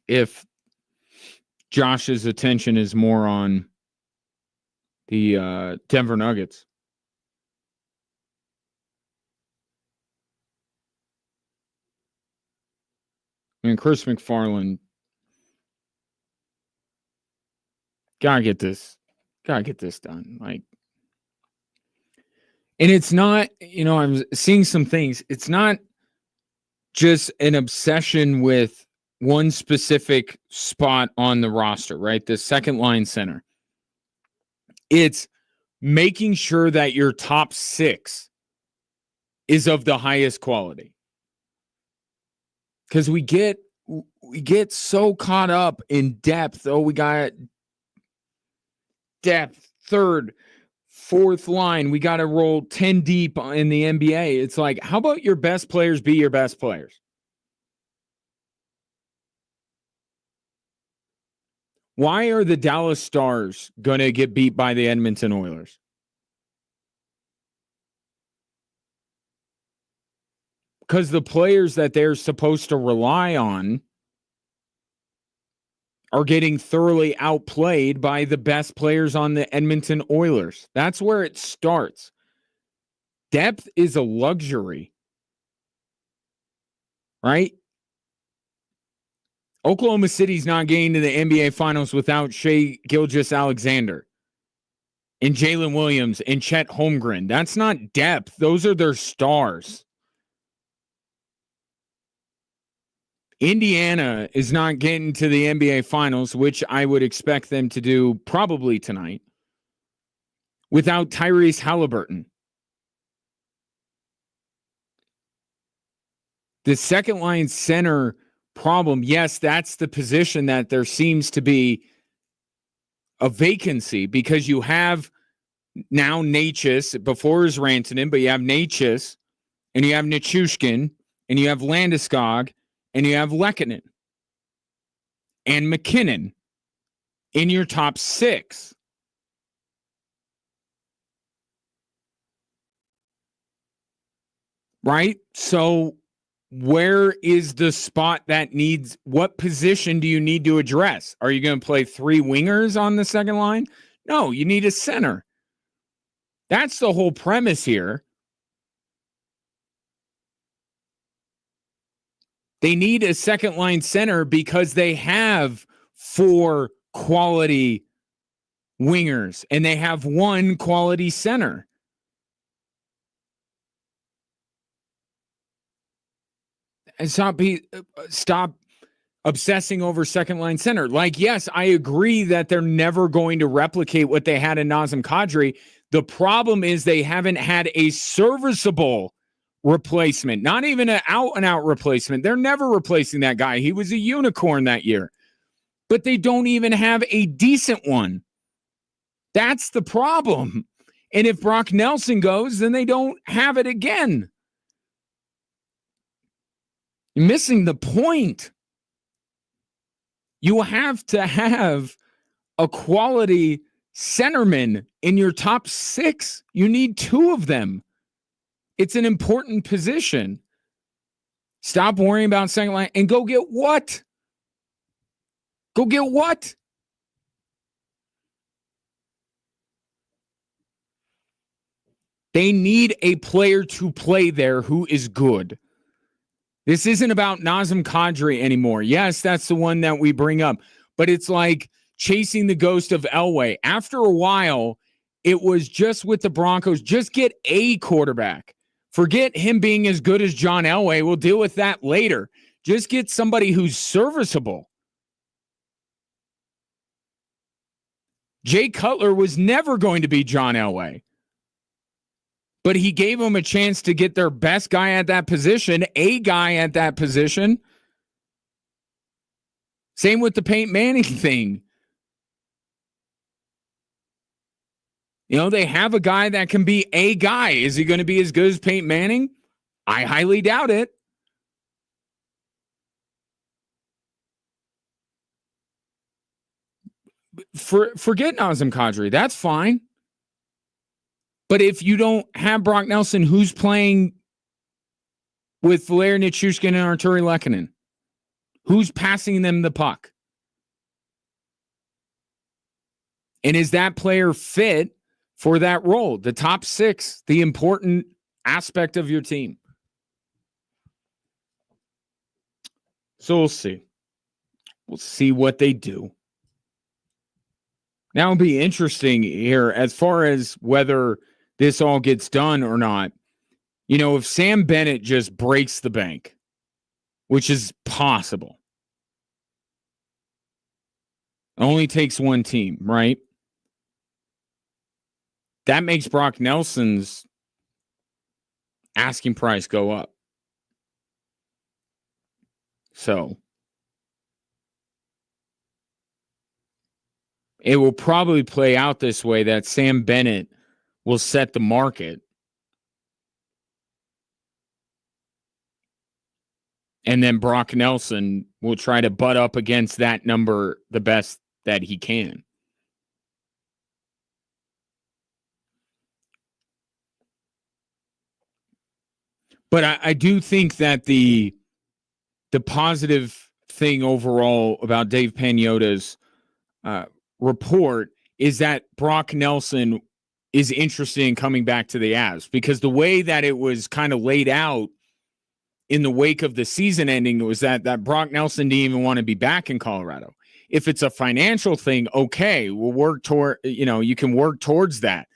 If Josh's attention is more on the Denver Nuggets. I mean, Chris McFarland, gotta get this done. Like, and it's not, I'm seeing some things. It's not just an obsession with one specific spot on the roster, right? The second line center. It's making sure that your top 6 is of the highest quality. Because we get so caught up in depth. Oh, we got depth, third, fourth line. We got to roll 10 deep in the NBA. It's like, how about your best players be your best players? Why are the Dallas Stars going to get beat by the Edmonton Oilers? Because the players that they're supposed to rely on are getting thoroughly outplayed by the best players on the Edmonton Oilers. That's where it starts. Depth is a luxury, right? Oklahoma City's not getting to the NBA Finals without Shai Gilgeous-Alexander and Jalen Williams and Chet Holmgren. That's not depth. Those are their stars. Indiana is not getting to the NBA Finals, which I would expect them to do probably tonight, without Tyrese Halliburton. The second line center problem, yes, that's the position that there seems to be a vacancy because you have now Necas, before is Rantanen, but you have Necas, and you have Nichushkin, and you have Landeskog, and you have Lehkonen and McKinnon in your top 6. Right? So where is the spot that needs, what position do you need to address? Are you going to play 3 wingers on the second line? No, you need a center. That's the whole premise here. They need a second line center because they have 4 quality wingers and they have 1 quality center. And stop obsessing over second line center. Like, yes, I agree that they're never going to replicate what they had in Nazem Kadri. The problem is they haven't had a serviceable replacement, not even an out-and-out replacement. They're never replacing that guy. He was a unicorn that year. But they don't even have a decent one. That's the problem. And if Brock Nelson goes, then they don't have it again. You're missing the point. You have to have a quality centerman in your top 6. You need 2 of them. It's an important position. Stop worrying about second line and go get what? Go get what? They need a player to play there who is good. This isn't about Nazem Kadri anymore. Yes, that's the one that we bring up. But it's like chasing the ghost of Elway. After a while, it was just with the Broncos, just get a quarterback. Forget him being as good as John Elway. We'll deal with that later. Just get somebody who's serviceable. Jay Cutler was never going to be John Elway. But he gave him a chance to get their best guy at that position, a guy at that position. Same with the Peyton Manning thing. You know, they have a guy that can be a guy. Is he going to be as good as Peyton Manning? I highly doubt it. Forget Nazem Kadri. That's fine. But if you don't have Brock Nelson, who's playing with Valeri Nichushkin and Arturi Lehkonen? Who's passing them the puck? And is that player fit for that role? The top six, the important aspect of your team. So we'll see. We'll see what they do. Now it'll be interesting here as far as whether this all gets done or not. You know, if Sam Bennett just breaks the bank, which is possible, it only takes one team, right? That makes Brock Nelson's asking price go up. So it will probably play out this way that Sam Bennett will set the market. And then Brock Nelson will try to butt up against that number the best that he can. But I do think that the positive thing overall about Dave Pagnotta's report is that Brock Nelson is interested in coming back to the Avs, because the way that it was kind of laid out in the wake of the season ending was that Brock Nelson didn't even want to be back in Colorado. If it's a financial thing, okay, we'll work toward, you can work towards that.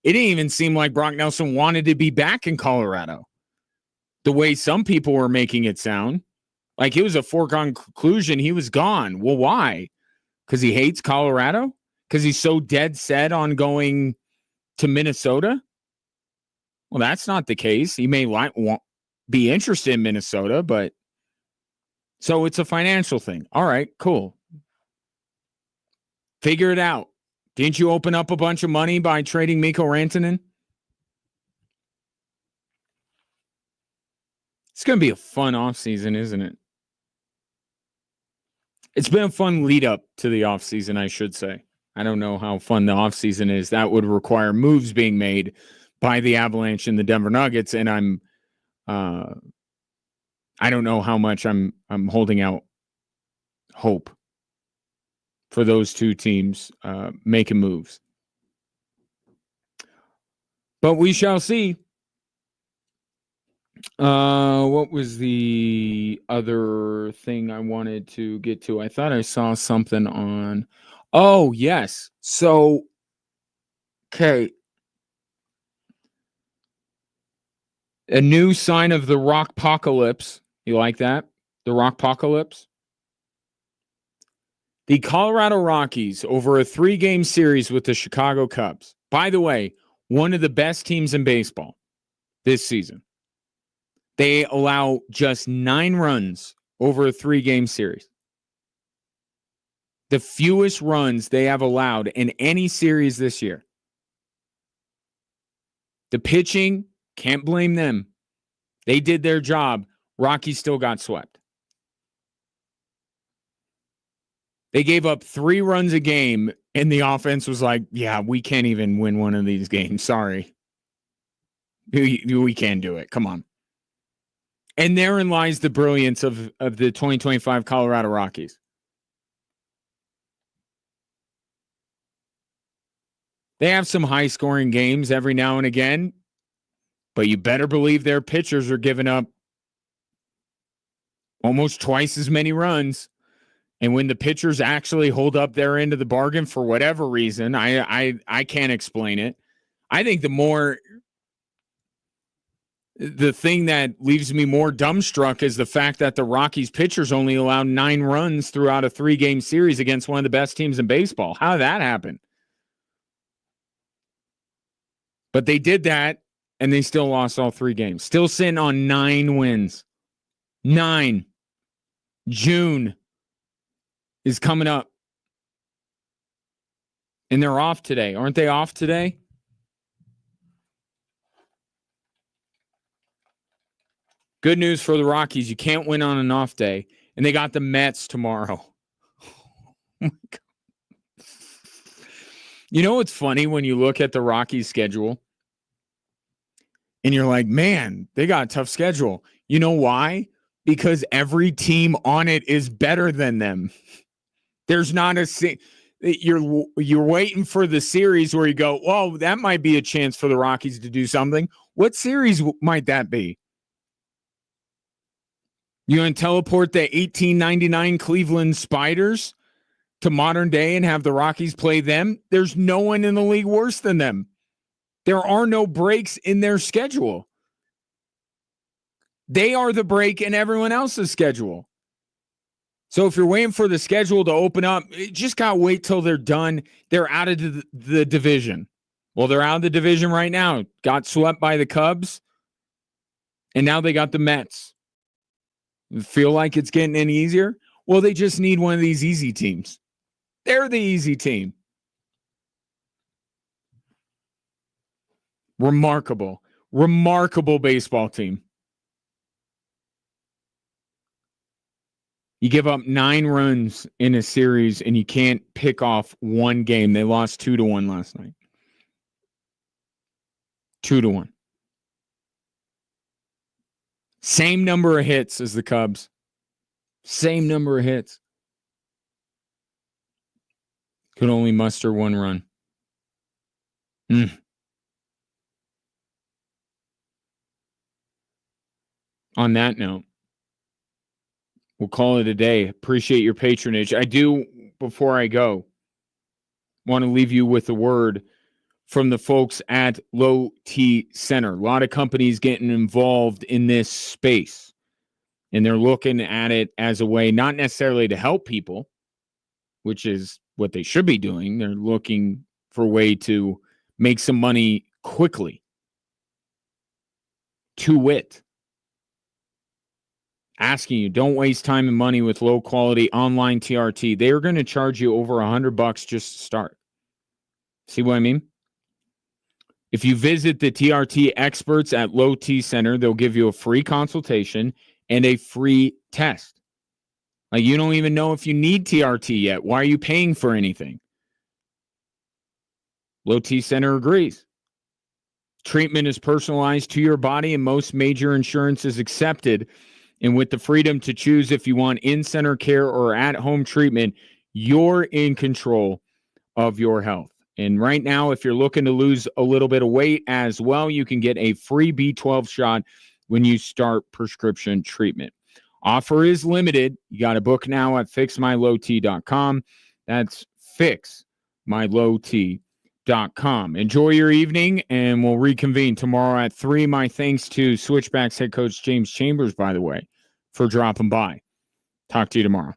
It didn't even seem like Brock Nelson wanted to be back in Colorado the way some people were making it sound. Like it was a foregone conclusion. He was gone. Well, why? Because he hates Colorado? Because he's so dead set on going to Minnesota? Well, that's not the case. He may be interested in Minnesota, but so it's a financial thing. All right, cool. Figure it out. Didn't you open up a bunch of money by trading Mikko Rantanen? It's going to be a fun offseason, isn't it? It's been a fun lead up to the offseason, I should say. I don't know how fun the offseason is. That would require moves being made by the Avalanche and the Denver Nuggets, and I don't know how much I'm holding out hope for those two teams making moves. But we shall see. What was the other thing I wanted to get to? I thought I saw something on. Oh, yes. So, okay. A new sign of the rockpocalypse. You like that? The rockpocalypse? The Colorado Rockies over a 3-game series with the Chicago Cubs. By the way, one of the best teams in baseball this season. They allow just 9 runs over a 3-game series. The fewest runs they have allowed in any series this year. The pitching, can't blame them. They did their job. Rockies still got swept. They gave up 3 runs a game, and the offense was like, yeah, we can't even win one of these games. Sorry. We can't do it. Come on. And therein lies the brilliance of the 2025 Colorado Rockies. They have some high-scoring games every now and again, but you better believe their pitchers are giving up almost twice as many runs. And when the pitchers actually hold up their end of the bargain for whatever reason, I can't explain it. I think the more The thing that leaves me more dumbstruck is the fact that the Rockies pitchers only allowed 9 runs throughout a 3-game series against one of the best teams in baseball. How did that happen? But they did that, and they still lost all 3 games. Still sitting on 9 wins. 9. June is coming up. And they're off today. Aren't they off today? Good news for the Rockies. You can't win on an off day. And they got the Mets tomorrow. Oh my God. You know what's funny when you look at the Rockies schedule? And you're like, man, they got a tough schedule. You know why? Because every team on it is better than them. There's not a... You're waiting for the series where you go, well, that might be a chance for the Rockies to do something. What series might that be? You going to teleport the 1899 Cleveland Spiders to modern day and have the Rockies play them? There's no one in the league worse than them. There are no breaks in their schedule. They are the break in everyone else's schedule. So if you're waiting for the schedule to open up, you just got to wait till they're done. They're out of the division. Well, they're out of the division right now. Got swept by the Cubs. And now they got the Mets. Feel like it's getting any easier? Well, they just need one of these easy teams. They're the easy team. Remarkable baseball team. You give up 9 runs in a series and you can't pick off one game. They lost 2-1 last night. 2-1. Same number of hits as the Cubs. Same number of hits. Could only muster 1 run. On that note, we'll call it a day. Appreciate your patronage. I do, before I go, want to leave you with a word from the folks at Low T Center. A lot of companies getting involved in this space, and they're looking at it as a way not necessarily to help people, which is what they should be doing. They're looking for a way to make some money quickly. To wit, asking you, don't waste time and money with low quality online TRT. They are going to charge you over $100 just to start. See what I mean? If you visit the TRT experts at Low T Center, they'll give you a free consultation and a free test. Like, you don't even know if you need TRT yet. Why are you paying for anything? Low T Center agrees. Treatment is personalized to your body and most major insurance is accepted. And with the freedom to choose if you want in-center care or at-home treatment, you're in control of your health. And right now, if you're looking to lose a little bit of weight as well, you can get a free B12 shot when you start prescription treatment. Offer is limited. You got to book now at fixmylowt.com. That's fixmylowt.com. Enjoy your evening, and we'll reconvene tomorrow at 3. My thanks to Switchbacks head coach James Chambers, by the way, for dropping by. Talk to you tomorrow.